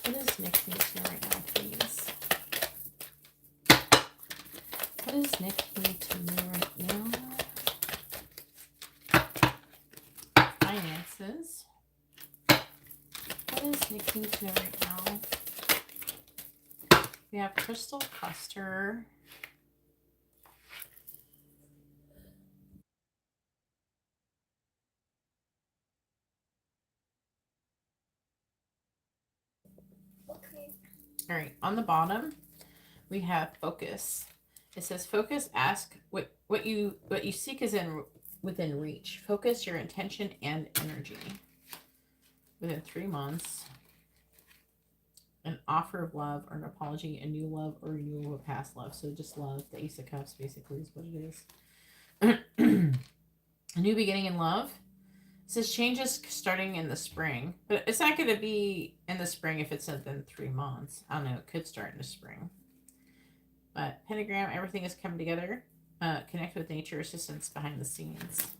What does Nick need to know right now, please? What does Nick need to know right now? Finances. What does Nick need to know right now? We have Crystal Cluster. Okay. All right, on the bottom, we have focus. It says focus, ask what you seek is within reach. Focus your intention and energy. Within 3 months, an offer of love or an apology, a new love or renewal of past love. So just love. The Ace of Cups basically is what it is. A new beginning in love. It says changes starting in the spring, but it's not going to be in the spring if it's within 3 months. I don't know. It could start in the spring. But pentagram, everything is coming together. Connect with nature, assistance behind the scenes.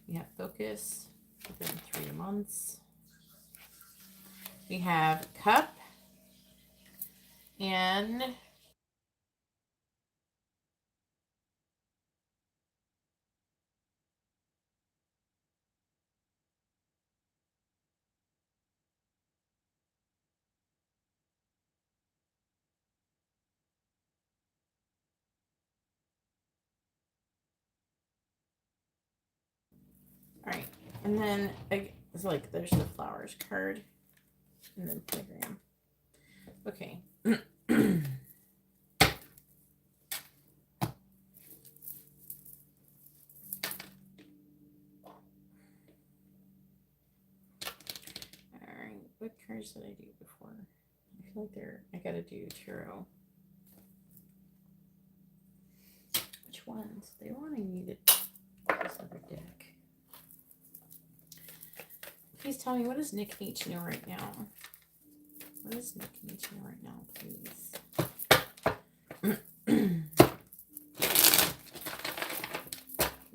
We have focus within 3 months. We have cup and all right. And then it's like there's the flowers card and then pentagram. Okay. Alright, what cards did I do before? I feel like I gotta do tarot. Which ones? They were wanting me to this other deck. Please tell me, what does Nick need to know right now? What does Nick need to know right now, please?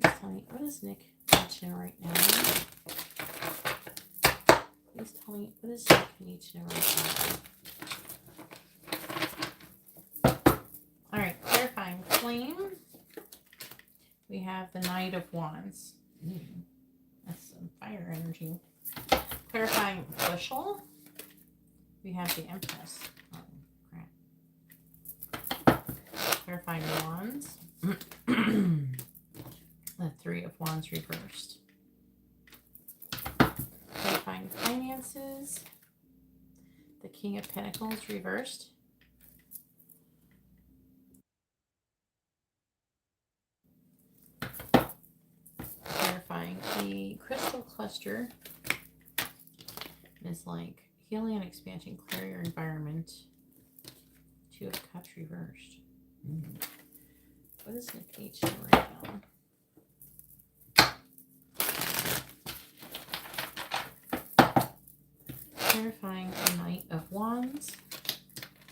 Please tell me, what does Nick need to know right now? Please tell me, what does Nick need to know right now? Alright, clarifying flame. We have the Knight of Wands. That's some fire energy. Clarifying bushel. We have the Empress. Oh, crap. Clarifying wands. The Three of Wands reversed. Clarifying finances. The King of Pentacles reversed. Clarifying the crystal cluster is like healing and expansion, clear your environment. Two of Cups reversed. What does Nick need to know right now? Clarifying the Knight of Wands.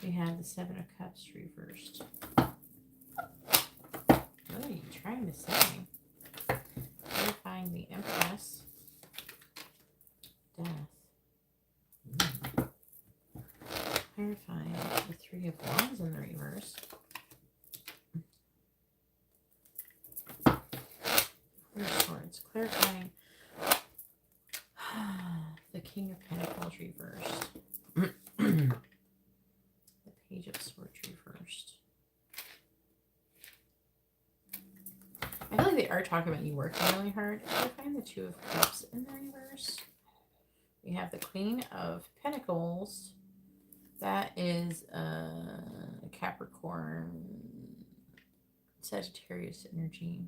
We have the Seven of Cups reversed. What are you trying to say? Clarifying the Empress. Death. Clarifying the Three of Wands in the reverse. Four of Swords. Clarifying the King of Pentacles reversed. The Page of Swords reversed. I feel like they are talking about you working really hard. Clarifying the Two of Cups in the reverse. We have the Queen of Pentacles. That is Capricorn, Sagittarius energy.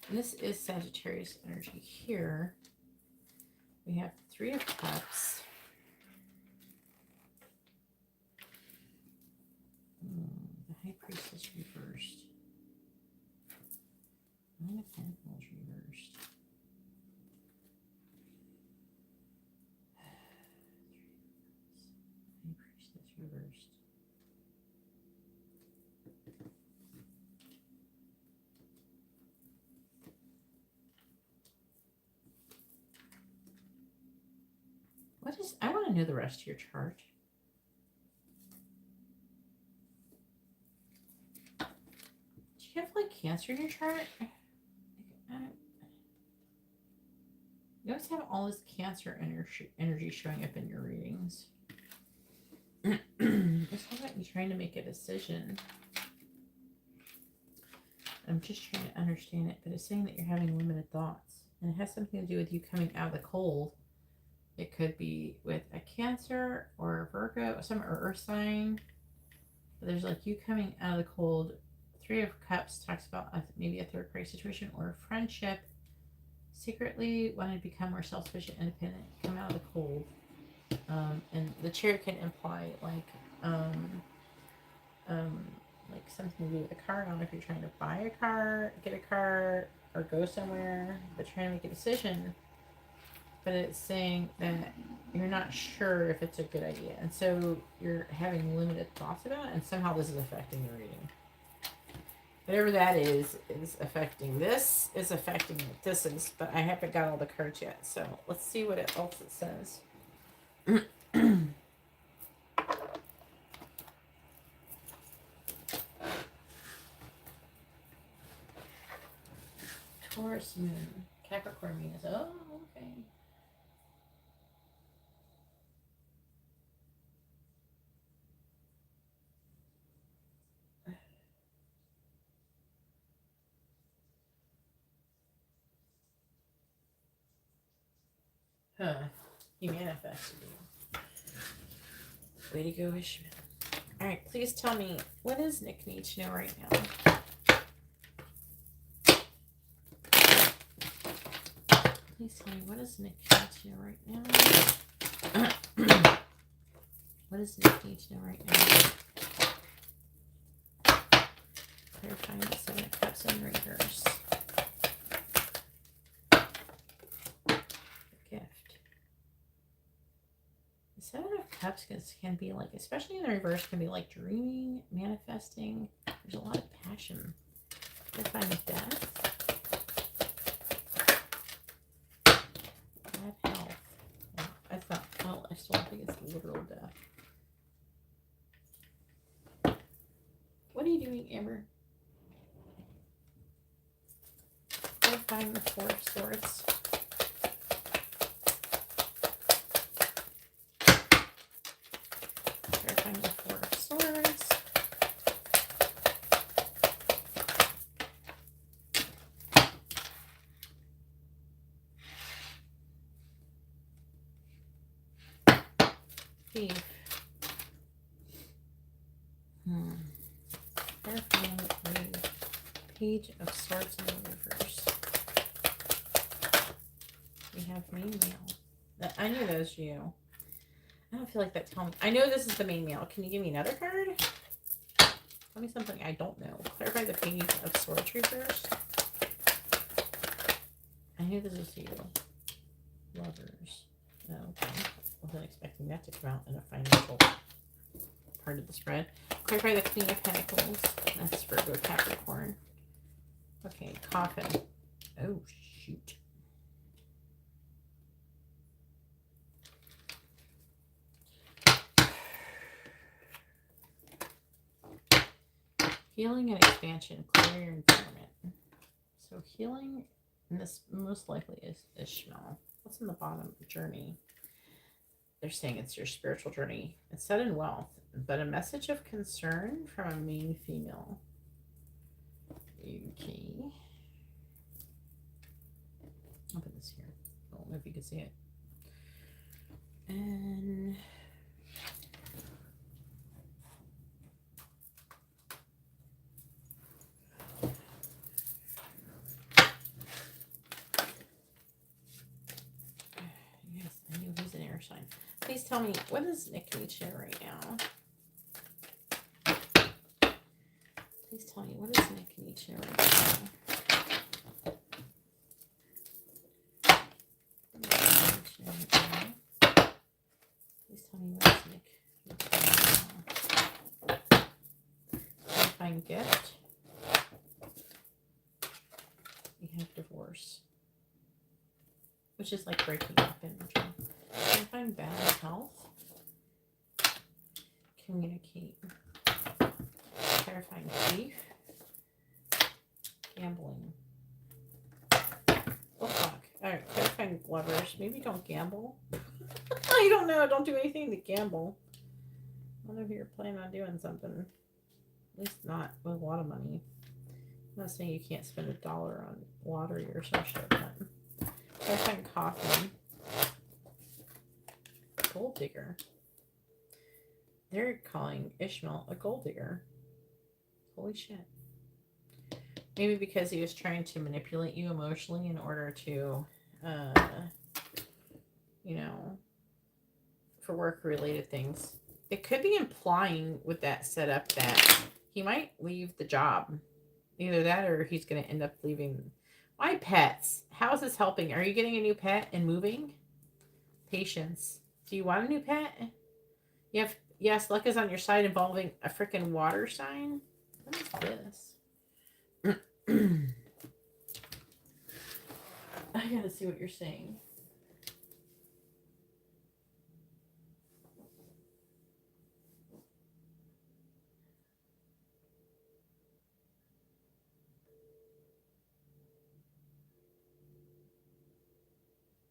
And this is Sagittarius energy here. We have Three of Cups. The High Priestess reversed. Nine of Pentacles reversed. High Priestess reversed. What is, I want to know the rest of your chart. Do you have like Cancer in your chart? You always have all this Cancer energy showing up in your readings. It's not about you trying to make a decision. I'm just trying to understand it, but it's saying that you're having limited thoughts. And it has something to do with you coming out of the cold. It could be with a Cancer or a Virgo, or Earth sign. But there's like you coming out of the cold. Three of Cups talks about maybe a third party situation or a friendship. Secretly wanting to become more self-sufficient, independent, come out of the cold. And the Chariot can imply like something to do with a car. I don't know if you're trying to buy a car, get a car, or go somewhere, but trying to make a decision. But it's saying that you're not sure if it's a good idea. And so you're having limited thoughts about it, and somehow this is affecting your reading. Whatever that is affecting this, is affecting what this is, but I haven't got all the cards yet. So let's see what else it says. Taurus moon, Capricorn Venus. Oh, okay. Huh. He manifested you. Way to go, Ishmael. Alright, please tell me, what does Nick need to know right now? Please tell me, what does Nick need to know right now? What does Nick need to know right now? Clarifying the Seven of Cups in reverse. Gift. The Seven of Cups can be like, especially in the reverse, can be like dreaming, manifesting. There's a lot of passion. Clarifying death. Bad health. Well, I thought, well, I still don't think it's literal death. What are you doing, Amber? Clarifying the Four of Swords. Clarifying the Four of Swords. Thief. Clarifying the Page of Swords in the reverse. We have main mail. I knew that was you. I don't feel like that telling me. I know this is the main mail. Can you give me another card? Tell me something I don't know. Clarify the Page of Swords reverse. I knew this was you. Lovers. Oh, okay. Wasn't expecting that to come out in a financial part of the spread. Clarify the Queen of Pentacles. That's Virgo Capricorn. Okay, Coffin. Oh, shoot. Healing and expansion. Clear your environment. So healing, and this most likely is Ishmael. What's in the bottom? Journey. They're saying it's your spiritual journey. It's set in wealth, but a message of concern from a main female. Okay. I'll put this here. I don't know if you can see it. And yes, I knew he's an air sign. Please tell me, what does Nick need to right now? Please tell me, what does Nick need to right now? Please tell me, what does Nick need to right now? Clarifying gift. We have divorce, which is like breaking up energy. Clarifying bad health. Communicate. Clarifying grief. Gambling. Oh fuck. Alright, clarifying lovers. Maybe don't gamble. I don't know. Don't do anything to gamble. I don't know if you're planning on doing something. At least not with a lot of money. I'm not saying you can't spend $1 on lottery or some shit, but clarifying coffee. Gold digger. They're calling Ishmael a gold digger. Holy shit. Maybe because he was trying to manipulate you emotionally in order to, you know, for work-related things. It could be implying with that setup that he might leave the job. Either that or he's going to end up leaving. Why pets? How is this helping? Are you getting a new pet and moving? Patience. Do you want a new pet? You have, yes, luck is on your side involving a freaking water sign. What is this? I gotta see what you're saying.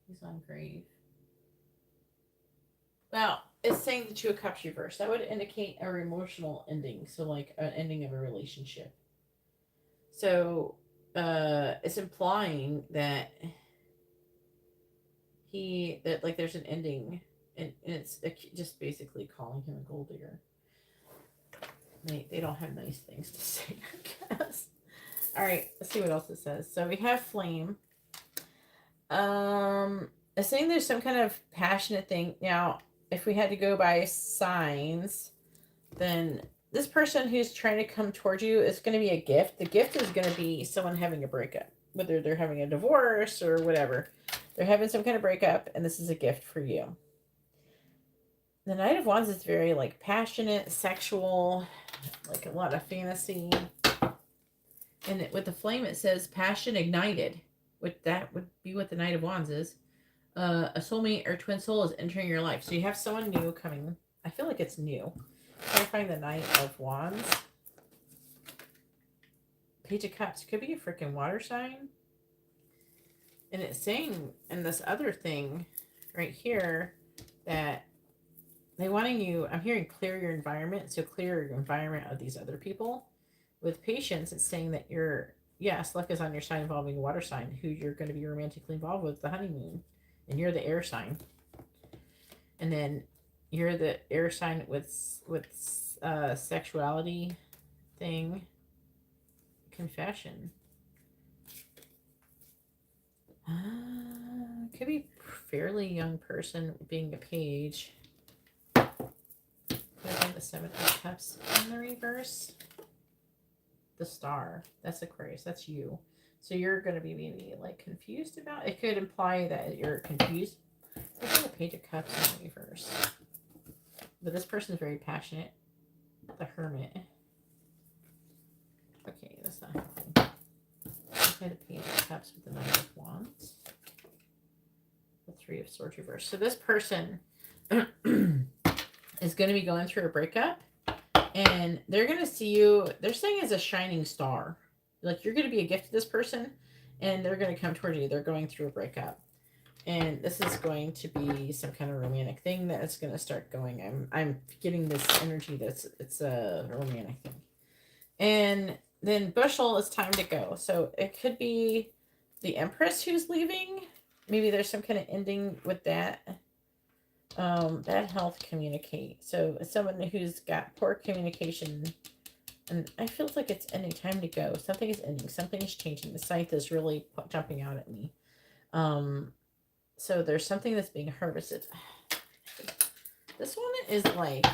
He's on grave. Well, it's saying the Two of Cups reversed. That would indicate an emotional ending. So, like, an ending of a relationship. So, it's implying that like there's an ending, and it's just basically calling him a gold digger. They don't have nice things to say, I guess. All right, let's see what else it says. So we have flame. It's saying there's some kind of passionate thing. Now, if we had to go by signs, then this person who's trying to come towards you is going to be a gift. The gift is going to be someone having a breakup, whether they're having a divorce or whatever. They're having some kind of breakup, and this is a gift for you. The Knight of Wands is very, like, passionate, sexual, like a lot of fantasy. And with the flame, it says passion ignited. That would be what the Knight of Wands is. A soulmate or twin soul is entering your life. So you have someone new coming. I feel like it's new. Clarifying the Knight of Wands. Page of Cups. Could be a freaking water sign. And it's saying in this other thing right here that they wanting you, I'm hearing clear your environment. So clear your environment of these other people. With patience, it's saying that yes, luck is on your side involving a water sign who you're going to be romantically involved with the honeymoon. And you're the air sign. And then you're the air sign with sexuality thing. Confession. Could be fairly young person being a page. Could have been the Seven of Cups in the reverse. The Star. That's Aquarius. That's you. So you're going to be maybe like confused about it. Could imply that you're confused. Look at the Page of Cups in the reverse. But this person is very passionate. The Hermit. Okay, that's not happening. Okay, the Page of Cups with the Knight of Wands. The Three of Swords reverse. So this person is going to be going through a breakup. And they're going to see you, they're saying as a shining star. Like, you're going to be a gift to this person, and they're going to come toward you. They're going through a breakup. And this is going to be some kind of romantic thing that's going to start going. I'm getting this energy that it's a romantic thing. And then Bushel, it's time to go. So it could be the Empress who's leaving. Maybe there's some kind of ending with that. Bad health, communicate. So someone who's got poor communication, and I feel like it's ending, time to go. Something is ending. Something is changing. The scythe is really jumping out at me. So there's something that's being harvested. This one is like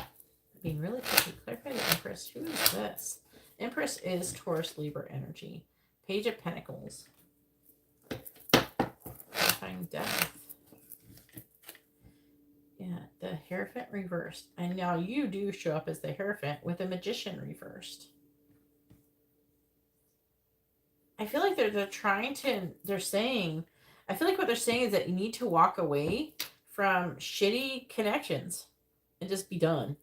being really picky. Clarify the Empress. Who is this? Empress is Taurus Libra energy. Page of Pentacles. Clarifying death. Yeah, the Hierophant reversed. And now you do show up as the Hierophant with a Magician reversed. I feel like they're saying, I feel like what they're saying is that you need to walk away from shitty connections and just be done.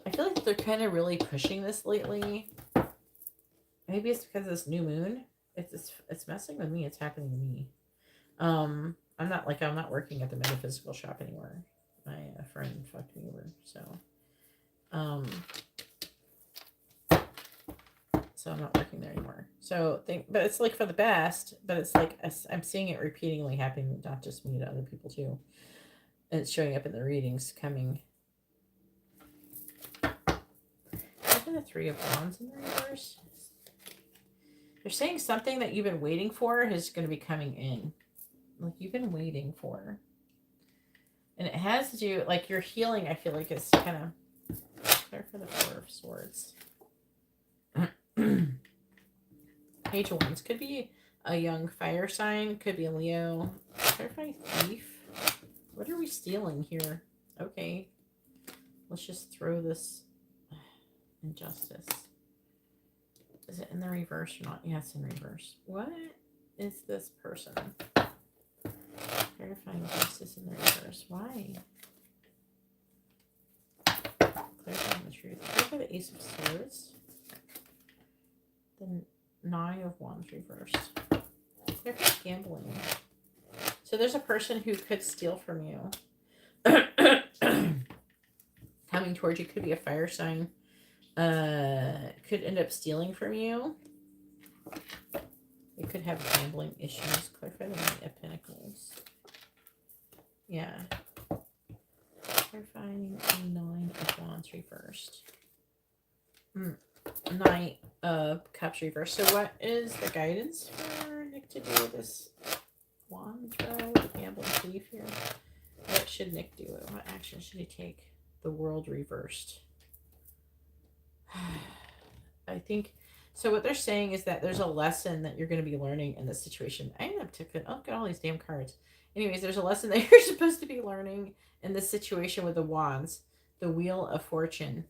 I feel like they're kind of really pushing this lately. Maybe it's because of this new moon. It's messing with me. It's happening to me. I'm not working at the metaphysical shop anymore. My friend fucked me over, so I'm not working there anymore. But it's like for the best. But it's like I'm seeing it repeatedly happening, not just me, to other people too. And it's showing up in the readings coming. Look at the Three of Wands in the reverse. They're saying something that you've been waiting for is going to be coming in. Like you've been waiting for. And it has to do, like your healing, I feel like it's kind of, there for the Four of Swords. Page of Wands. Could be a young fire sign. Could be a Leo. Clarify thief. What are we stealing here? Okay. Let's just throw this injustice. Is it in the reverse or not? Yeah, it's in reverse. What is this person? Clarifying justice in the reverse. Why? Clarifying the truth. Clarify the Ace of Swords. The Nine of Wands reversed. Clarify gambling. So there's a person who could steal from you. Coming towards you. Could be a fire sign. Could end up stealing from you. It could have gambling issues. Clarify the Knight of Pentacles. Yeah. Clarifying the Nine of Wands reversed. Knight of Cups reversed. So what is the guidance for Nick to do with this wand throw? Gambling thief here. What should Nick do? What action should he take? The World reversed. I think so. What they're saying is that there's a lesson that you're going to be learning in this situation. I ended up taking, oh, look at all these damn cards. Anyways, there's a lesson that you're supposed to be learning in this situation with the wands, the Wheel of Fortune.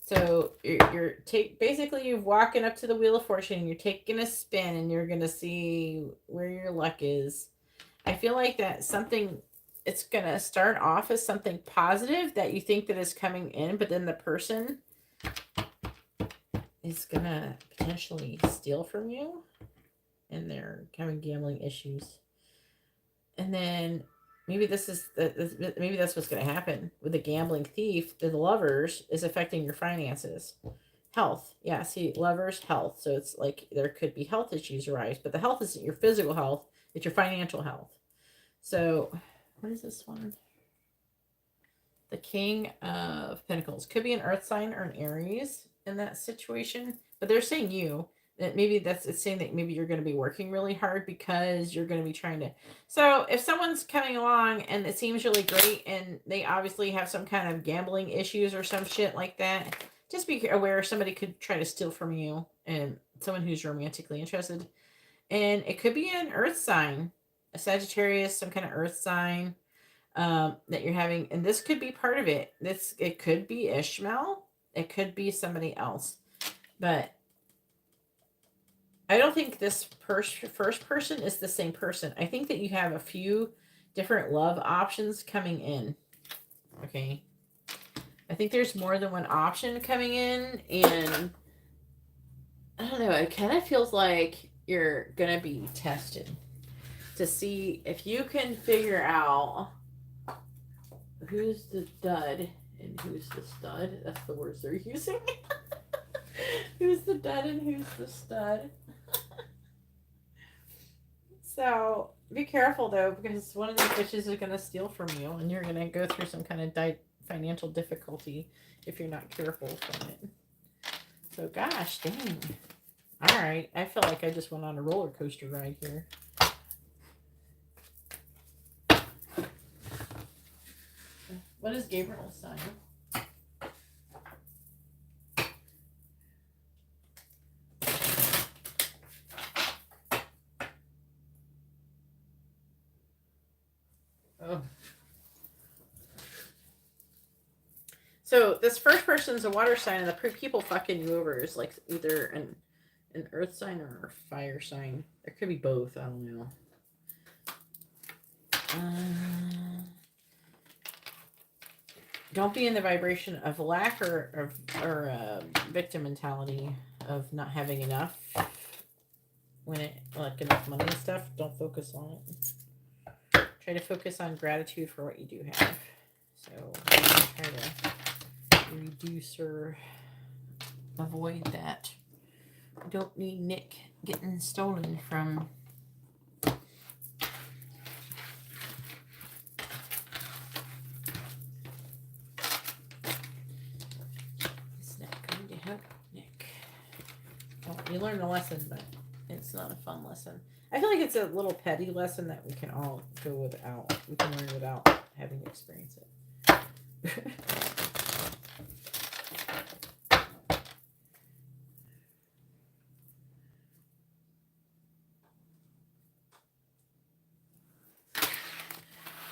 So you're basically you're walking up to the Wheel of Fortune and you're taking a spin and you're going to see where your luck is. I feel like that it's going to start off as something positive that you think that is coming in, but then the person is gonna potentially steal from you, and they're having gambling issues. And then maybe maybe that's what's gonna happen with the gambling thief. The Lovers is affecting your finances, health. Yeah, see, Lovers, health. So it's like there could be health issues arise, but the health isn't your physical health; it's your financial health. So, what is this one? The King of Pentacles could be an Earth sign or an Aries in that situation, but they're saying that maybe it's saying that maybe you're going to be working really hard because you're going to be trying to. So if someone's coming along and it seems really great and they obviously have some kind of gambling issues or some shit like that, just be aware somebody could try to steal from you, and someone who's romantically interested. And it could be an Earth sign, a Sagittarius, some kind of Earth sign that you're having, and this could be part of it. It could be Ishmael, it could be somebody else, but I don't think this first person is the same person. I think that you have a few different love options coming in. Okay, I think there's more than one option coming in, and I don't know, it kind of feels like you're gonna be tested to see if you can figure out who's the dud and who's the stud. That's the words they're using. Who's the dud and who's the stud. So Be careful though, because one of these bitches is gonna steal from you, and you're gonna go through some kind of financial difficulty if you're not careful from it. So, gosh, dang. All right, I feel like I just went on a roller coaster ride here. What is Gabriel's sign? Oh. So this first person's a water sign, and the people fucking you over is like either an earth sign or a fire sign. There could be both. I don't know. Don't be in the vibration of lack or victim mentality of not having enough. When it like enough money and stuff, don't focus on it. Try to focus on gratitude for what you do have. So try to reduce or avoid that. Don't need Nick getting stolen from. Is that going to help Nick? Well, you learned a lesson, but it's not a fun lesson. I feel like it's a little petty lesson that we can all go without. We can learn without having to experience it.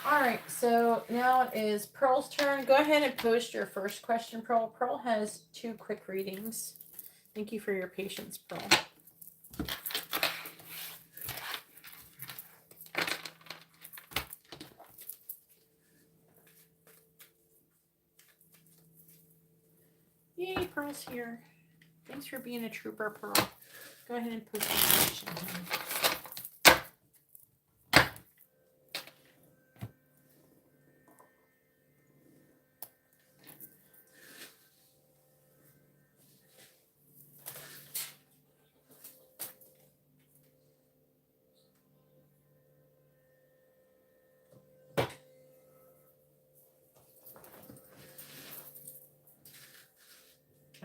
All right, so now it is Pearl's turn. Go ahead and post your first question, Pearl. Pearl has 2 quick readings. Thank you for your patience, Pearl. Yay, Pearl's here. Thanks for being a trooper, Pearl. Go ahead and post your question.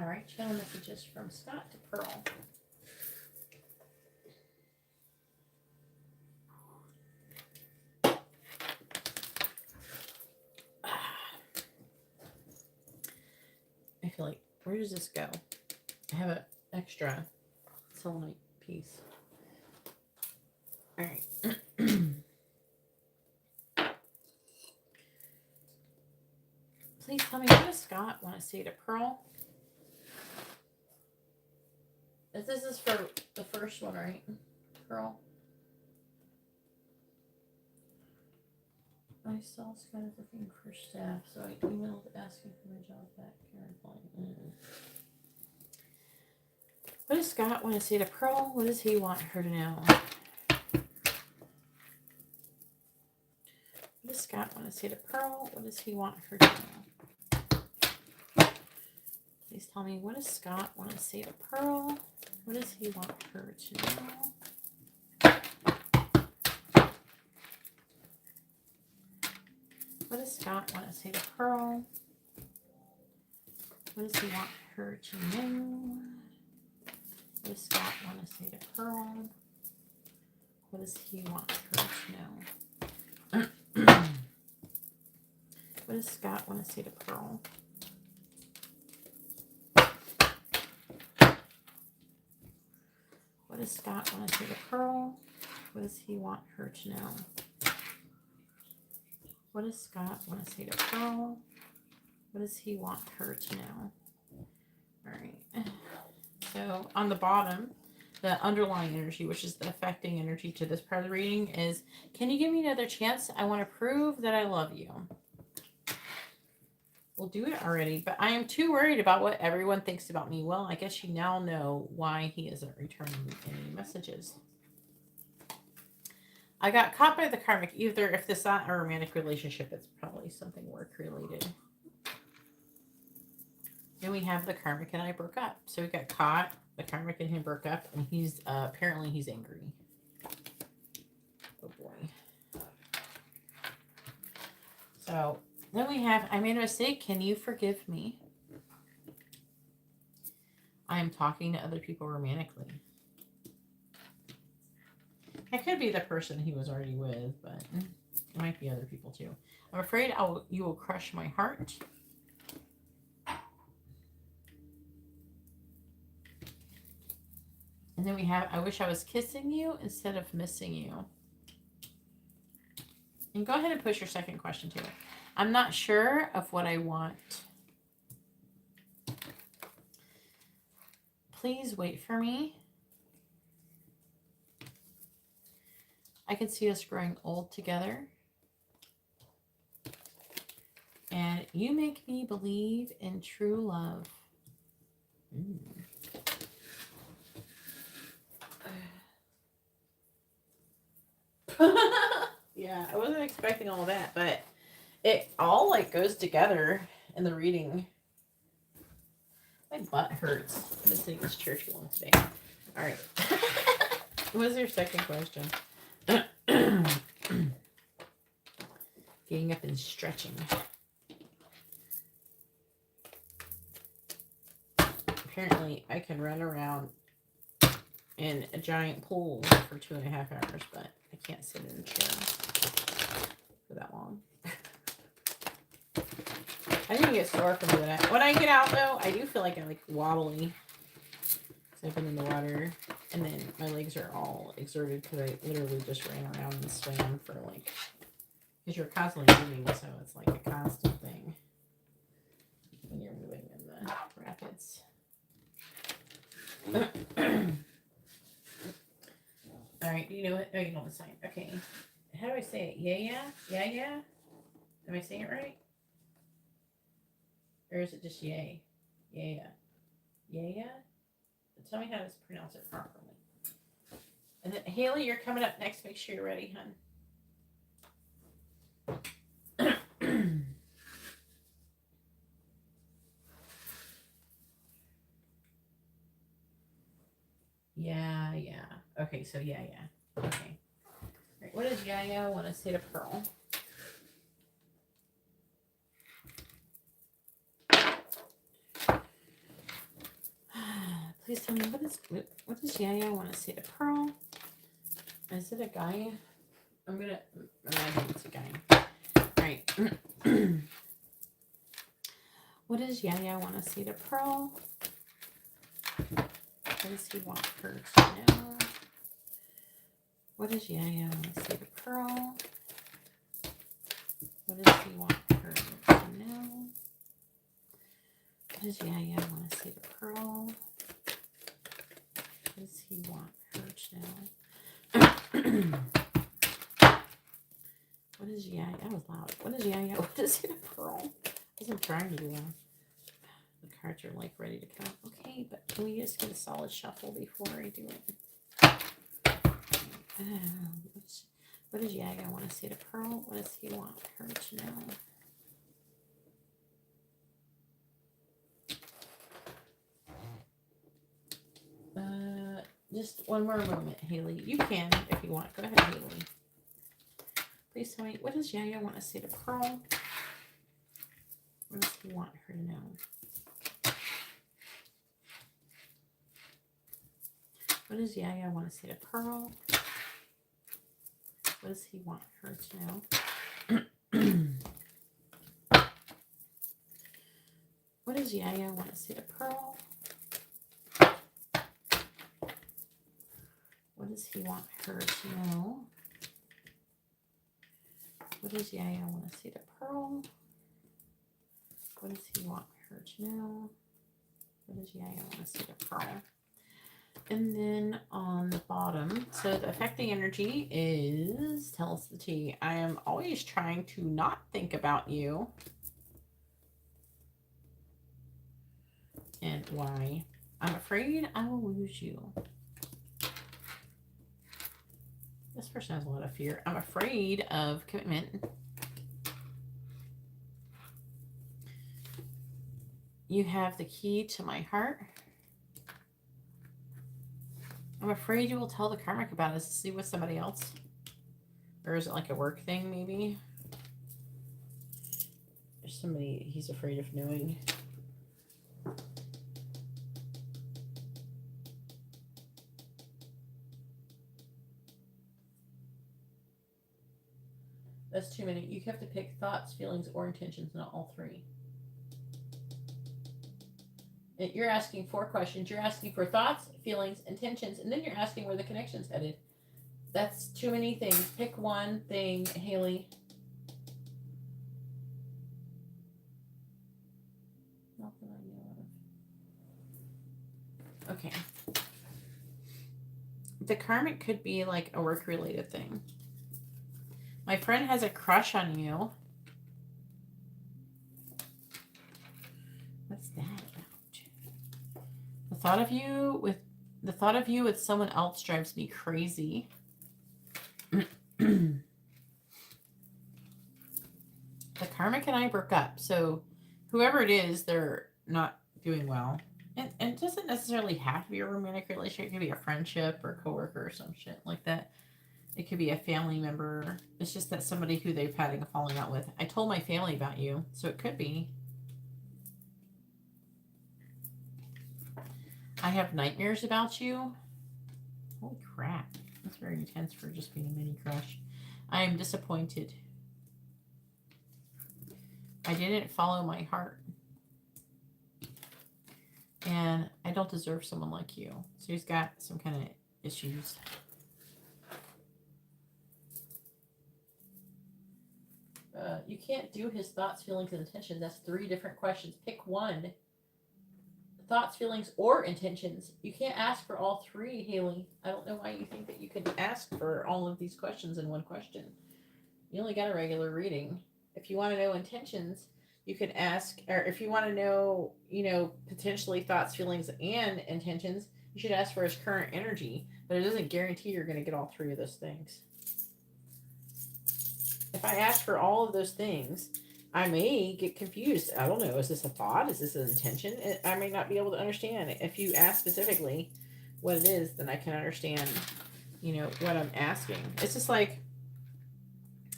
All right, channel messages from Scott to Pearl. I feel like, where does this go? I have an extra selenite piece. All right. Please tell me, what does Scott want to say to Pearl? This is for the first one, right, Pearl? I saw Scott is looking for staff, so I emailed asking for my job back. What does Scott want to say to Pearl? What does he want her to know? What does Scott want to say to Pearl? What does he want her to know? Please tell me, what does Scott want to say to Pearl? What does he want her to know? What does Scott want to say to Pearl? What does he want her to know? What does Scott want to say to Pearl? What does he want her to know? What does Scott want to say to Pearl? What does Scott want to say to Pearl? What does he want her to know? What does Scott want to say to Pearl? What does he want her to know? All right. So on the bottom, the underlying energy, which is the affecting energy to this part of the reading, is, can you give me another chance? I want to prove that I love you. We'll do it already, but I am too worried about what everyone thinks about me. Well, I guess you now know why he isn't returning any messages. I got caught by the karmic. Either if this is not a romantic relationship, it's probably something work related. Then we have the karmic and I broke up. So we got caught. The karmic and him broke up, and he's apparently he's angry. Oh boy. So then we have, I made a mistake. Can you forgive me? I am talking to other people romantically. I could be the person he was already with, but it might be other people too. I'm afraid you will crush my heart. And then we have, I wish I was kissing you instead of missing you. And go ahead and push your second question too. I'm not sure of what I want. Please wait for me. I can see us growing old together. And you make me believe in true love. Yeah, I wasn't expecting all that, but it all like goes together in the reading. My butt hurts. I've been sitting in this church long today. All right. What was your second question? Getting up and stretching. Apparently, I can run around in a giant pool for 2.5 hours, but I can't sit in a chair for that long. I didn't get sore from doing that. When I get out, though, I do feel like I'm like wobbly. So I've been in the water, and then my legs are all exerted because I literally just ran around and swam for like, because you're constantly moving, so it's like a constant thing when you're moving in the rapids. All right, you know what? Oh, you know what sign? Okay. How do I say it? Yeah. Am I saying it right? Or is it just yay? Yeah. Tell me how to pronounce it properly. And then Haley, you're coming up next. Make sure you're ready, hun. Yeah. Okay, so yeah. Okay. All right, what does Yaya want to say to Pearl? Please tell me, what does Yaya want to say to Pearl? Is it a guy? I'm going to imagine it's a guy. All right. What does Yaya want to say to Pearl? What does he want her to know? What does Yaya want to say to Pearl? What does he want her to know? What does Yaya want to say to Pearl? What does he want her to know? What is Yaya? That was loud. What is Yaya? What is it, Pearl? I wasn't trying to do that. The cards are like ready to come out. Okay, but can we just get a solid shuffle before I do it? What does Yaya want to say to Pearl? What does he want her to know? Just one more moment, Haley. You can if you want. Go ahead, Haley. Please tell me, what does Yaya want to say to Pearl? What does he want her to know? What does Yaya want to say to Pearl? What does he want her to know? What does Yaya want to say to Pearl? What does he want her to know? What does Yaya want to say to Pearl? What does he want her to know? What does Yaya want to say to Pearl? And then on the bottom, so the affecting energy is, tell us the tea. I am always trying to not think about you. And why? I'm afraid I will lose you. This person has a lot of fear. I'm afraid of commitment. You have the key to my heart. I'm afraid you will tell the karmic about us to see with somebody else. Or is it like a work thing, maybe? There's somebody he's afraid of knowing. That's too many. You have to pick thoughts, feelings, or intentions, not all three. You're asking 4 questions. You're asking for thoughts, feelings, intentions, and then you're asking where the connection's headed. That's too many things. Pick one thing, Haley. Not that I know of. Okay. The karmic could be like a work-related thing. My friend has a crush on you. What's that about? The thought of you with someone else drives me crazy. The karmic and I broke up, so whoever it is, they're not doing well. And it doesn't necessarily have to be a romantic relationship. It could be a friendship or a coworker or some shit like that. It could be a family member. It's just that somebody who they've had a falling out with. I told my family about you, so it could be. I have nightmares about you. Holy crap. That's very intense for just being a mini crush. I am disappointed. I didn't follow my heart. And I don't deserve someone like you. So he's got some kind of issues. You can't do his thoughts, feelings, and intentions. That's 3 different questions. Pick one. Thoughts, feelings, or intentions. You can't ask for all 3, Haley. I don't know why you think that you could ask for all of these questions in one question. You only got a regular reading. If you want to know intentions, you could ask, or if you want to know, potentially thoughts, feelings, and intentions, you should ask for his current energy. But it doesn't guarantee you're going to get all 3 of those things. If I ask for all of those things, I may get confused. I don't know. Is this a thought? Is this an intention? I may not be able to understand. If you ask specifically what it is, then I can understand, what I'm asking. It's just like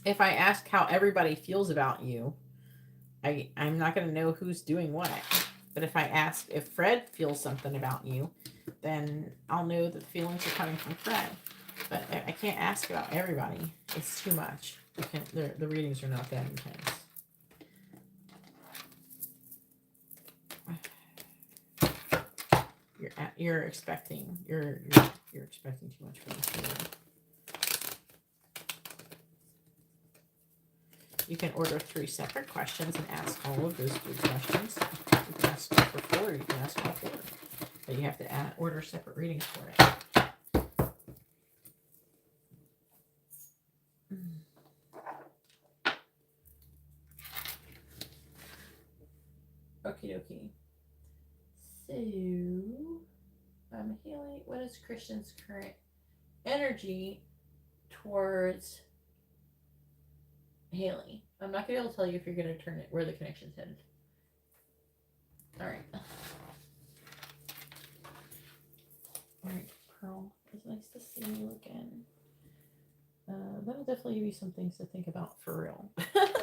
if I ask how everybody feels about you, I'm not going to know who's doing what. But if I ask if Fred feels something about you, then I'll know that the feelings are coming from Fred. But I can't ask about everybody. It's too much. The readings are not that intense. You're expecting expecting too much from this reading. You can order 3 separate questions and ask all of those 3 questions. You can ask for 4. You can ask all 4, but you have to order separate readings for it. Okie dokie. So, Haley, what is Christian's current energy towards Haley? I'm not going to be able to tell you if you're going to turn it where the connection's headed. All right. All right, Pearl. It's nice to see you again. That'll definitely give you some things to think about for real.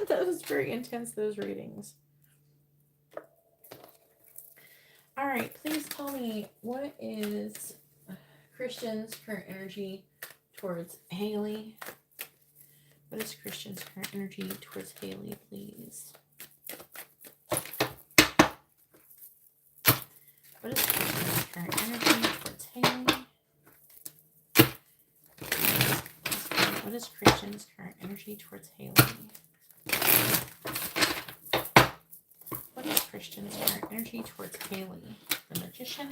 That was very intense, those readings. All right, please tell me, what is Christian's current energy towards Haley? What is Christian's current energy towards Haley, please? What is Christian's current energy towards Haley? What is Christian's current energy towards Haley? What is Christian's current energy towards Haley? The Magician.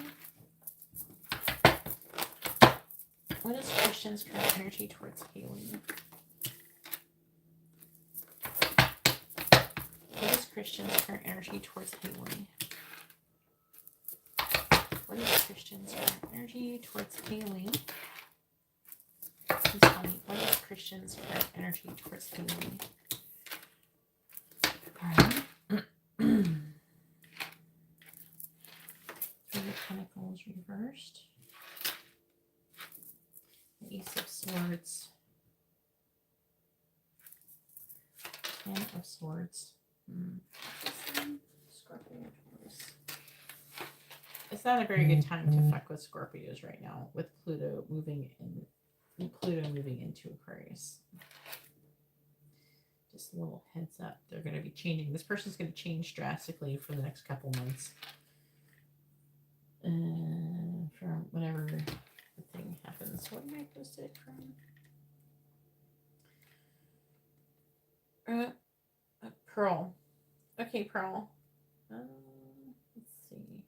What is Christian's current energy towards Haley? What is Christian's current energy towards Haley? What is Christian's current energy towards Haley? Please tell me, what is Christian's current energy towards Haley? Alright. 3 of Pentacles reversed. The Ace of Swords. 10 of Swords. Scorpio, Taurus. It's not a very good time to fuck with Scorpios right now, with Pluto moving into Aquarius. Just a little heads up, they're going to be changing. This person's going to change drastically for the next couple months. From whenever the thing happens. What did I post it from? Pearl. Okay, Pearl. Let's see.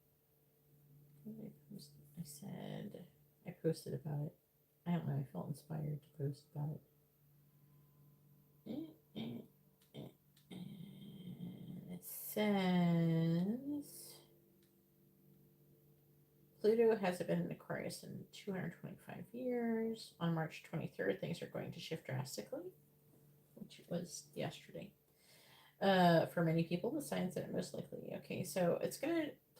What did I post? I said I posted about it. I don't know. I felt inspired to post about it. It says Pluto hasn't been in Aquarius in 225 years. On March 23rd, things are going to shift drastically, which was yesterday. For many people, the signs that are most likely. Okay, so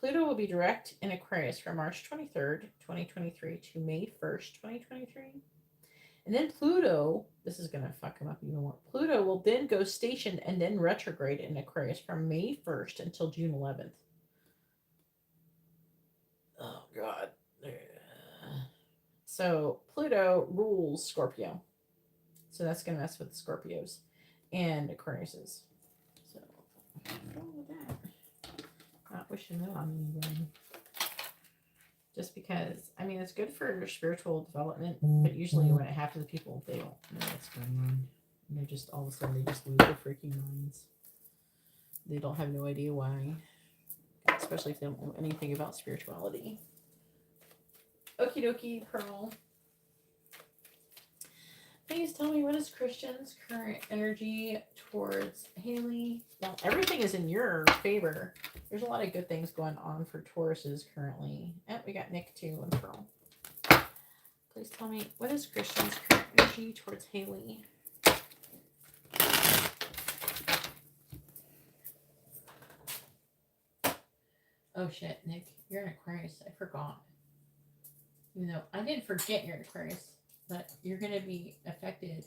Pluto will be direct in Aquarius from March 23rd, 2023 to May 1st, 2023. And then Pluto, this is going to fuck him up even more. Pluto will then go stationed and then retrograde in Aquarius from May 1st until June 11th. Oh, God. So Pluto rules Scorpio. So that's going to mess with the Scorpios and Aquariuses. So, what's wrong with that? Not wishing that on anybody. Just because, I mean, it's good for spiritual development, but usually when it happens to people, they don't know what's going on. And they're just, all of a sudden, they just lose their freaking minds. They don't have no idea why. Especially if they don't know anything about spirituality. Okie dokie, Pearl. Please tell me, what is Christian's current energy towards Haley? Well, everything is in your favor. There's a lot of good things going on for Tauruses currently. And we got Nick too and Pearl. Please tell me, what is Christian's current energy towards Haley? Oh shit, Nick, you're in Aquarius. I forgot. Even though I didn't forget you're in Aquarius, but you're going to be affected.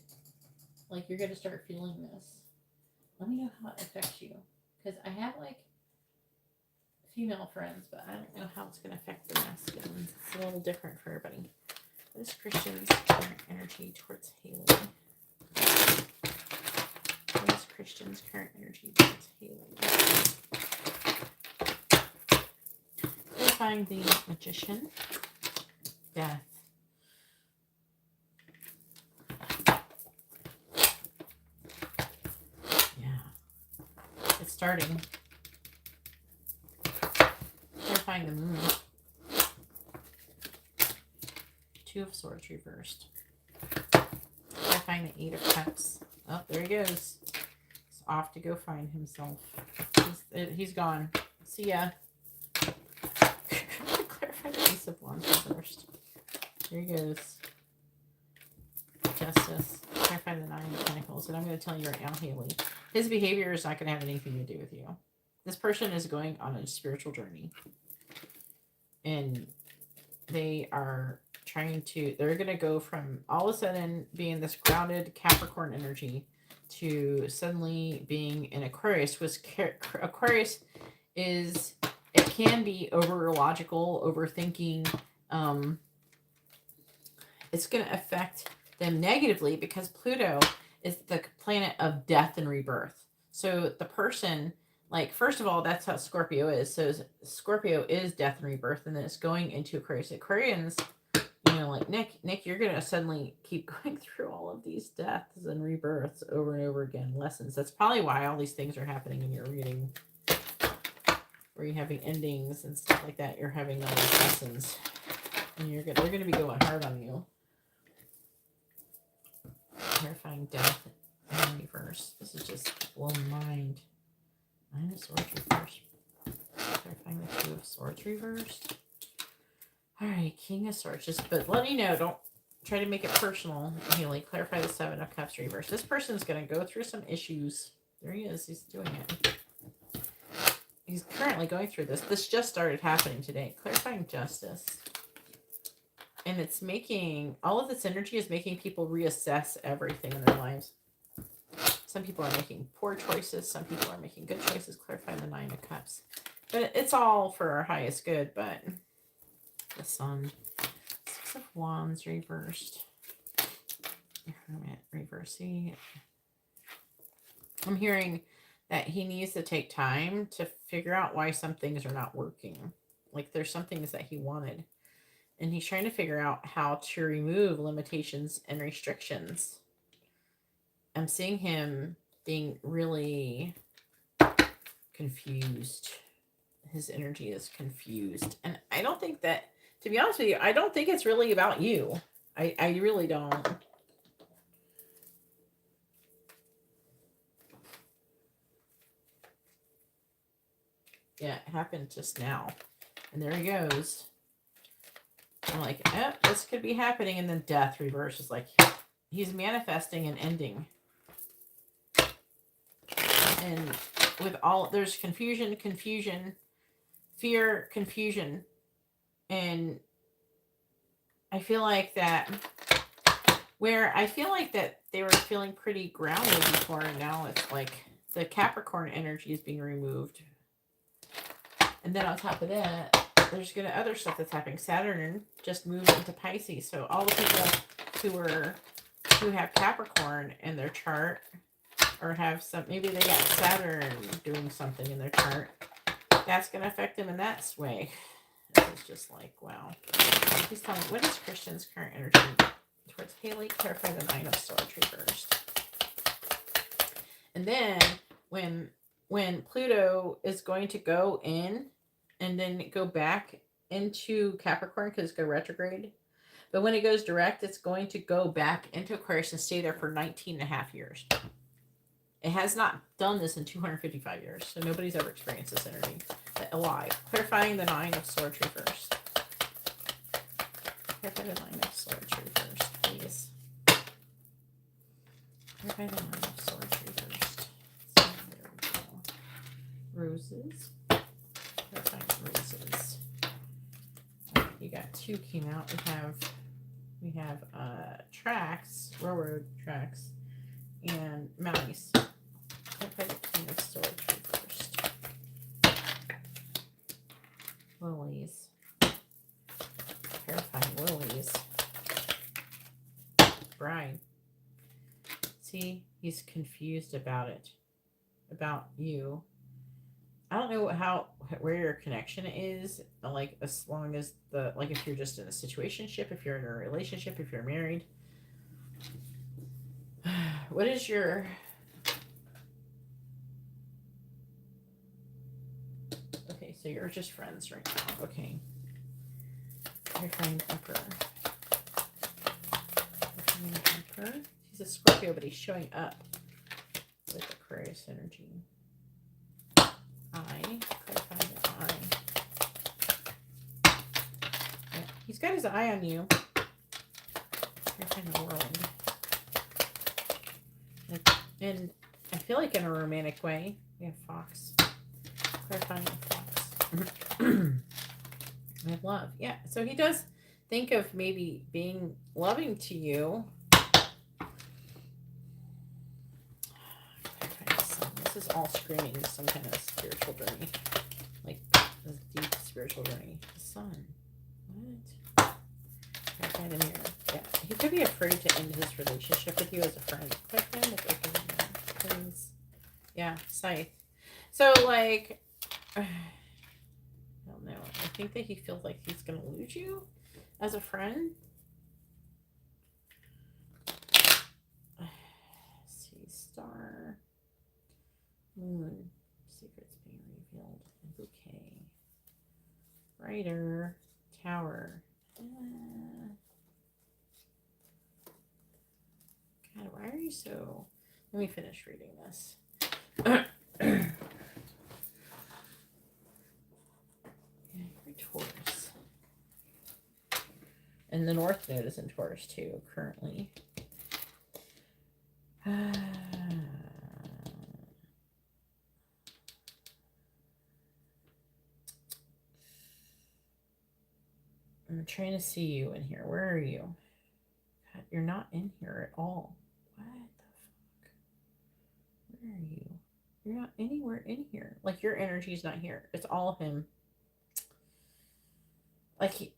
Like, you're going to start feeling this. Let me know how it affects you. Because I have, like, female friends, but I don't know how it's going to affect the masculines. It's a little different for everybody. What is Christian's current energy towards Haley? What is Christian's current energy towards Haley? Clarifying the Magician. Death. Yeah. It's starting. Clarifying the Moon. Two of Swords reversed. Clarifying the Eight of Cups. Oh, there he goes. He's off to go find himself. He's gone. See ya. Clarify the Ace of Wands reversed. There he goes. Justice. Clarify the Nine of Pentacles. And I'm going to tell you right now, Haley, his behavior is not going to have anything to do with you. This person is going on a spiritual journey. And they are they're going to go from all of a sudden being this grounded Capricorn energy to suddenly being in Aquarius. Aquarius it can be over logical, overthinking. It's going to affect them negatively because Pluto is the planet of death and rebirth. So the person, like, first of all, that's how Scorpio is. So Scorpio is death and rebirth, and then it's going into Aquarius. Aquarians, you know, like Nick, you're going to suddenly keep going through all of these deaths and rebirths over and over again, lessons. That's probably why all these things are happening in your reading. Where you're having endings and stuff like that. You're having all these lessons. And they're going to be going hard on you. Clarifying death and reverse. This is just blown mind. Nine of Swords reversed. Clarifying the Two of Swords reversed. Alright, King of Swords. But let me know. Don't try to make it personal, Haley. Clarify the Seven of Cups reversed. This person's going to go through some issues. There he is. He's doing it. He's currently going through this. This just started happening today. Clarifying Justice. And it's making, all of this energy is making people reassess everything in their lives. Some people are making poor choices. Some people are making good choices. Clarify the Nine of Cups. But it's all for our highest good. But the Sun. Six of Wands reversed. Hermit reversing. I'm hearing that he needs to take time to figure out why some things are not working. Like there's some things that he wanted. And he's trying to figure out how to remove limitations and restrictions. I'm seeing him being really confused. His energy is confused. And I don't think that, to be honest with you, I don't think it's really about you. I really don't. Yeah, it happened just now. And there he goes. I'm like, oh, this could be happening. And then death reverse is like, he's manifesting an ending. And with all, there's confusion, fear, confusion. And I feel like that, where I feel like that they were feeling pretty grounded before, and now it's like the Capricorn energy is being removed. And then on top of that, there's gonna other stuff that's happening. Saturn just moved into Pisces. So all the people who have Capricorn in their chart, or have some, maybe they got Saturn doing something in their chart, that's gonna affect them in that way. It's just like, wow. He's telling me, what is Christian's current energy towards Haley? Clarify the Nine of Swords reversed. And then when Pluto is going to go in and then go back into Capricorn because it's go retrograde. But when it goes direct, it's going to go back into Aquarius and stay there for 19 and a half years. It has not done this in 255 years, so nobody's ever experienced this energy alive. Clarifying the Nine of Swords reversed. Clarify the Nine of Swords reversed, please. Clarify the Nine of Swords reversed. So there we go. Roses. Roses. You got two came out. We have tracks, railroad tracks, and mice. Clarify the King of Swords reversed. Lilies. Clarify lilies. Bride. See, he's confused about it. About you. I don't know where your connection is, like as long as like if you're just in a situationship, if you're in a relationship, if you're married. What is your okay, so you're just friends right now. Okay. You're finding Emperor. Emperor. He's a Scorpio, but he's showing up with Aquarius energy. Clarifying the eye. Yeah, he's got his eye on you. Clarifying the world. And I feel like in a romantic way. We have Fox. Clarifying the Fox. We have love. Yeah, so he does think of maybe being loving to you. This is all screaming some kind of spiritual journey. Like a deep spiritual journey. The Sun. What? Right in here. Yeah. He could be afraid to end his relationship with you as a friend. Please. Yeah, Scythe. So like I don't know. I think that he feels like he's gonna lose you as a friend. See, Star. Moon, secrets being revealed, and bouquet. Writer, tower. God, why are you so... Let me finish reading this. Yeah, you're Taurus. And the North Node is in Taurus too, currently. I'm trying to see you in here. Where are you? God, you're not in here at all. What the fuck? Where are you? You're not anywhere in here. Like, your energy's not here. It's all him. Like,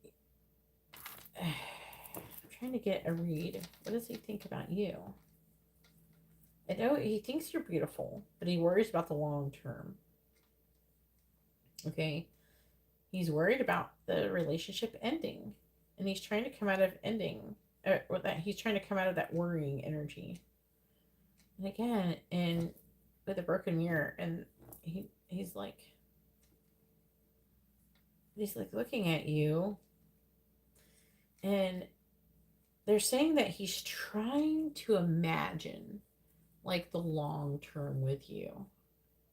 I'm trying to get a read. What does he think about you? I know he thinks you're beautiful, but he worries about the long term. Okay? He's worried about the relationship ending. And he's trying to come out of he's trying to come out of that worrying energy. And again, and with a broken mirror, and he's like looking at you, and they're saying that he's trying to imagine like the long term with you,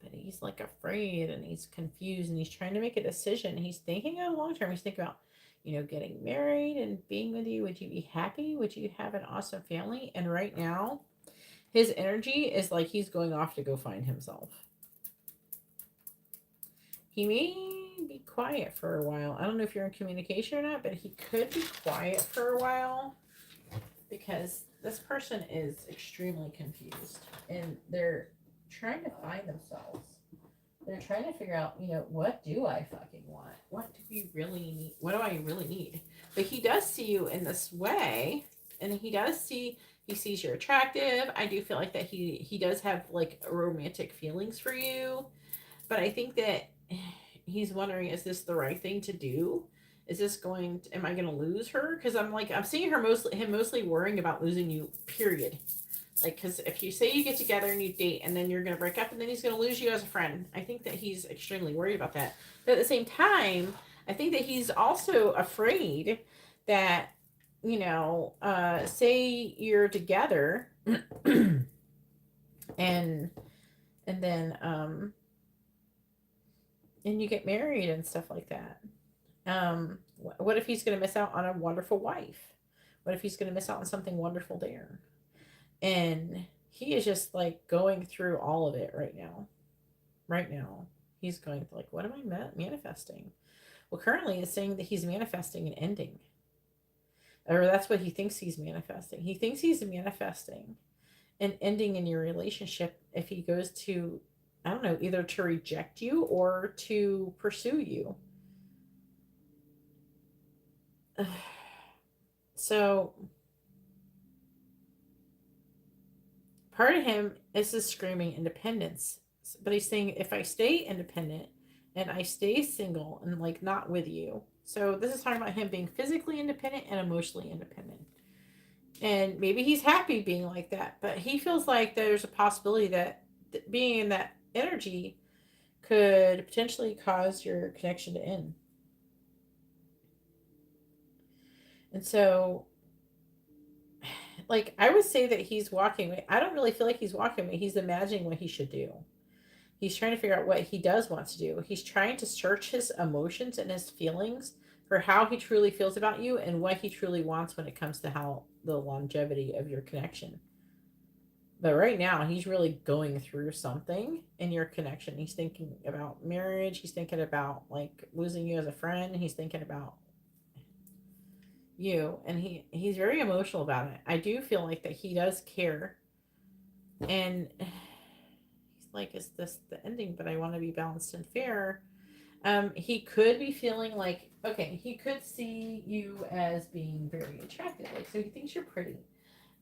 but he's like afraid and he's confused and he's trying to make a decision. He's thinking of long term. He's thinking about, getting married and being with you. Would you be happy? Would you have an awesome family? And right now, his energy is like he's going off to go find himself. He may be quiet for a while. I don't know if you're in communication or not, but he could be quiet for a while because this person is extremely confused and they're trying to find themselves. They're trying to figure out, what do I fucking want? What do we really need? What do I really need? But he does see you in this way, and he sees you're attractive. I do feel like that he does have like romantic feelings for you, but I think that he's wondering, is this the right thing to do? Am I going to lose her? Because I'm seeing him mostly worrying about losing you, period. Like, because if you say you get together and you date and then you're going to break up and then he's going to lose you as a friend, I think that he's extremely worried about that. But at the same time, I think that he's also afraid that, say you're together and then, and you get married and stuff like that. What if he's going to miss out on a wonderful wife? What if he's going to miss out on something wonderful there? And he is just like going through all of it right now. Right now, he's going like, what am I manifesting? Well, currently it's saying that he's manifesting an ending. Or that's what he thinks he's manifesting. He thinks he's manifesting an ending in your relationship if he goes to, I don't know, either to reject you or to pursue you. So part of him is just screaming independence, but he's saying, if I stay independent and I stay single and like not with you, so this is talking about him being physically independent and emotionally independent, and maybe he's happy being like that, but he feels like there's a possibility that being in that energy could potentially cause your connection to end. And so, like, I would say that he's walking away. I don't really feel like he's walking away. He's imagining what he should do. He's trying to figure out what he does want to do. He's trying to search his emotions and his feelings for how he truly feels about you and what he truly wants when it comes to how the longevity of your connection. But right now, he's really going through something in your connection. He's thinking about marriage. He's thinking about like losing you as a friend. He's thinking about you, and he's very emotional about it. I do feel like that he does care, and he's like, is this the ending? But I want to be balanced and fair. He could be feeling like, okay, he could see you as being very attractive, like, so he thinks you're pretty,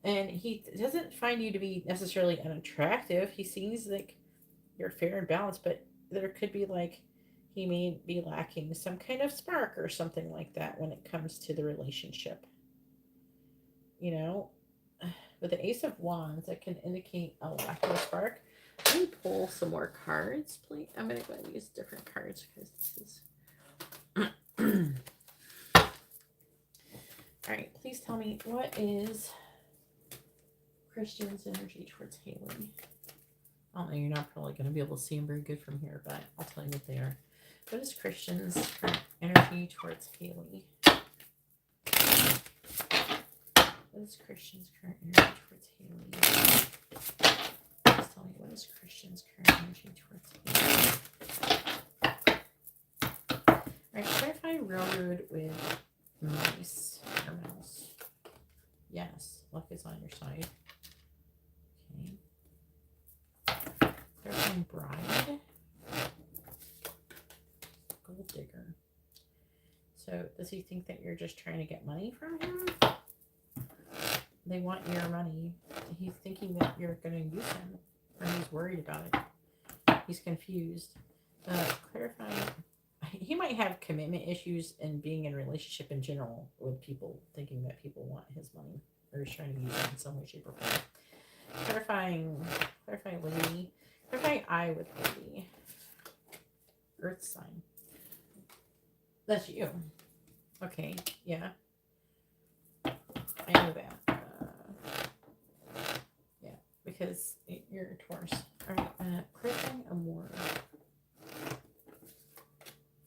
and he doesn't find you to be necessarily unattractive. He sees like you're fair and balanced, but there could be like he may be lacking some kind of spark or something like that when it comes to the relationship. You know, with the Ace of Wands, that can indicate a lack of a spark. Let me pull some more cards, please. I'm going to go and use different cards because this is. All right, please tell me, what is Christian's energy towards Haley? I don't know, you're not probably going to be able to see them very good from here, but I'll tell you what they are. What is Christian's current energy towards Haley? What is Christian's current energy towards Haley? Please tell me, what is Christian's current energy towards Haley? Alright, clarify railroad with mice or mouse. Yes, luck is on your side. Okay. Divine Bride. Gold Digger. So does he think that you're just trying to get money from him? They want your money. He's thinking that you're going to use him. Or he's worried about it. He's confused. Clarifying. He might have commitment issues and being in a relationship in general with people, thinking that people want his money. Or he's trying to use it in some way, shape, or form. Clarifying lady. Clarifying I with lady. Earth sign. That's you. Okay, yeah. I know that. Yeah, because you're a Taurus. Alright, clarifying amour.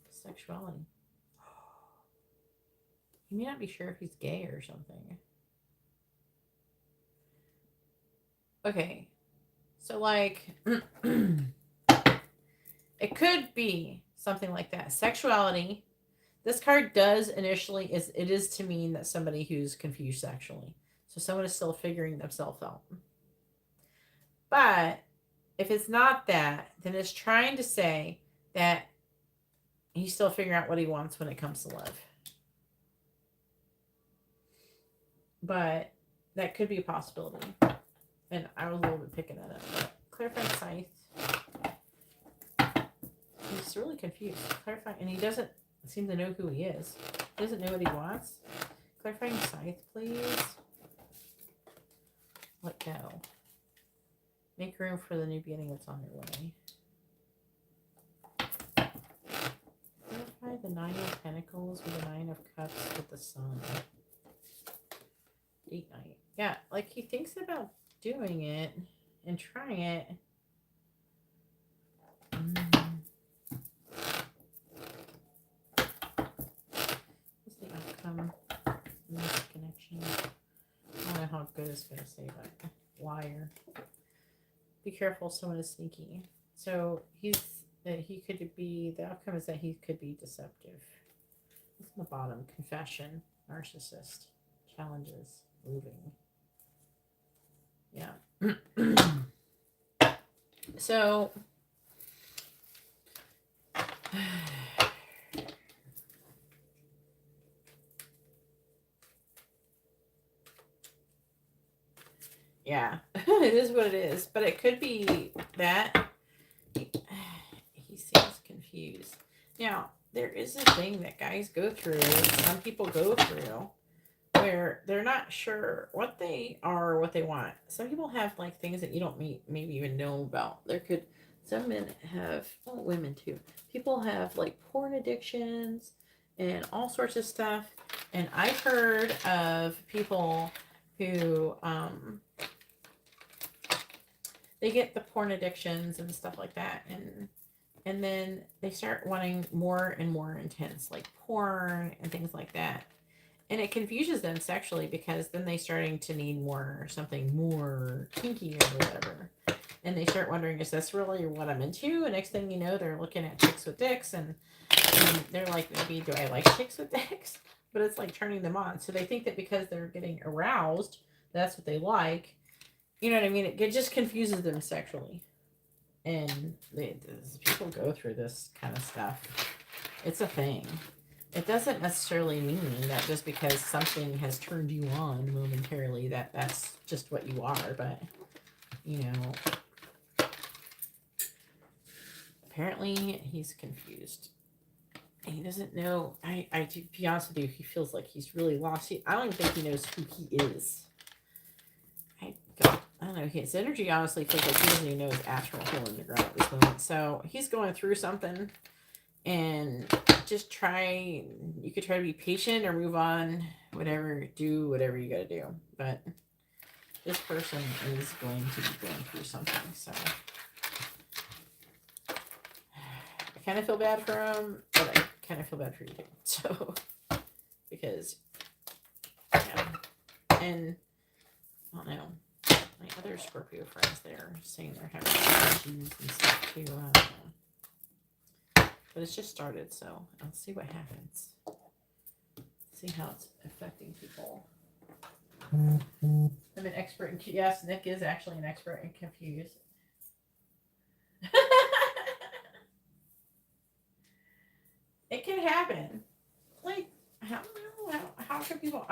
Sexuality. You may not be sure if he's gay or something. Okay. So, like, it could be something like that. Sexuality. This card does initially, it is to mean that somebody who's confused sexually. So someone is still figuring themselves out. But if it's not that, then it's trying to say that he's still figuring out what he wants when it comes to love. But that could be a possibility. And I was a little bit picking that up. But clarifying scythe. He's really confused. Clarifying, and he doesn't seem to know who he is. He doesn't know what he wants. Clarifying scythe, please. Let go. Make room for the new beginning that's on your way. Clarify the 9 of Pentacles with the 9 of Cups with the Sun. 8 night. Yeah, like he thinks about doing it and trying it. What's the outcome? Misconnection. I don't know how good it's going to say, but liar. Be careful, someone is sneaky. So he could be, the outcome is that he could be deceptive. What's on the bottom? Confession, narcissist, challenges, moving. Yeah. So yeah, it is what it is. But it could be that he seems confused. Now, there is a thing that guys go through, some people go through, where they're not sure what they are or what they want. Some people have like things that you don't maybe even know about. Some men have, well, women too. People have like porn addictions and all sorts of stuff. And I've heard of people who, they get the porn addictions and stuff like that. And then they start wanting more and more intense, like porn and things like that. And it confuses them sexually because then they're starting to need more, something more kinky or whatever. And they start wondering, is this really what I'm into? And next thing you know, they're looking at chicks with dicks and they're like, maybe, do I like chicks with dicks? But it's like turning them on. So they think that because they're getting aroused, that's what they like. You know what I mean? It just confuses them sexually. And people go through this kind of stuff. It's a thing. It doesn't necessarily mean that just because something has turned you on momentarily that that's just what you are. But, you know, apparently he's confused. He doesn't know. To be honest with you, he feels like he's really lost. I don't even think he knows who he is. I don't know. His energy honestly feels like he doesn't even know his actual hole in the ground at this moment. So he's going through something, and just you could try to be patient or move on, do whatever you got to do. But this person is going to be going through something. So I kind of feel bad for him, but I kind of feel bad for you too. So, because, yeah. And I don't know. My other Scorpio friends, they're saying they're having issues and stuff too. I don't know. But it's just started, so I'll see what happens. See how it's affecting people. I'm an expert in... Yes, Nick is actually an expert in confused. some people.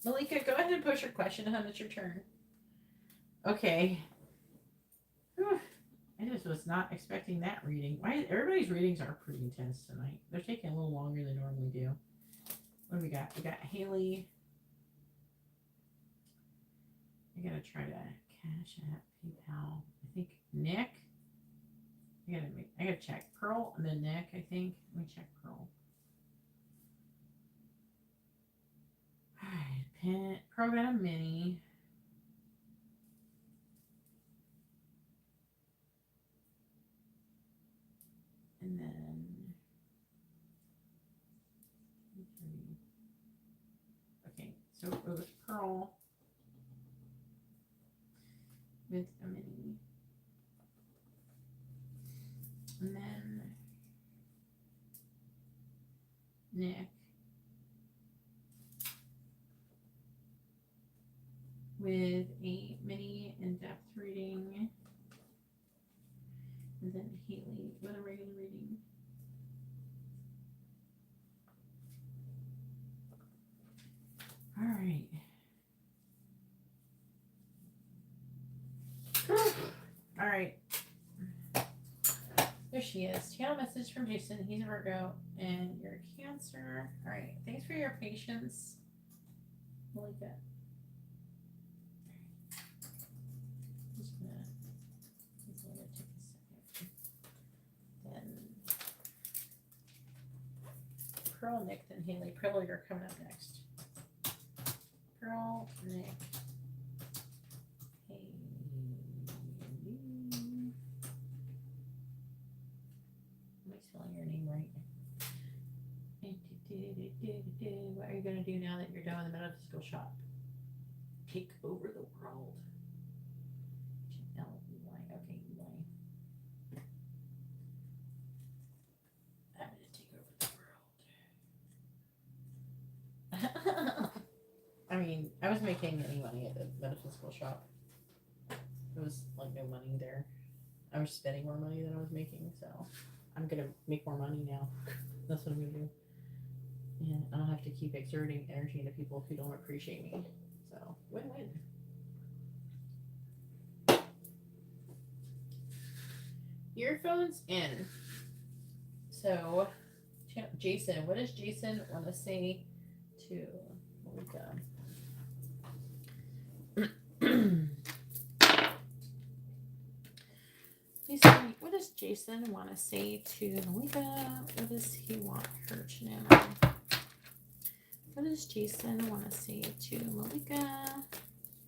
Malika, go ahead and post your question, hun. It's your turn. Okay. Whew. I just was not expecting that reading. Why everybody's readings are pretty intense tonight. They're taking a little longer than they normally do. What do we got? We got Haley. I gotta try to CashApp, PayPal. I think Nick. I gotta check Pearl and then Nick. I think. Let me check Pearl. All right, Pearl got a mini. And then okay, so it was Pearl with a mini. And then Nick with a mini in-depth reading. And then Haley with a regular reading. All right. All right. There she is. Channel message from Jason. He's a Virgo and you're a Cancer. All right. Thanks for your patience, Malika. Just gonna take a second. Then Pearl, Nick, then Haley. Pearl, you're coming up next. Pearl, Nick, Haley. Am I spelling your name right? What are you going to do now that you're done with the metaphysical shop? Take over the world. L-E-Y. Okay, E-Y. I'm going to take over the world. I mean, I was making any money at the metaphysical shop. There was like no money there. I was spending more money than I was making, so I'm gonna make more money now. That's what I'm gonna do. And I don't have to keep exerting energy into people who don't appreciate me. So win-win. Earphones in. So Jason, what does Jason want to say to Malika? Please tell me, what does Jason want to say to Malika? What does he want her to know? What does Jason want to say to Malika?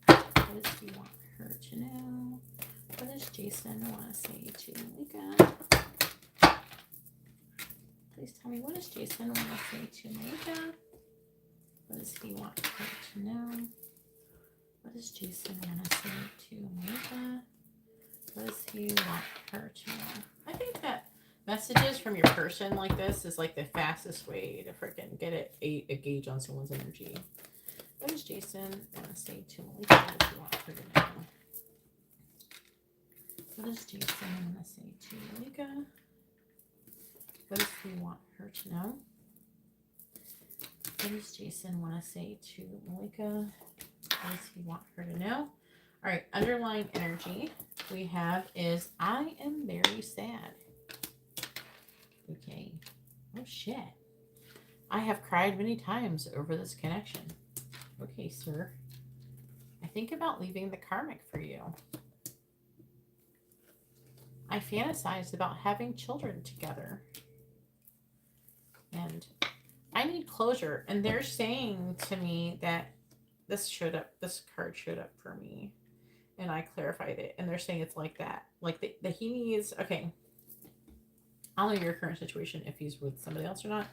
What does he want her to know? What does Jason want to say to Malika? Please tell me, what does Jason want to say to Malika? What does he want her to know? What does Jason want to say to Malika? What does he want her to know? I think that messages from your person like this is like the fastest way to freaking get a gauge on someone's energy. What does Jason want to say to Malika? What does he want her to know? What does Jason want to say to Malika? What does he want her to know? What does Jason want to say to Malika? What does he want her to know? All right, underlying energy we have is I am very sad. Okay. Oh, shit. I have cried many times over this connection. Okay, sir. I think about leaving the karmic for you. I fantasized about having children together. And I need closure. And they're saying to me that this card showed up for me. And I clarified it. And they're saying it's like that. Like that he needs, okay. I don't know your current situation, if he's with somebody else or not.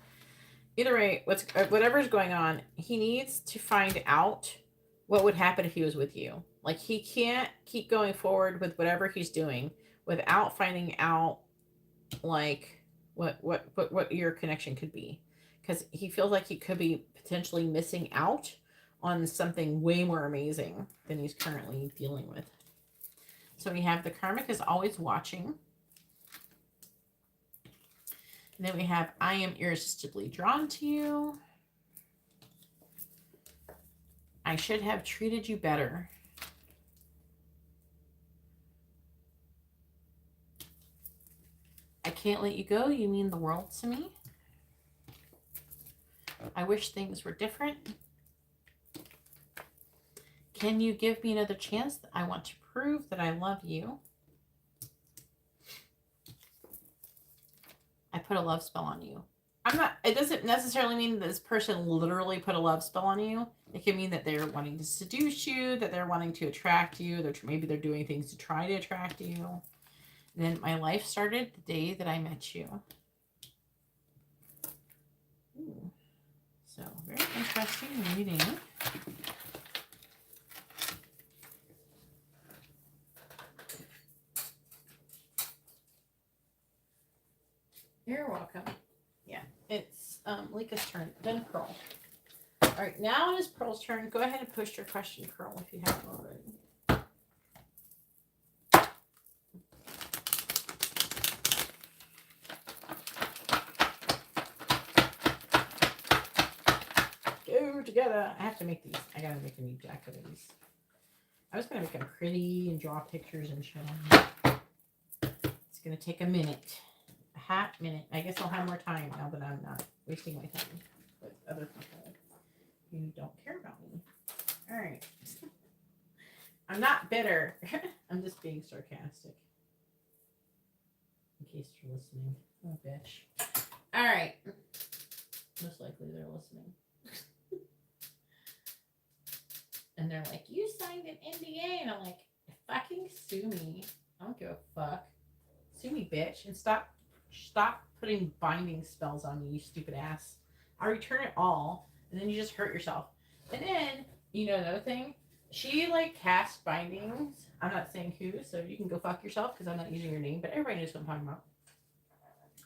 Either way, whatever's going on, he needs to find out what would happen if he was with you. Like, he can't keep going forward with whatever he's doing without finding out, like, what your connection could be. Because he feels like he could be potentially missing out on something way more amazing than he's currently dealing with. So we have the karmic is always watching. And then we have, I am irresistibly drawn to you. I should have treated you better. I can't let you go. You mean the world to me. I wish things were different. Can you give me another chance? I want to prove that I love you. I put a love spell on you. It doesn't necessarily mean that this person literally put a love spell on you. It can mean that they're wanting to seduce you, that they're wanting to attract you. Maybe they're doing things to try to attract you. And then my life started the day that I met you. Ooh. So, very interesting reading. You're welcome. Yeah, it's Malika's turn. Then Pearl. All right, now it is Pearl's turn. Go ahead and post your question, Pearl, if you haven't already. Go together. I have to make these. I gotta make a new deck of these. I was gonna make them pretty and draw pictures and shit on them. It's gonna take a minute. A half minute. I guess I'll have more time now that I'm not wasting my time with other people who don't care about me. All right. I'm not bitter. I'm just being sarcastic. In case you're listening. Oh, bitch. All right. Most likely they're listening. And they're like, you signed an NDA. And I'm like, fucking sue me. I don't give a fuck. Sue me, bitch. And stop putting binding spells on me, you stupid ass. I return it all. And then you just hurt yourself. And then, you know another thing? She like cast bindings. I'm not saying who, so you can go fuck yourself because I'm not using your name, but everybody knows what I'm talking about.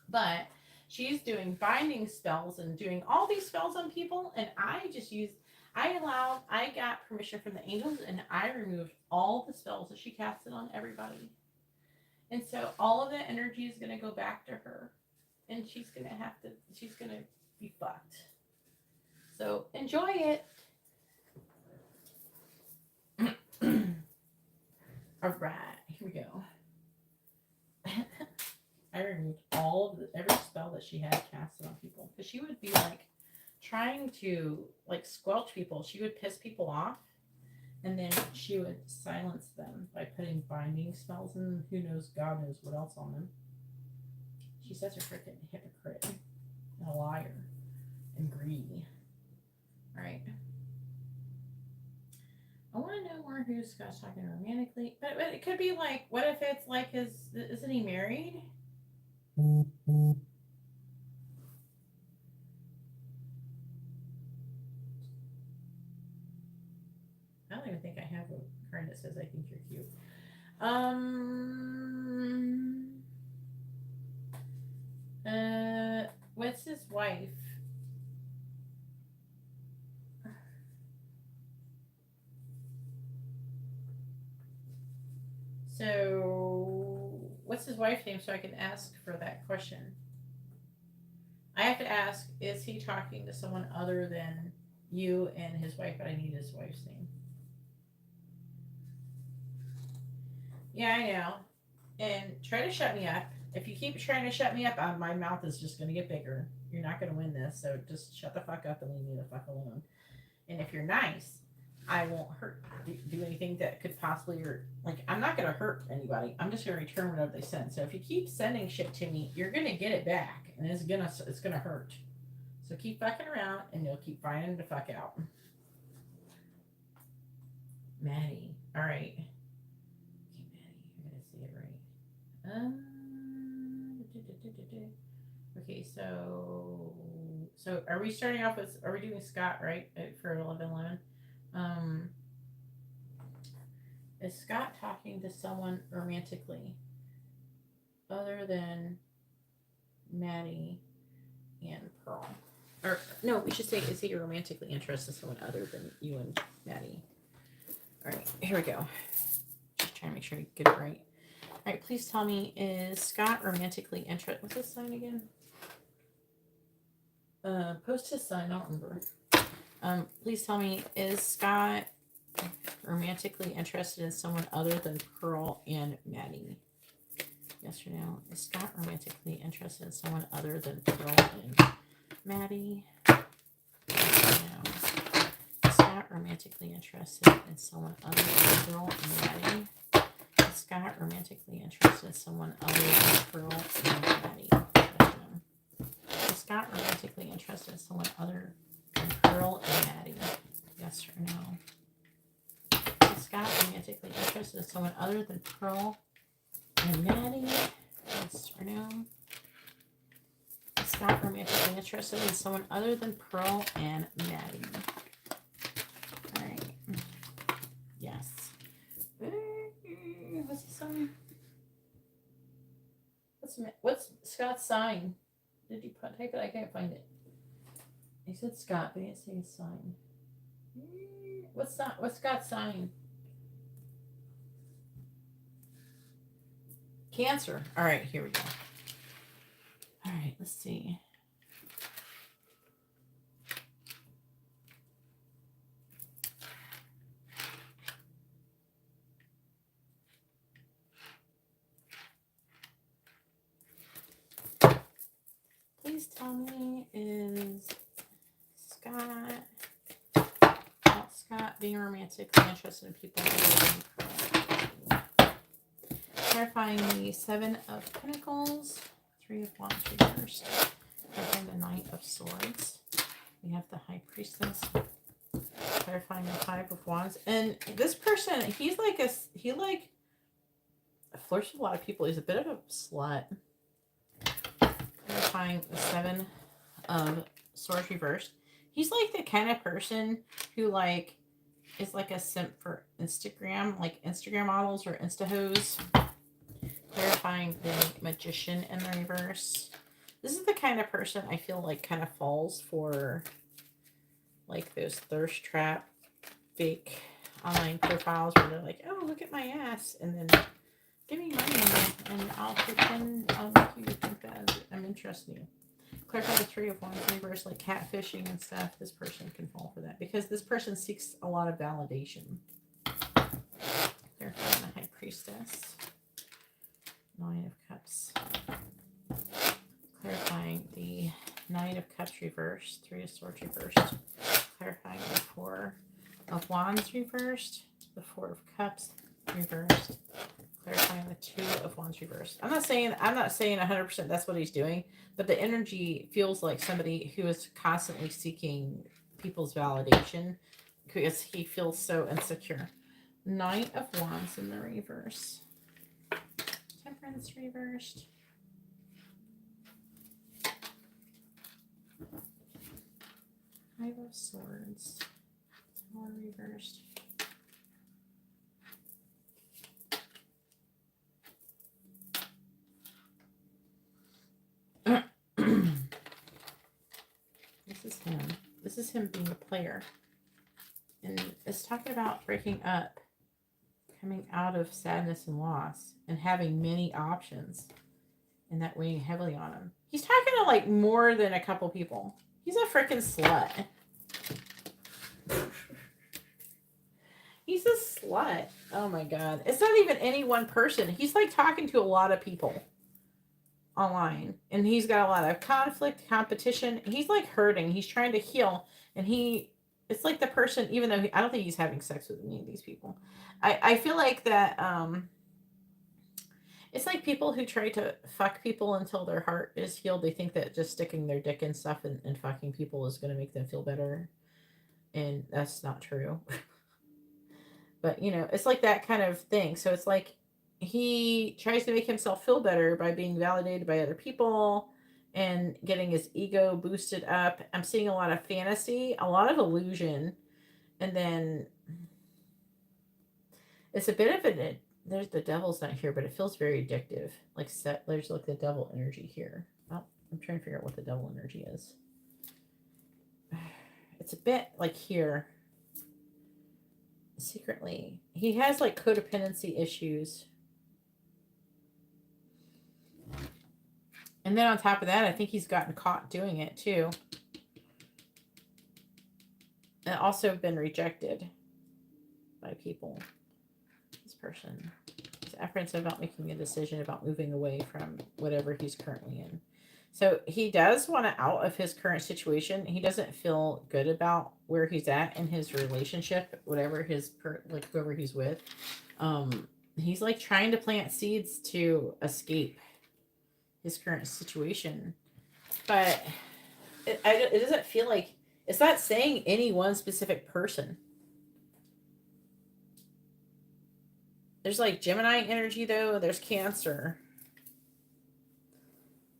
But she's doing binding spells and doing all these spells on people, and I got permission from the angels, and I removed all the spells that she casted on everybody. And so all of that energy is going to go back to her, and she's going to be fucked. So enjoy it. All right, here we go. I removed every spell that she had casted on people, because she would be like trying to like squelch people. She would piss people off, and then she would silence them by putting binding spells and God knows what else on them. She's such a freaking hypocrite and a liar and greedy. All right. I want to know more who Scott's talking romantically, but it could be like, what if it's like isn't he married? I don't even think I have a card that says I think you're cute. What's his wife? So, what's his wife's name so I can ask for that question? I have to ask, is he talking to someone other than you and his wife? But I need his wife's name. Yeah, I know. And try to shut me up. If you keep trying to shut me up, my mouth is just going to get bigger. You're not going to win this, so just shut the fuck up and leave me the fuck alone. And if you're nice, I won't do anything that could possibly hurt. Like, I'm not going to hurt anybody. I'm just going to return whatever they send. So if you keep sending shit to me, you're going to get it back, and it's going to hurt. So keep fucking around, and you'll keep finding the fuck out. Maddie. All right. Okay, Maddie. I'm going to say it right. Okay, so are we starting off with, are we doing Scott, right, for 1111? Is Scott talking to someone romantically other than Maddie and Pearl? Or no, we should say, is he romantically interested in someone other than you and Maddie? All right, here we go. Just trying to make sure I get it right. All right, please tell me, is Scott romantically interested? What's his sign again? post his sign, I don't remember. Please tell me, is Scott romantically interested in someone other than Pearl and Maddie? Yes or no? Is Scott romantically interested in someone other than Pearl and Maddie? Yes or no? Is Scott romantically interested in someone other than Pearl and Maddie? Is Scott romantically interested in someone other than Pearl and Maddie? Yes or no? Is Scott romantically interested in someone other than Pearl and Maddie? Yes or no? Is Scott romantically interested in someone other than Pearl and Maddie? Yes or no? Is Scott romantically interested in someone other than Pearl and Maddie? Alright. Yes. What's his sign? What's Scott's sign? Did you type it? I can't find it. He said Scott, but he didn't say his sign. What's Scott's sign? Cancer. All right, here we go. All right, let's see. Please tell me, is Scott being romantically interested in people? Clarifying the Seven of Pentacles, Three of Wands reversed, clarifying the Knight of Swords. We have the High Priestess, clarifying the Five of Wands. And this person, he flirts with a lot of people. He's a bit of a slut. Clarifying the Seven of Swords reversed. He's like the kind of person who like is like a simp for Instagram, like Instagram models or Insta hoes. Clarifying the Magician in the reverse. This is the kind of person I feel like kind of falls for like those thirst trap fake online profiles where they're like, oh, look at my ass, and then give me money and I'll make you think that I'm interested in you. Clarify the Three of Wands reverse, like catfishing and stuff. This person can fall for that because this person seeks a lot of validation. Clarifying the High Priestess. Nine of Cups. Clarifying the Knight of Cups reversed. Three of Swords reversed. Clarifying the Four of Wands reversed. The Four of Cups reversed. Clarifying the Two of Wands reversed. I'm not saying 100% that's what he's doing, but the energy feels like somebody who is constantly seeking people's validation because he feels so insecure. Knight of Wands in the reverse. Temperance reversed. Five of Swords. Tower reversed. This is him being a player. And it's talking about breaking up, coming out of sadness and loss, and having many options, and that weighing heavily on him. He's talking to like more than a couple people. He's a freaking slut. He's a slut. Oh my god. It's not even any one person. He's like talking to a lot of people online, and he's got a lot of conflict, competition. He's like hurting. He's trying to heal, and it's like the person, even though I don't think he's having sex with any of these people. I feel like that it's like people who try to fuck people until their heart is healed. They think that just sticking their dick in stuff and fucking people is going to make them feel better, and that's not true. But it's like that kind of thing. So it's like he tries to make himself feel better by being validated by other people and getting his ego boosted up. I'm seeing a lot of fantasy, a lot of illusion, and then it's a bit of an, there's the devil's not here, but it feels very addictive. Like there's like the devil energy here. Oh, I'm trying to figure out what the devil energy is. It's a bit like here. Secretly, he has like codependency issues. And then on top of that, I think he's gotten caught doing it too. And also been rejected by people. This person is apprehensive about making a decision about moving away from whatever he's currently in. So he does want to out of his current situation. He doesn't feel good about where he's at in his relationship, whatever like whoever he's with. He's like trying to plant seeds to escape his current situation, but it doesn't feel like it's not saying any one specific person. There's like Gemini energy though. There's Cancer.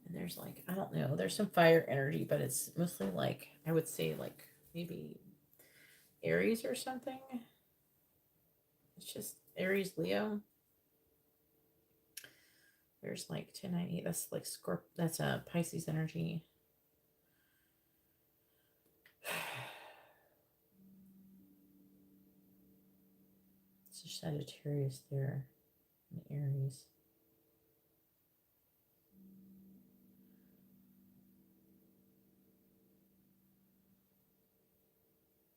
And there's like, I don't know, there's some fire energy, but it's mostly like, I would say like maybe Aries or something. It's just Aries, Leo. There's like 1098. That's like That's a Pisces energy. It's a Sagittarius there. And Aries.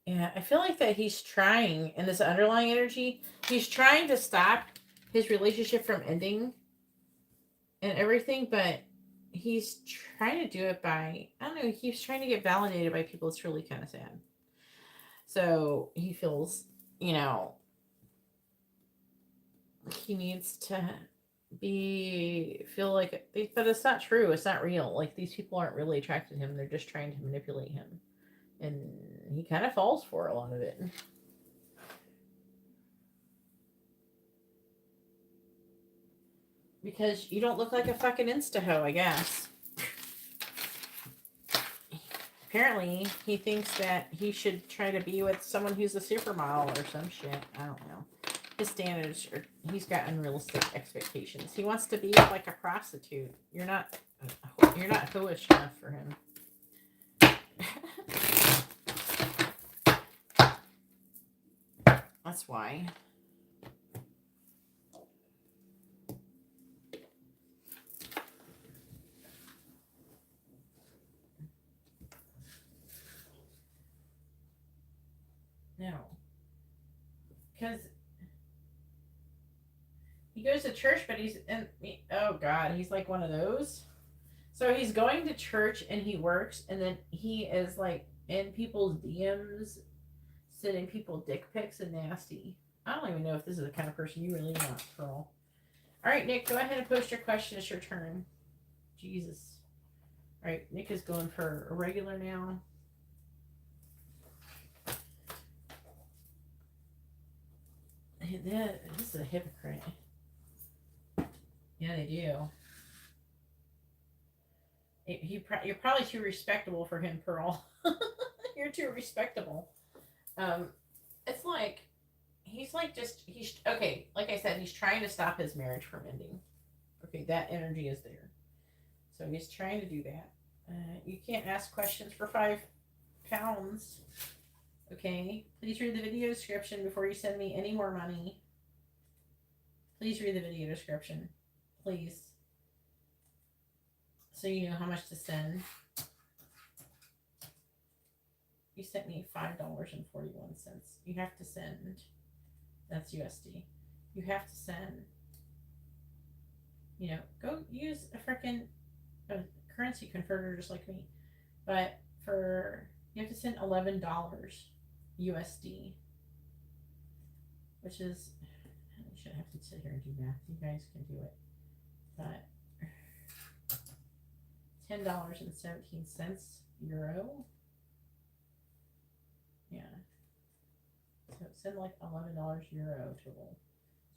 Yeah, I feel like that he's trying, in this underlying energy, he's trying to stop his relationship from ending and everything, but he's trying to do it by, I don't know, he's trying to get validated by people. It's really kind of sad. So he feels, you know, he needs to feel like, but it's not true. It's not real. Like, these people aren't really attracted to him. They're just trying to manipulate him. And he kind of falls for a lot of it. Because you don't look like a fucking insta-ho, I guess. Apparently, he thinks that he should try to be with someone who's a supermodel or some shit. I don't know. His standards are, he's got unrealistic expectations. He wants to be like a prostitute. You're not hoish enough for him. That's why. No. Because he goes to church, but he's in, oh God, he's like one of those. So he's going to church and he works, and then he is like in people's DMs, sending people dick pics and nasty. I don't even know if this is the kind of person you really want, Pearl. All right, Nick, go ahead and post your question. It's your turn. Jesus. All right, Nick is going for a regular now. This is a hypocrite. Yeah, they do. You're probably too respectable for him, Pearl. You're too respectable. It's like he's okay. Like I said, he's trying to stop his marriage from ending. Okay, that energy is there, so he's trying to do that. You can't ask questions for £5. Okay, please read the video description before you send me any more money. Please read the video description, please, so you know how much to send. You sent me $5.41. You have to send. That's USD. You have to send. You know, go use a freaking currency converter just like me. But you have to send $11 USD, which is, I shouldn't have to sit here and do math. You guys can do it. But $10.17 euro. Yeah. So send like $11 euro total.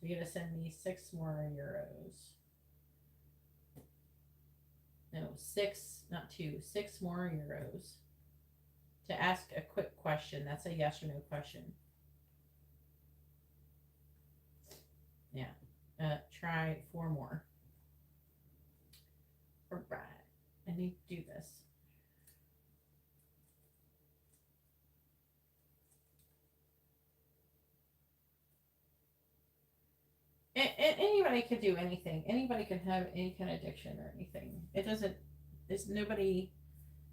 So you gotta send me 6 more euros. No, 6, not 2, 6 more euros to ask a quick question. That's a yes or no question. Yeah. Try 4 more. All right. I need to do this. Anybody could do anything. Anybody could have any kind of addiction or anything. It doesn't. It's nobody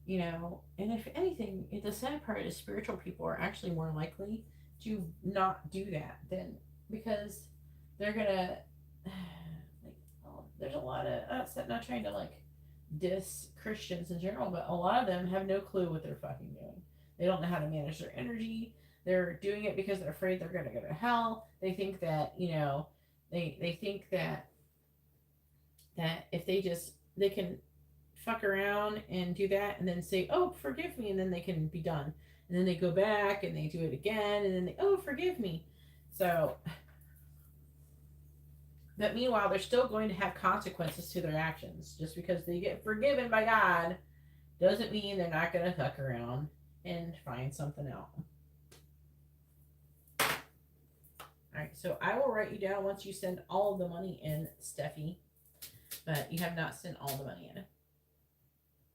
You know, and if anything, the sad part is spiritual people are actually more likely to not do that than because they're gonna like. Oh, there's a lot of not trying to like diss Christians in general, but a lot of them have no clue what they're fucking doing. They don't know how to manage their energy. They're doing it because they're afraid they're gonna go to hell. They think that they think that if they can fuck around and do that and then say, oh, forgive me, and then they can be done, and then they go back and they do it again, and then they, oh, forgive me. So but meanwhile they're still going to have consequences to their actions. Just because they get forgiven by God doesn't mean they're not going to fuck around and find something out. All right, so I will write you down once you send all of the money in, Steffi, but you have not sent all the money in.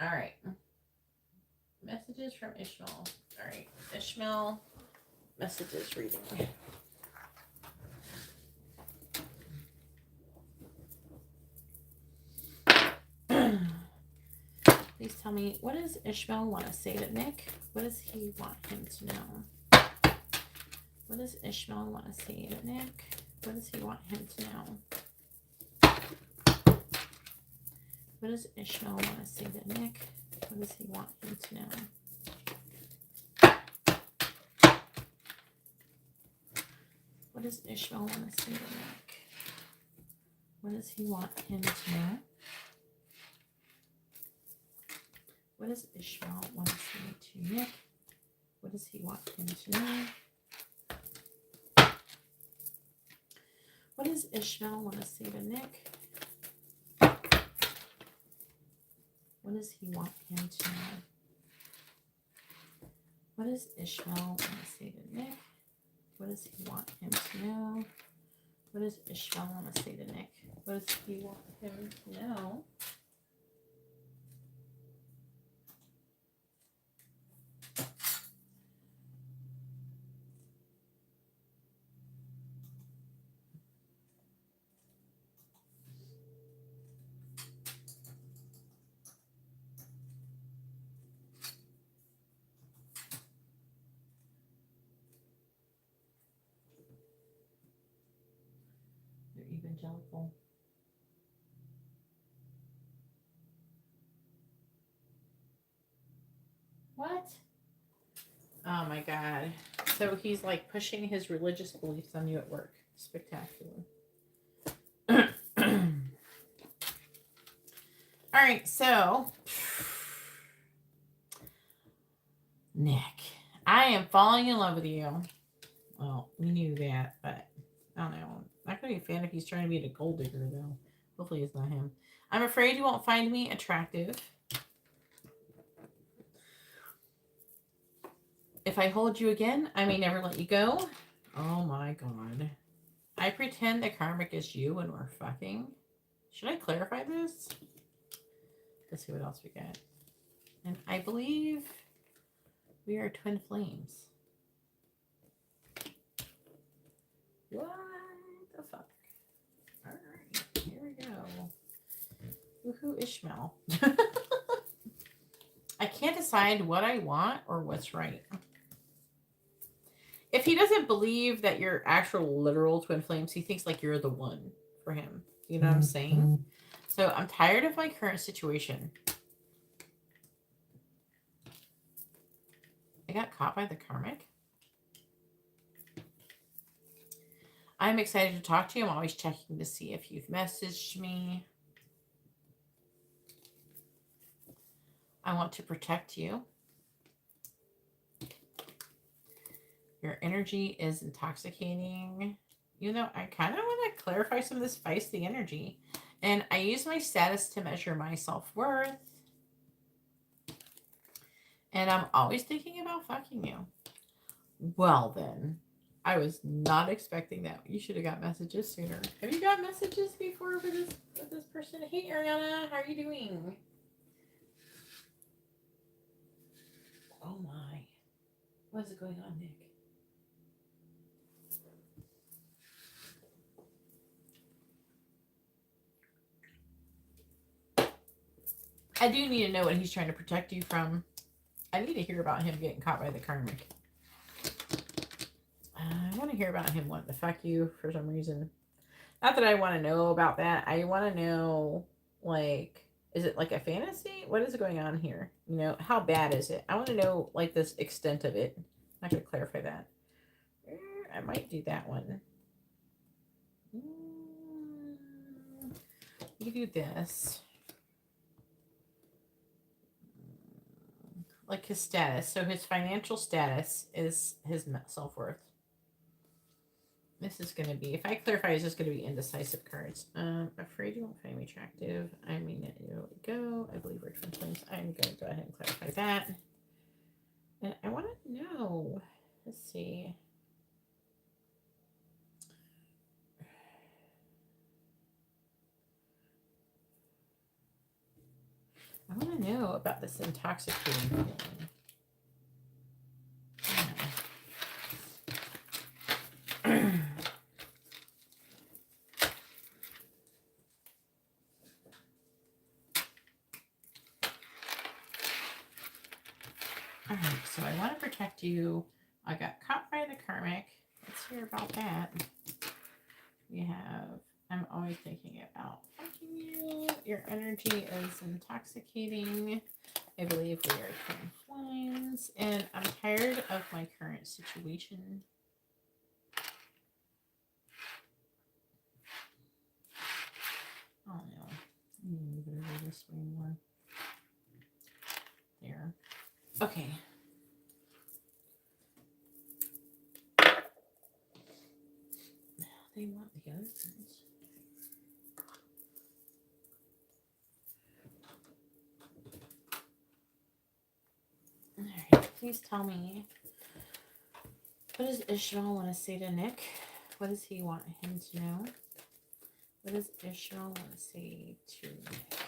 All right. Messages from Ishmael. All right. Ishmael, messages reading. Please tell me, what does Ishmael want to say to Nick? What does he want him to know? What does Ishmael want to say to Nick? What does he want him to know? What does Ishmael want to say to Nick? What does he want him to know? What does Ishmael want to say to Nick? What does he want him to know? What does Ishmael want to say to Nick? What does he want him to know? What does Ishmael want to say to Nick? What does he want him to know? What does Ishmael want to say to Nick? What does he want him to know? What does Ishmael want to say to Nick? What does he want him to know? They're evangelical. What? Oh my God. So he's like pushing his religious beliefs on you at work. Spectacular. All right, so Nick, I am falling in love with you. Well, we knew that, but I don't know. I'm not gonna be a fan if he's trying to be a gold digger, though. Hopefully, it's not him. I'm afraid you won't find me attractive. If I hold you again, I may never let you go. Oh my God. I pretend the karmic is you when we're fucking. Should I clarify this? Let's see what else we got. And I believe we are twin flames. What the fuck? All right, here we go. Woohoo, Ishmael. I can't decide what I want or what's right. If he doesn't believe that you're actual literal twin flames, he thinks like you're the one for him. You know what I'm saying? So I'm tired of my current situation. I got caught by the karmic. I'm excited to talk to you. I'm always checking to see if you've messaged me. I want to protect you. Your energy is intoxicating. You know, I kind of want to clarify some of this feisty energy. And I use my status to measure my self-worth. And I'm always thinking about fucking you. Well, then. I was not expecting that. You should have got messages sooner. Have you got messages before with this person? Hey, Ariana, how are you doing? Oh, my. What is going on, Nick? I do need to know what he's trying to protect you from. I need to hear about him getting caught by the karmic. I want to hear about him wanting to fuck you for some reason. Not that I want to know about that. I want to know, like, is it like a fantasy? What is going on here? You know, how bad is it? I want to know, like, this extent of it. I could clarify that. I might do that one. You do this. Like his status. So his financial status is his self-worth. This is going to be, if I clarify, it's just going to be indecisive cards. Afraid you won't find me attractive. I mean, there we go. I believe we're twin flames. I'm going to go ahead and clarify that. And I want to know, let's see. I want to know about this intoxicating feeling. Alright, so I want to protect you. I got caught by the karmic. Let's hear about that. We have, I'm always thinking about fucking you. Your energy is intoxicating. I believe we are twin flames. And I'm tired of my current situation. Oh no. I need to move it over this way more. There. Okay. They want the other cards. Alright, please tell me, what does Ishmael want to say to Nick? What does he want him to know? What does Ishmael want to say to Nick?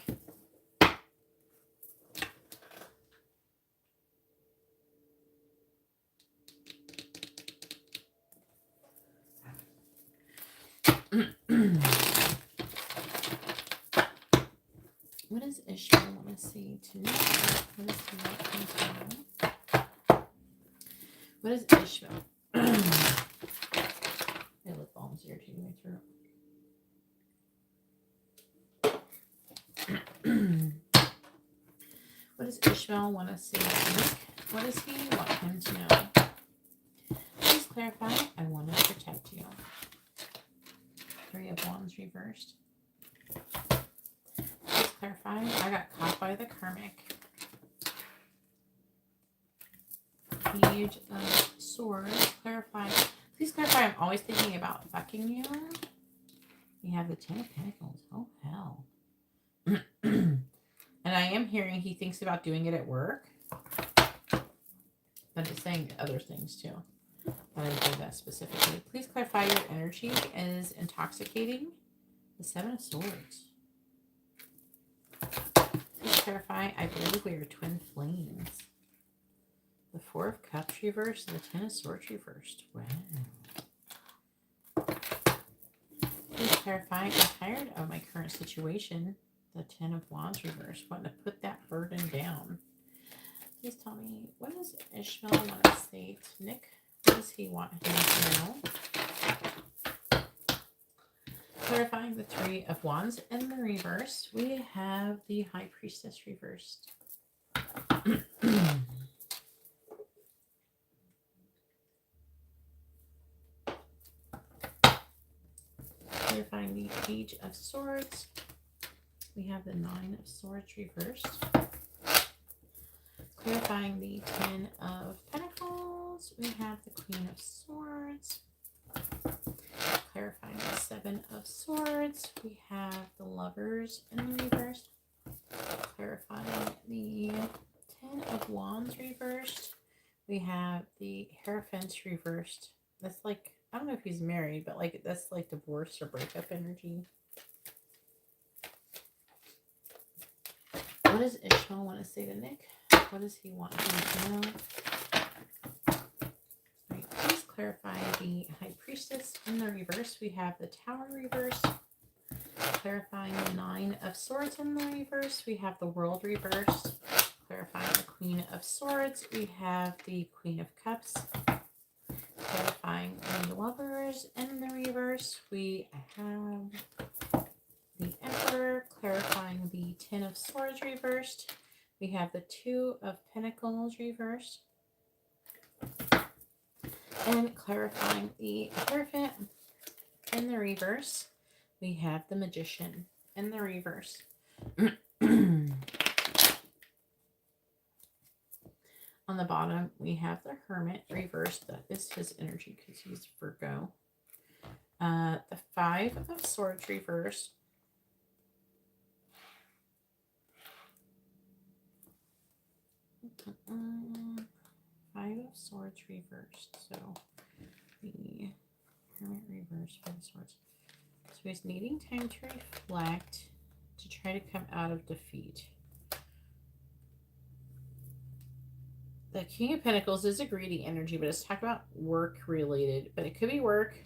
What does Ishmael want to say to Nick? What does he want him to know? What is Ishmael? My lip balm's irritating my throat. What does Ishmael want to say to Nick? What does he want him to know? Please clarify. I want to protect you. 3 of Wands reversed. Please clarify. I got caught by the karmic. Page of Swords. Clarify. Please clarify. I'm always thinking about fucking you. We have the 10 of Pentacles. Oh, hell. And I am hearing he thinks about doing it at work. I'm just saying other things too. But I didn't do that specifically. Please clarify your energy is intoxicating. The 7 of Swords. Please clarify. I believe we are twin flames. The 4 of Cups reversed and the 10 of Swords reversed. Wow. Please clarify. I'm tired of my current situation. The 10 of Wands reversed. Wanting to put that burden down. Please tell me, what does Ishmael want to say to Nick? What does he want him to know? Clarifying the 3 of Wands in the reverse. We have the High Priestess reversed. Clarifying the Page of Swords. We have the 9 of Swords reversed. Clarifying the 10 of Pentacles. We have the Queen of Swords. Clarifying the 7 of Swords. We have the Lovers in the reverse. Clarifying the 10 of Wands reversed. We have the Hierophant reversed. That's like, I don't know if he's married, but like that's like divorce or breakup energy. What does Ishmael want to say to Nick? What does he want him to know? Right, please clarify the High Priestess in the reverse. We have the Tower reverse. Clarifying the Nine of Swords in the reverse, we have the World reversed. Clarifying the Queen of Swords, we have the Queen of Cups. Clarifying the Lovers in the reverse, we have the Emperor. Clarifying the Ten of Swords reversed, we have the Two of Pentacles reversed. And clarifying the Hierophant in the reverse, we have the Magician in the reverse. On the bottom, we have the Hermit reversed. That is his energy because he's Virgo. The Five of Swords reversed. Five of Swords reversed. So the Hermit reversed, Five of Swords. So he's needing time to reflect to try to come out of defeat. The King of Pentacles is a greedy energy, but it's talking about work related. But it could be work.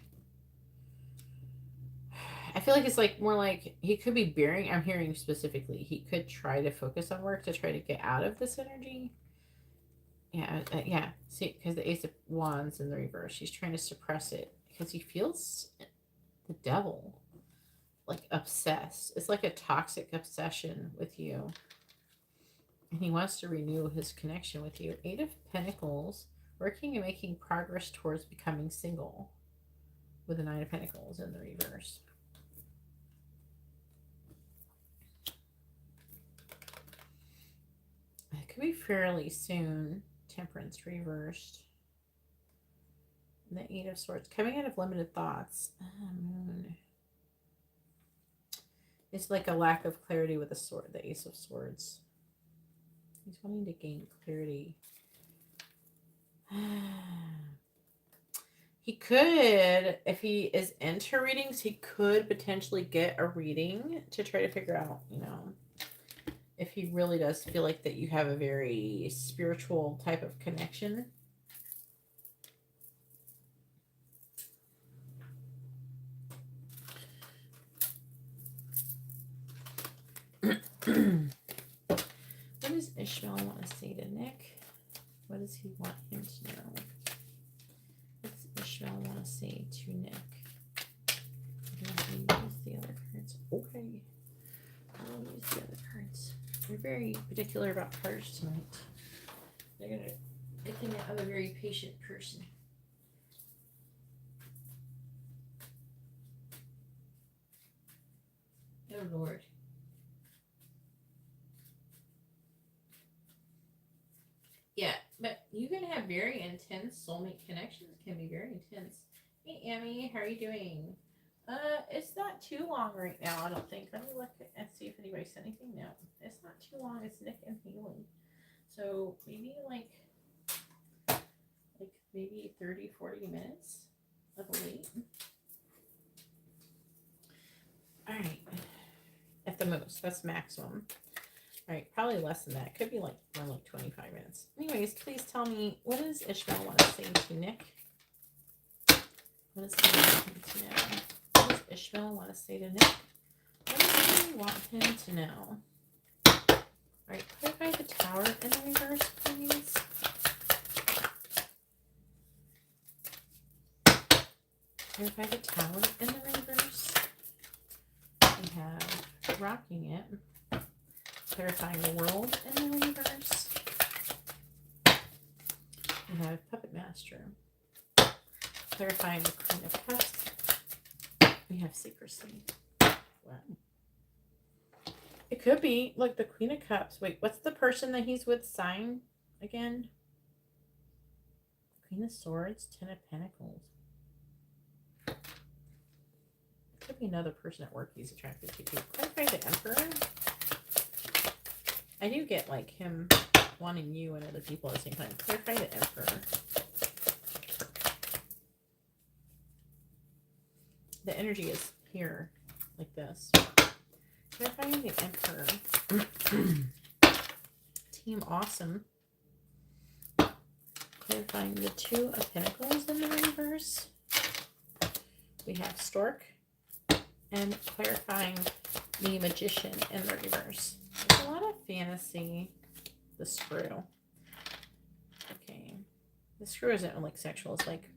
I feel like it's like more like he could be bearing. I'm hearing specifically he could try to focus on work to try to get out of this energy. Yeah, yeah. See, because the Ace of Wands in the reverse, he's trying to suppress it because he feels the devil, like obsessed. It's like a toxic obsession with you. And he wants to renew his connection with you. Eight of Pentacles, working and making progress towards becoming single with the Nine of Pentacles in the reverse. It could be fairly soon. Temperance reversed. The Eight of Swords, coming out of limited thoughts. Moon. It's like a lack of clarity with the sword, the Ace of Swords. He's wanting to gain clarity. He could, if he is into readings, he could potentially get a reading to try to figure out, you know, if he really does feel like that you have a very spiritual type of connection. What does Ishmael want to say to Nick? What does he want him to know? What does Ishmael want to say to Nick? I'm going to use the other cards. Okay. I'll use the other cards. They're very particular about cards tonight. They're going to get thing that I'm a very patient person. Oh, Lord. Yeah, but you can have very intense soulmate connections. Can be very intense. Hey, Amy, how are you doing? It's not too long right now, I don't think. Let me look and see if anybody sent anything. No, it's not too long. It's Nick and Haley. So maybe like maybe 30, 40 minutes of a wait. All right. At the most, that's maximum. All right, probably less than that. Could be like more like 25 minutes. Anyways, please tell me, what does Ishmael want to say to Nick? What does he want him to know? What does Ishmael want to say to Nick? What does he want him to know? All right, clarify the Tower in the reverse, please. Clarify the Tower in the reverse. We have rocking it. Clarifying the World in the reverse. We have Puppet Master. Clarifying the Queen of Cups. We have Secrecy. Wow. It could be like the Queen of Cups. Wait, what's the person that he's with sign again? Queen of Swords, Ten of Pentacles. Could be another person at work he's attracted to. Clarify the Emperor. I do get like him wanting you and other people at the same time. Clarify the Emperor. The energy is here, like this. Clarifying the Emperor. Team Awesome. Clarifying the Two of Pentacles in the reverse. We have Stork. and clarifying the Magician in the reverse. There's a lot of fantasy. The Screw. Okay. The Screw isn't like sexual. It's like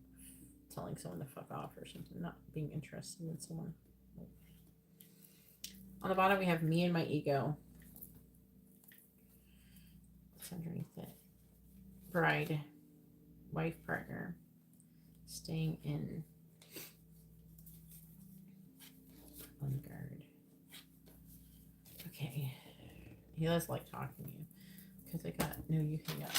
telling someone to fuck off or something. Not being interested in someone. On the bottom we have me and my ego. What's underneath it? Bride. Wife, partner. Staying in. On guard. Okay. He does like talking to you. Because I got no, you hang up.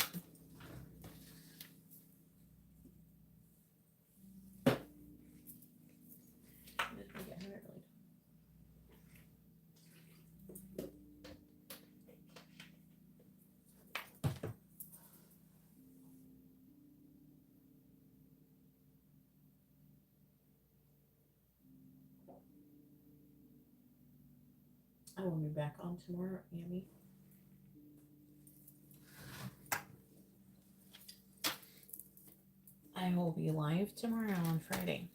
I will be back on tomorrow, Amy. I will be live tomorrow on Friday.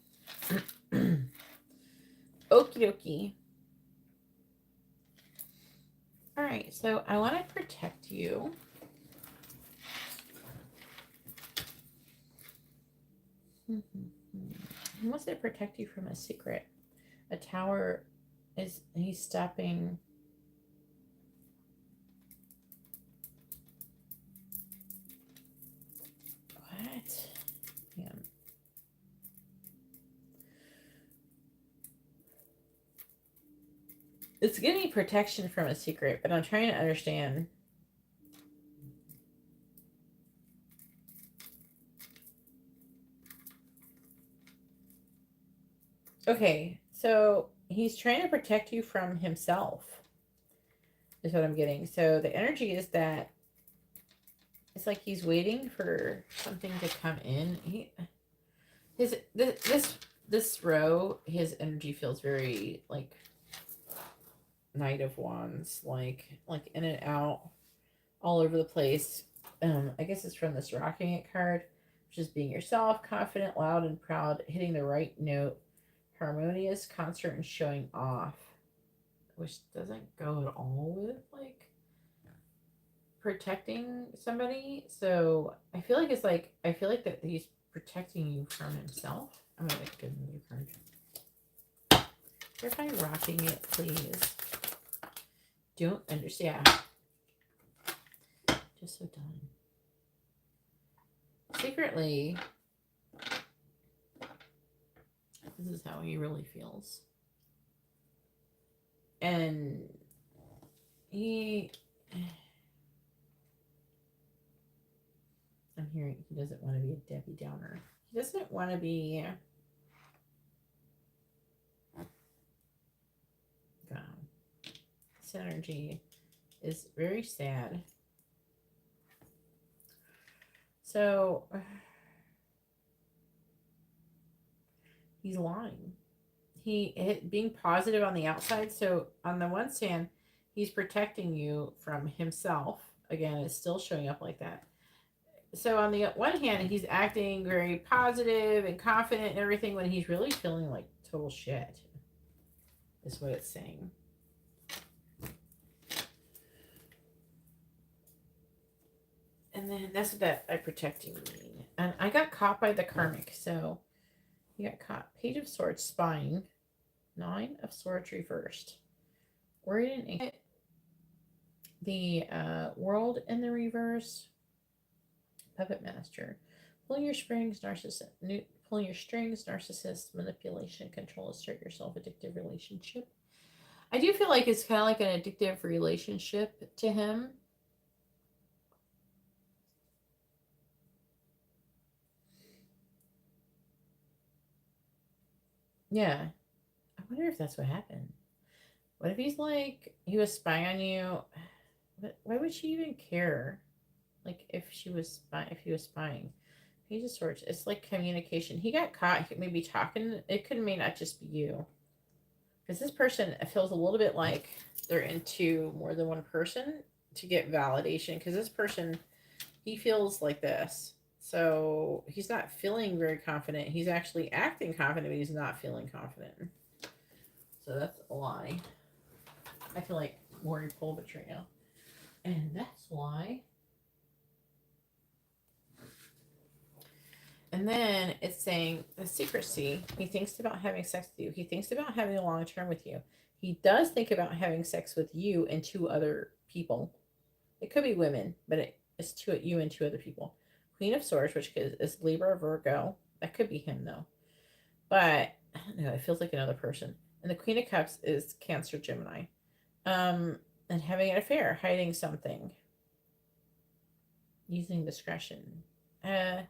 Okie dokie. All right, so I want to protect you. He wants to protect you from a secret. A tower is, he's stopping. What? Yeah. It's giving me protection from a secret, but I'm trying to understand. Okay, so he's trying to protect you from himself, is what I'm getting. So the energy is that it's like he's waiting for something to come in. This row, his energy feels very like Knight of Wands, like in and out, all over the place. I guess it's from this Rocking It card, which is being yourself, confident, loud, and proud, hitting the right note, harmonious, concert, and showing off, which doesn't go at all with like protecting somebody. So I feel like that he's protecting you from himself. I'm gonna get another card. Verify Rocking It, please. Don't understand. Just so done. Secretly, this is how he really feels. And I'm hearing he doesn't want to be a Debbie Downer. He doesn't want to be. This energy is very sad. So he's lying. Being positive on the outside. So on the one hand, he's protecting you from himself. Again, it's still showing up like that. So on the one hand, he's acting very positive and confident and everything when he's really feeling like total shit. Is what it's saying. And then that's what that I protecting mean. And I got caught by the karmic. So you got caught. Page of Swords, spying. 9 of Swords reversed. Worried and anxious. The World in the reverse. Puppet Master. Pulling your strings, narcissist, manipulation, control, assert yourself, addictive relationship. I do feel like it's kind of like an addictive relationship to him. Yeah. I wonder if that's what happened. What if he's like, he was spying on you? But why would she even care? Like if he was spying. Page of Swords. It's like communication. He got caught. He may be talking. It may not just be you. Because this person feels a little bit like they're into more than one person to get validation. Because this person, he feels like this. So he's not feeling very confident. He's actually acting confident, but he's not feeling confident. So that's a lie. I feel like more pull betrayal. And that's why. And then it's saying the secrecy. He thinks about having sex with you. He thinks about having a long term with you. He does think about having sex with you and 2 other people. It could be women, but it's you and 2 other people. Queen of Swords, which is Libra or Virgo. That could be him though. But I don't know. It feels like another person. And the Queen of Cups is Cancer, Gemini. And having an affair, hiding something, using discretion. And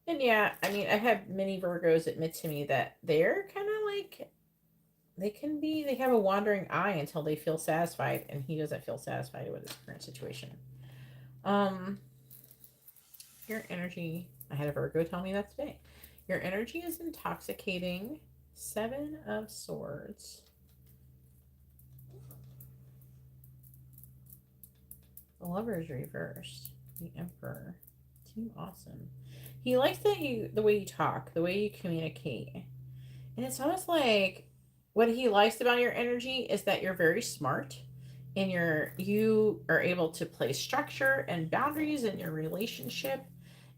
yeah, I mean, I've had many Virgos admit to me that they're kind of like, they have a wandering eye until they feel satisfied, and he doesn't feel satisfied with his current situation. Your energy, I had a Virgo tell me that today. Your energy is intoxicating. 7 of Swords. The Lover's reversed. The Emperor. Too awesome. He likes the way you talk, the way you communicate. And it's almost like what he likes about your energy is that you're very smart and you are able to place structure and boundaries in your relationship,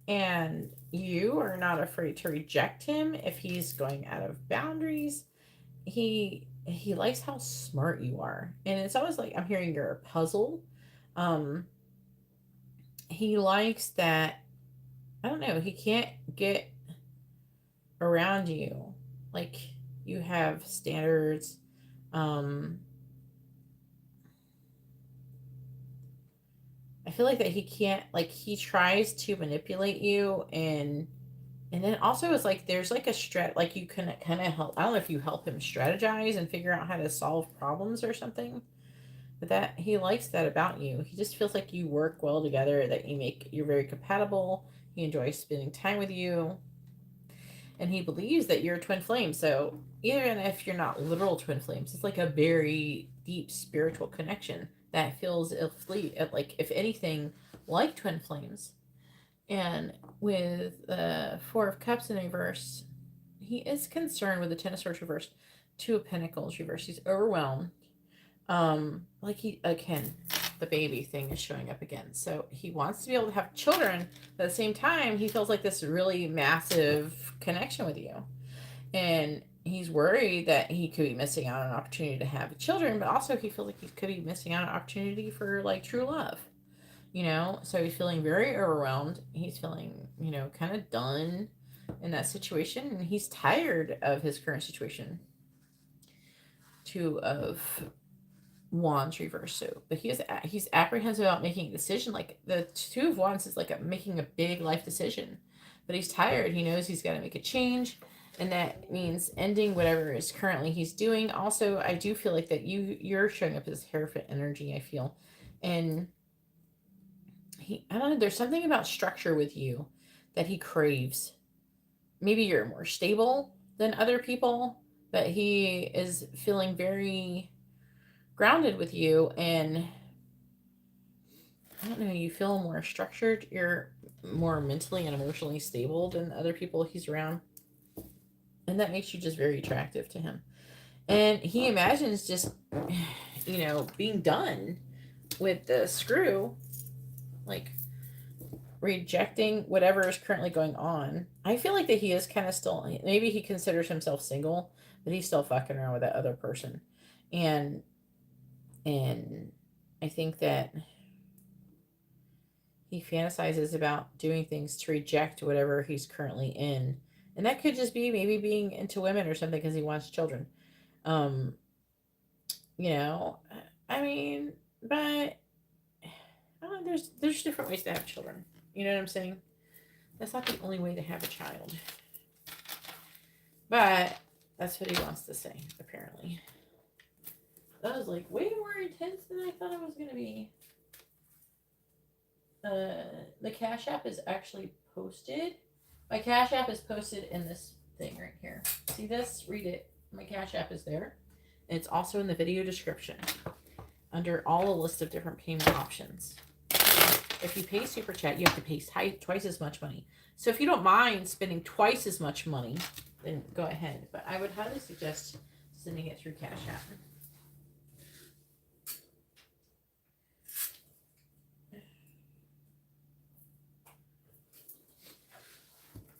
and you are not afraid to reject him if he's going out of boundaries. He likes how smart you are. And it's almost like I'm hearing you're a puzzle. He likes that, I don't know, he can't get around you. Like, you have standards. I feel like that he can't, like, he tries to manipulate you, and then also it's like there's like a like you can kind of help. I don't know if you help him strategize and figure out how to solve problems or something. But that he likes that about you. He just feels like you work well together, that you're very compatible. He enjoys spending time with you. And he believes that you're a twin flame. So even if you're not literal twin flames, it's like a very deep spiritual connection that feels like, if anything, like twin flames. And with the 4 of Cups in reverse, he is concerned with the 10 of Swords reversed, 2 of Pentacles reversed. He's overwhelmed. Like the baby thing is showing up again. So he wants to be able to have children, but at the same time, he feels like this really massive connection with you. And he's worried that he could be missing out on an opportunity to have children, but also he feels like he could be missing out on an opportunity for like true love. So he's feeling very overwhelmed. He's feeling, kind of done in that situation, and he's tired of his current situation. 2 of Wands reverse. So, but he's apprehensive about making a decision. Like the 2 of Wands is like making a big life decision, but he's tired. He knows he's got to make a change, and that means ending whatever is currently he's doing. Also, I do feel like that you're showing up as Hierophant energy, I feel, and I don't know, there's something about structure with you that he craves. Maybe you're more stable than other people, but he is feeling very grounded with you, and I don't know, you feel more structured. You're more mentally and emotionally stable than other people he's around, and that makes you just very attractive to him. And he imagines just, being done with the screw, like rejecting whatever is currently going on. I feel like that he is kind of still, maybe he considers himself single, but he's still fucking around with that other person. And I think that he fantasizes about doing things to reject whatever he's currently in. And that could just be maybe being into women or something because he wants children. I mean, but there's different ways to have children. You know what I'm saying? That's not the only way to have a child. But that's what he wants to say, apparently. That was like way more intense than I thought it was going to be. The Cash App is actually posted. My Cash App is posted in this thing right here. See this? Read it. My Cash App is there. And it's also in the video description under all a list of different payment options. If you pay Super Chat, you have to pay twice as much money. So if you don't mind spending twice as much money, then go ahead. But I would highly suggest sending it through CashApp.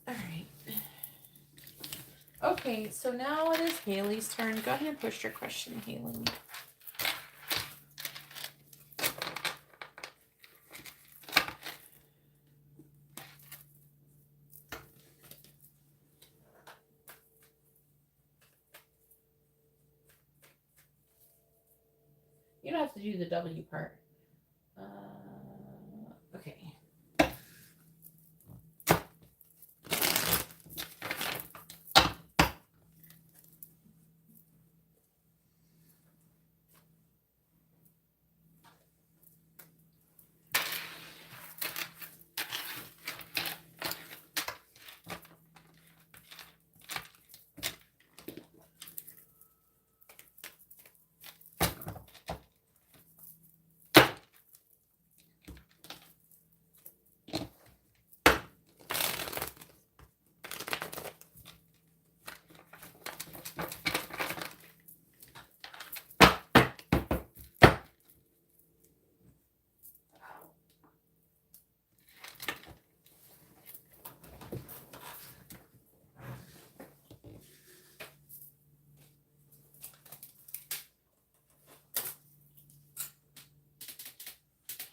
All right. Okay, so now it is Haley's turn. Go ahead and push your question, Haley. You don't have to do the W part. Okay.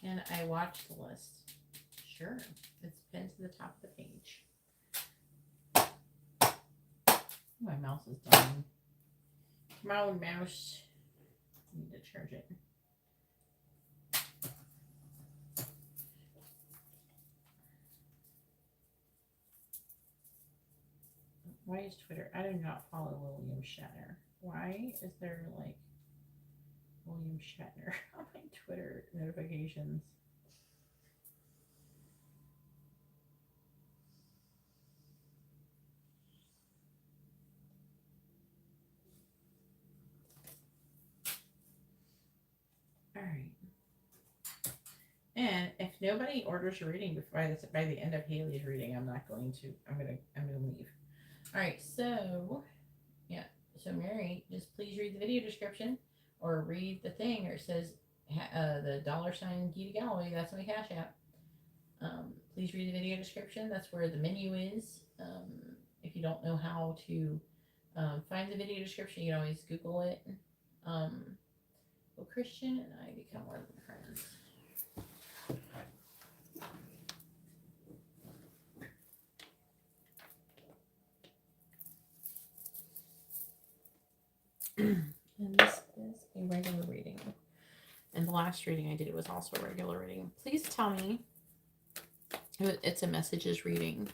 Can I watch the list? Sure. It's pinned to the top of the page. My mouse is dying. Come on, mouse. I need to charge it. Why is Twitter? I do not follow William Shatner. Why is there like William Shatner on my Twitter notifications? All right. And if nobody orders a reading by the end of Haley's reading, I'm gonna leave. All right. So yeah. So Mary, just please read the video description or read the thing, or it says the $ GeetaGalaway. That's my Cash App. Please read the video description. That's where the menu is. If you don't know how to find the video description, you can always Google it. Will Christian and I become more than friends? And this is a regular reading. And the last reading I did was also a regular reading. Please tell me, it's a messages reading.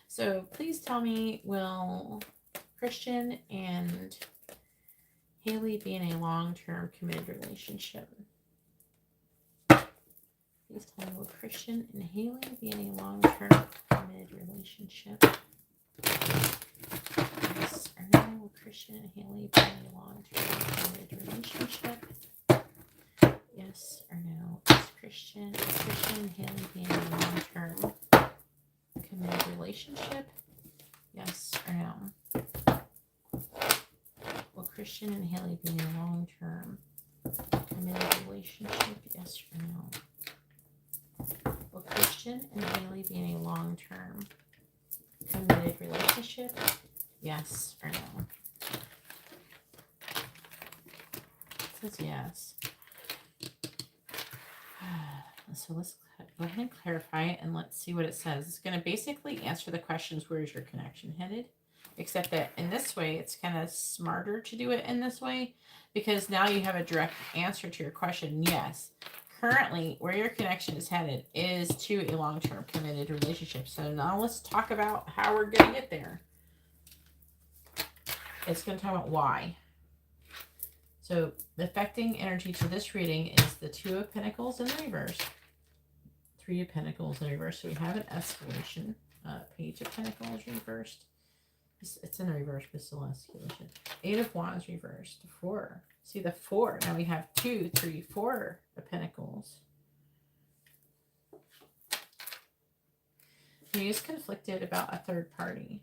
So please tell me, will Christian and Haley be in a long-term committed relationship? Please tell me, will Christian and Haley be in a long-term committed relationship? Yes or no? Will Christian and Haley be in a long-term committed relationship? Yes or no? Is Christian and Haley be in a long-term committed relationship? Yes or no? Will Christian and Haley be in a long-term committed relationship? Yes or no? Will Christian and Haley be in a long-term committed relationship? Yes or no? It says yes. So let's go ahead and clarify it, and let's see what it says. It's going to basically answer the questions, where is your connection headed? Except that in this way, it's kind of smarter to do it in this way, because now you have a direct answer to your question. Yes, currently where your connection is headed is to a long-term committed relationship. So now let's talk about how we're going to get there. It's going to talk about why. So the affecting energy to this reading is the Two of Pentacles in the reverse, Three of Pentacles in reverse. So we have an escalation. Page of Pentacles reversed. It's in the reverse, but still escalation. Eight of Wands reversed. Four. See the four. Now we have 2, 3, 4 of Pentacles. He's conflicted about a third party.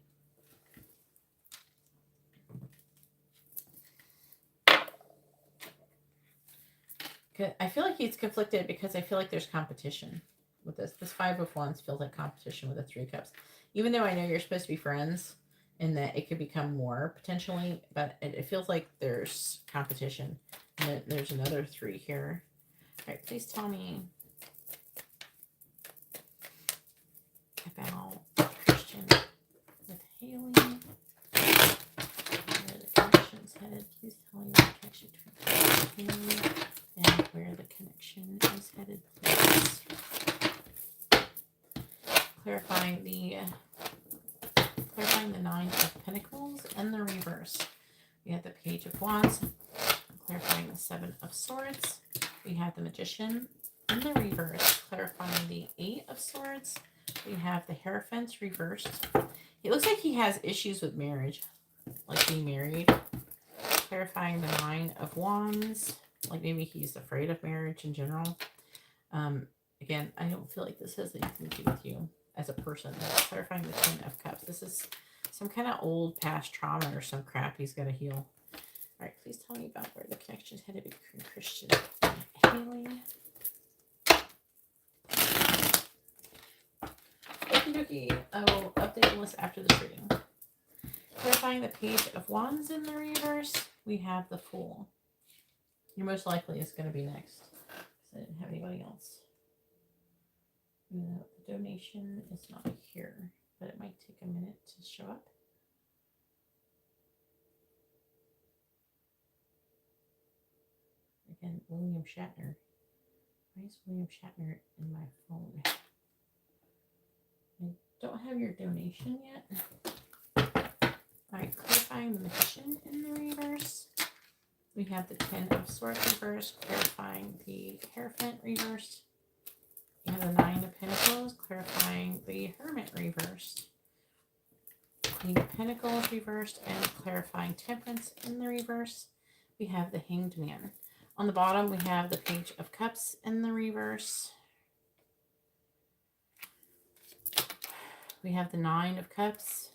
I feel like he's conflicted because I feel like there's competition with this. This Five of Wands feels like competition with the Three of Cups. Even though I know you're supposed to be friends and that it could become more potentially, but it feels like there's competition. And there's another 3 here. All right, please tell me about Christian with Haley. Where the connection's headed. Please tell me the connection between Christian and Haley and where the connection is headed, please. Clarifying the 9 of Pentacles and the reverse. We have the Page of Wands. Clarifying the 7 of Swords. We have the Magician in the reverse. Clarifying the 8 of Swords. We have the Hierophant reversed. It looks like he has issues with marriage, like being married. Clarifying the 9 of Wands, like maybe he's afraid of marriage in general. Again, I don't feel like this has anything to do with you as a person. Clarifying the 10 of Cups. This is some kind of old past trauma or some crap he's got to heal. All right, please tell me about where the connection is headed between Christian and Haley. Okie dokie. I will update the list after this reading. Clarifying the Page of Wands in the reverse, we have the Fool. You're most likely is going to be next. I didn't have anybody else. The donation is not here, but it might take a minute to show up. Again, William Shatner. Why is William Shatner in my phone? I don't have your donation yet. Alright, clarifying the Magician in the reverse. We have the 10 of Swords reverse, clarifying the Hierophant reverse. We have the 9 of Pentacles, clarifying the Hermit reversed. Queen of Pentacles reversed, and clarifying Temperance in the reverse. We have the Hanged Man. On the bottom, we have the Page of Cups in the reverse. We have the 9 of Cups.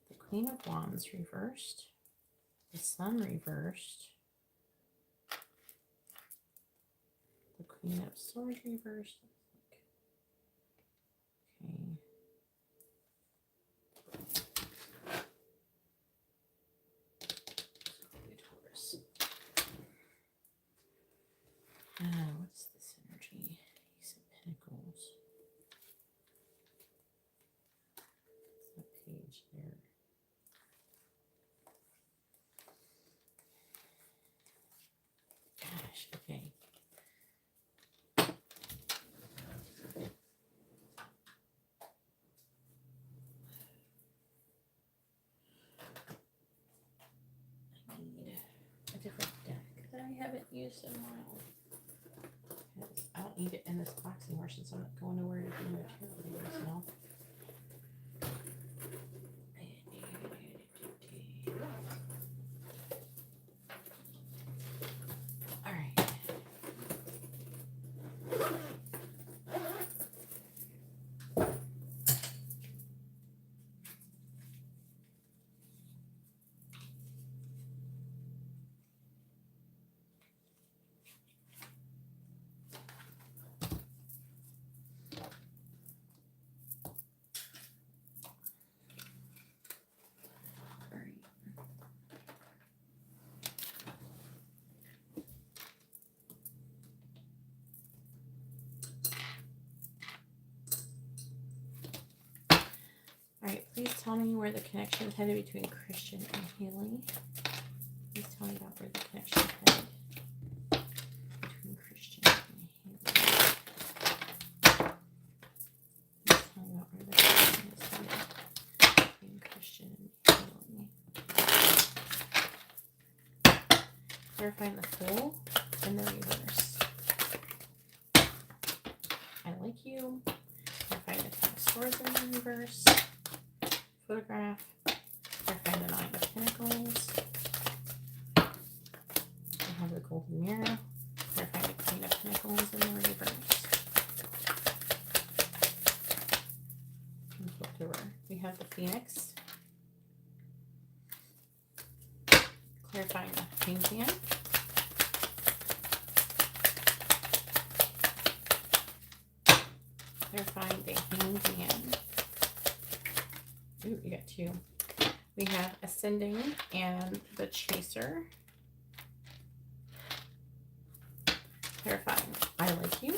The Queen of Wands reversed. The Sun reversed. The Queen of Swords reversed. Okay. What's this energy? Ace of Pentacles. That page there. Gosh, okay. I need a different deck that I haven't used in a while. I don't need it in this box anymore since I'm not going nowhere to do no tarot readings now. All right. Alright, please tell me where the connection is headed between Christian and Haley. Please tell me about where the connection is headed between Christian and Haley. Please tell me about where the connection is headed between Christian and Haley. Clarifying the Fool and the reverse. I like you. Clarifying the 10 of Swords in the reverse. Photograph. Clarifying the 9 of Pentacles. We have the Golden Mirror. Clarifying the King Nine of Pentacles in the reverse. And flip it over. We have the Phoenix. Clarifying the King's hand. Clarifying the Hanged Man. Ooh, you got two. We have Ascending and the Chaser. Clarifying, I like you.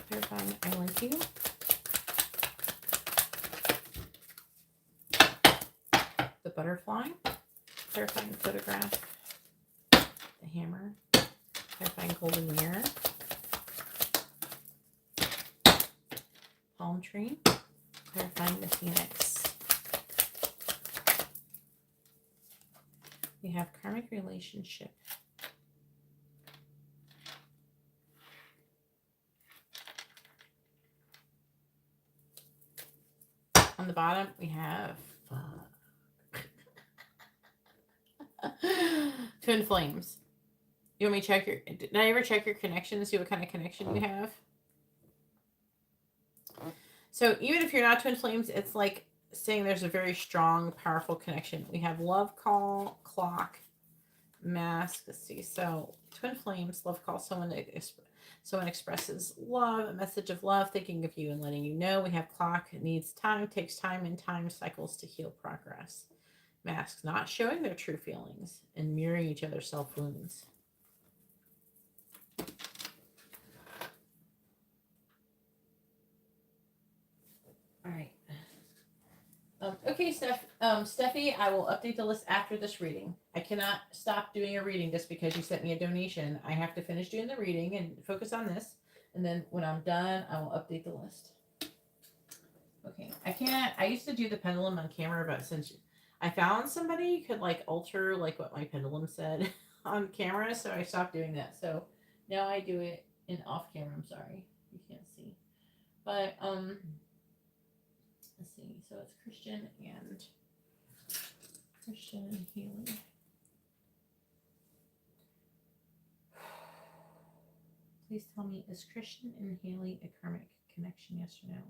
Clarifying, I like you. The Butterfly. Clarifying Photograph. The Hammer. Clarifying Golden Mirror. Palm Tree. Clarifying the Phoenix. We have Karmic Relationship. On the bottom, we have Twin Flames. You want me to check your... Did I ever check your connection to see what kind of connection you have? So even if you're not Twin Flames, it's like saying there's a very strong, powerful connection. We have Love Call, Clock, Mask. Let's see. So Twin Flames, Love Call, someone expresses love, a message of love, thinking of you and letting you know. We have Clock, it needs time, takes time, and time cycles to heal progress. Masks, not showing their true feelings and mirroring each other's self-wounds. All right. Okay, Steffi, I will update the list after this reading. I cannot stop doing a reading just because you sent me a donation. I have to finish doing the reading and focus on this. And then when I'm done, I will update the list. Okay, I used to do the pendulum on camera, but since I found somebody who could like alter like what my pendulum said on camera, so I stopped doing that. So now I do it in off camera. I'm sorry, you can't see. But let's see. So it's Christian and Haley. Please tell me, is Christian and Haley a karmic connection? Yes or no?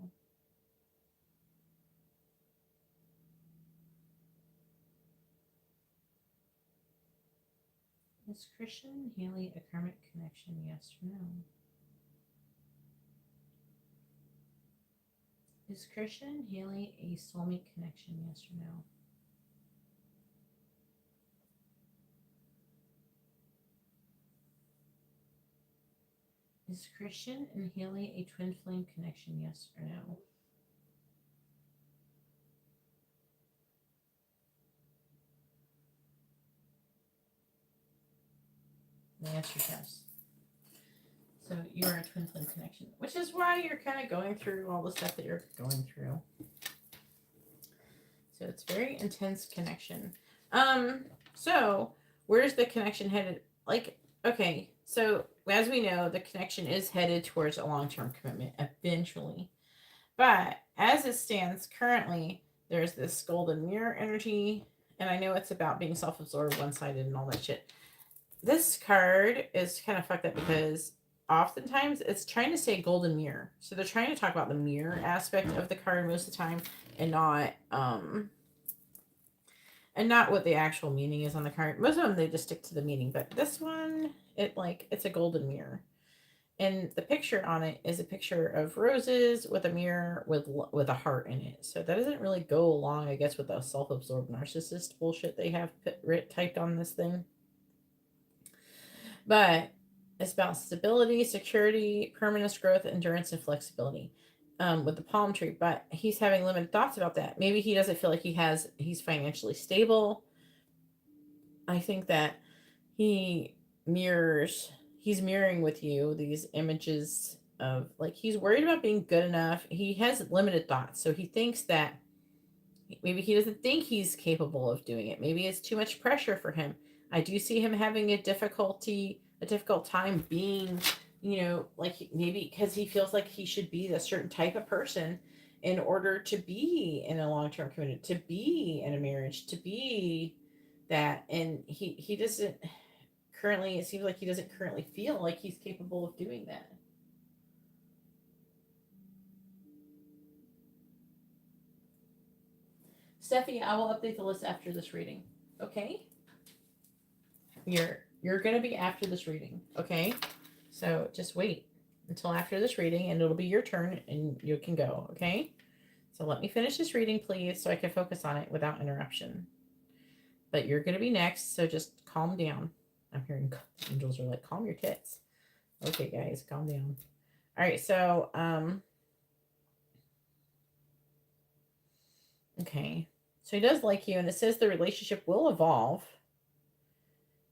Is Christian and Haley a karmic connection? Yes or no? Is Christian and Haley a soulmate connection? Yes or no? Is Christian and Haley a twin flame connection? Yes or no? The answer is yes. So you are a twin flame connection, which is why you're kind of going through all the stuff that you're going through. So it's very intense connection. So where's the connection headed? Like, okay, so as we know, the connection is headed towards a long-term commitment eventually. But as it stands currently, there's this golden mirror energy, and I know it's about being self-absorbed, one-sided, and all that shit. This card is kind of fucked up because oftentimes it's trying to say golden mirror. So they're trying to talk about the mirror aspect of the card most of the time and not what the actual meaning is on the card. Most of them, they just stick to the meaning. But this one, it's a golden mirror. And the picture on it is a picture of roses with a mirror with a heart in it. So that doesn't really go along, I guess, with the self-absorbed narcissist bullshit they have typed on this thing. But it's about stability, security, permanence, growth, endurance, and flexibility with the palm tree. But he's having limited thoughts about that. Maybe he doesn't feel like he's financially stable. I think that he's mirroring with you these images of like he's worried about being good enough. He has limited thoughts. So he thinks that maybe he doesn't think he's capable of doing it. Maybe it's too much pressure for him. I do see him having a difficult time being, like maybe because he feels like he should be a certain type of person. in order to be in a long-term commitment, to be in a marriage, to be that. And he doesn't currently, it seems like he doesn't currently feel like he's capable of doing that. Steffi, I will update the list after this reading. Okay? You're gonna be after this reading, okay? So just wait until after this reading and it'll be your turn and you can go, okay? So let me finish this reading, please, so I can focus on it without interruption. But you're gonna be next, so just calm down. I'm hearing angels are like, calm your tits. Okay, guys, calm down. All right, so okay. So he does like you, and it says the relationship will evolve.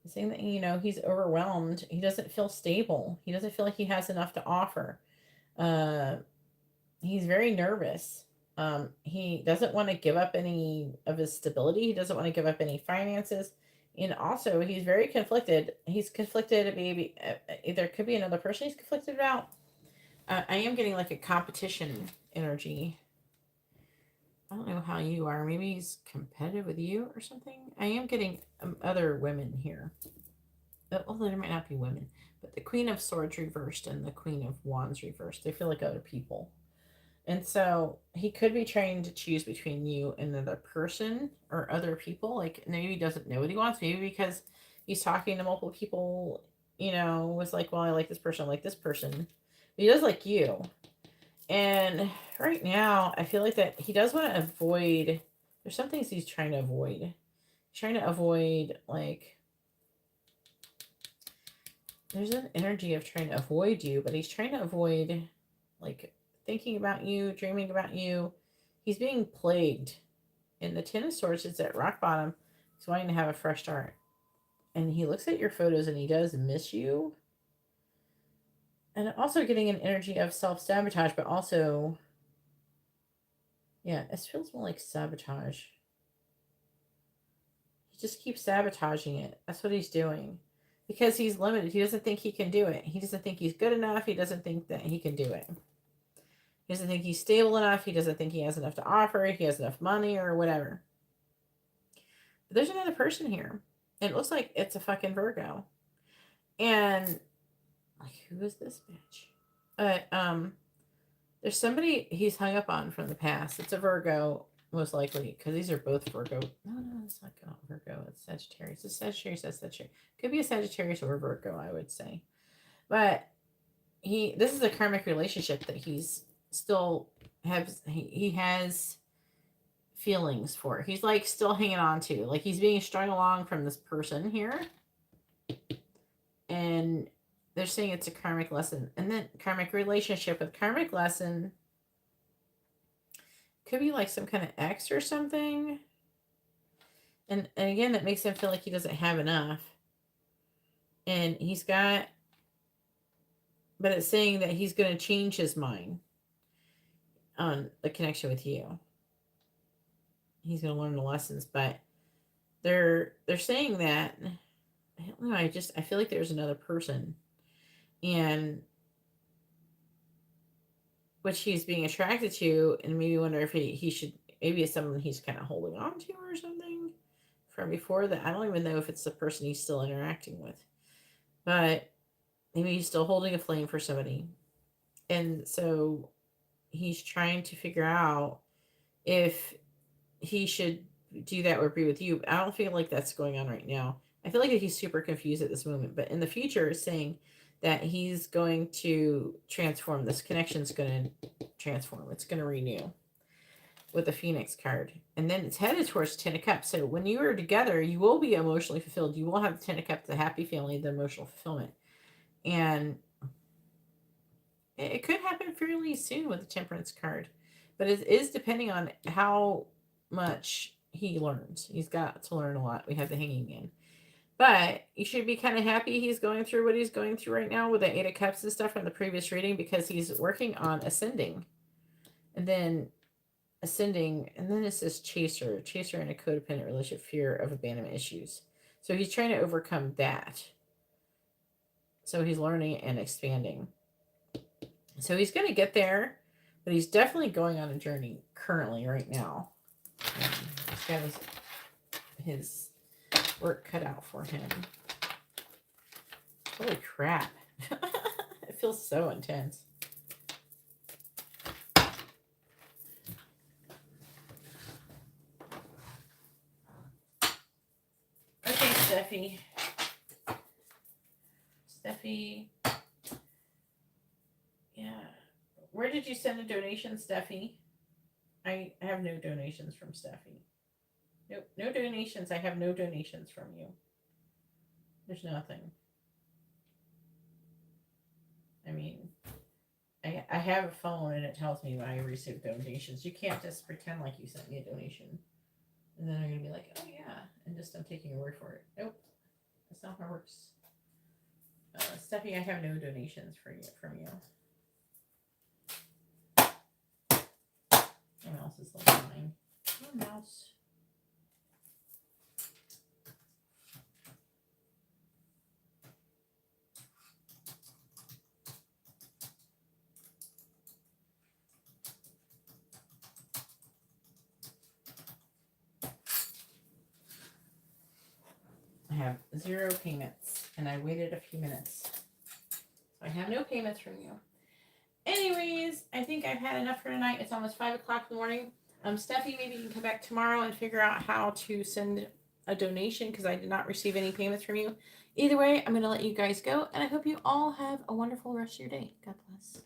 He's saying that, he's overwhelmed. He doesn't feel stable. He doesn't feel like he has enough to offer. Uh, he's very nervous. He doesn't want to give up any of his stability. He doesn't want to give up any finances. And also, he's very conflicted. He's conflicted, maybe, there could be another person he's conflicted about. I am getting like a competition energy. I don't know how you are. Maybe he's competitive with you or something. I am getting other women here. Although there might not be women. But the Queen of Swords reversed and the Queen of Wands reversed. They feel like other people. And so he could be trying to choose between you and another person or other people. Like maybe he doesn't know what he wants. Maybe because he's talking to multiple people, was like, well, I like this person, I like this person. But he does like you. And right now, I feel like that he does want to avoid, there's some things he's trying to avoid. He's trying to avoid, like, there's an energy of trying to avoid you, but he's trying to avoid, like, thinking about you, dreaming about you. He's being plagued. And the Ten of Swords is at rock bottom. He's wanting to have a fresh start. And he looks at your photos and he does miss you. And also getting an energy of self-sabotage, but also, yeah, it feels more like sabotage. He just keeps sabotaging it. That's what he's doing. Because he's limited. He doesn't think he can do it. He doesn't think he's good enough. He doesn't think that he can do it. He doesn't think he's stable enough. He doesn't think he has enough to offer. He has enough money or whatever. But there's another person here. And it looks like it's a fucking Virgo. And, like, who is this bitch? There's somebody he's hung up on from the past. It's a Virgo, most likely, because these are both Virgo. No, it's not Virgo. It's Sagittarius. It's Sagittarius. That's Sagittarius. Could be a Sagittarius or a Virgo, I would say. But this is a karmic relationship that he's still he has feelings for. He's like still hanging on to. Like he's being strung along from this person here. And they're saying it's a karmic lesson. And then karmic relationship with karmic lesson could be like some kind of ex or something. And again, that makes him feel like he doesn't have enough. And but it's saying that he's going to change his mind on the connection with you. He's going to learn the lessons, but they're saying that, I don't know, I feel like there's another person, and which he's being attracted to, and maybe wonder if he should, maybe it's someone he's kind of holding on to or something from before that. I don't even know if it's the person he's still interacting with, but maybe he's still holding a flame for somebody. And so he's trying to figure out if he should do that or be with you. I don't feel like that's going on right now. I feel like he's super confused at this moment, but in the future it's saying that he's going to transform. This connection's going to transform. It's going to renew with the Phoenix card. And then it's headed towards Ten of Cups. So when you are together, you will be emotionally fulfilled. You will have the Ten of Cups, the happy family, the emotional fulfillment. And it could happen fairly soon with the Temperance card. But it is depending on how much he learns. He's got to learn a lot. We have the Hanging Man. But you should be kind of happy he's going through what he's going through right now with the Eight of Cups and stuff from the previous reading, because he's working on ascending. And then ascending, and then it says chaser in a codependent relationship, fear of abandonment issues. So he's trying to overcome that. So he's learning and expanding. So he's going to get there, But he's definitely going on a journey currently right now. He's got his work cut out for him. Holy crap. It feels so intense. Okay, Steffi. Yeah. Where did you send a donation, Steffi? I have no donations from Steffi. Nope, no donations. I have no donations from you. There's nothing. I mean, I have a phone and it tells me when I receive donations. You can't just pretend like you sent me a donation. And then I'm going to be like, oh yeah. And just I'm taking your word for it. Nope. That's not how it works. Steffi, I have no donations from you. My mouse is like mine. Your mouse. I have 0 payments, and I waited a few minutes. So I have no payments from you. Anyways, I think I've had enough for tonight. It's almost 5 o'clock in the morning. Steffi, maybe you can come back tomorrow and figure out how to send a donation because I did not receive any payments from you. Either way, I'm going to let you guys go, and I hope you all have a wonderful rest of your day. God bless.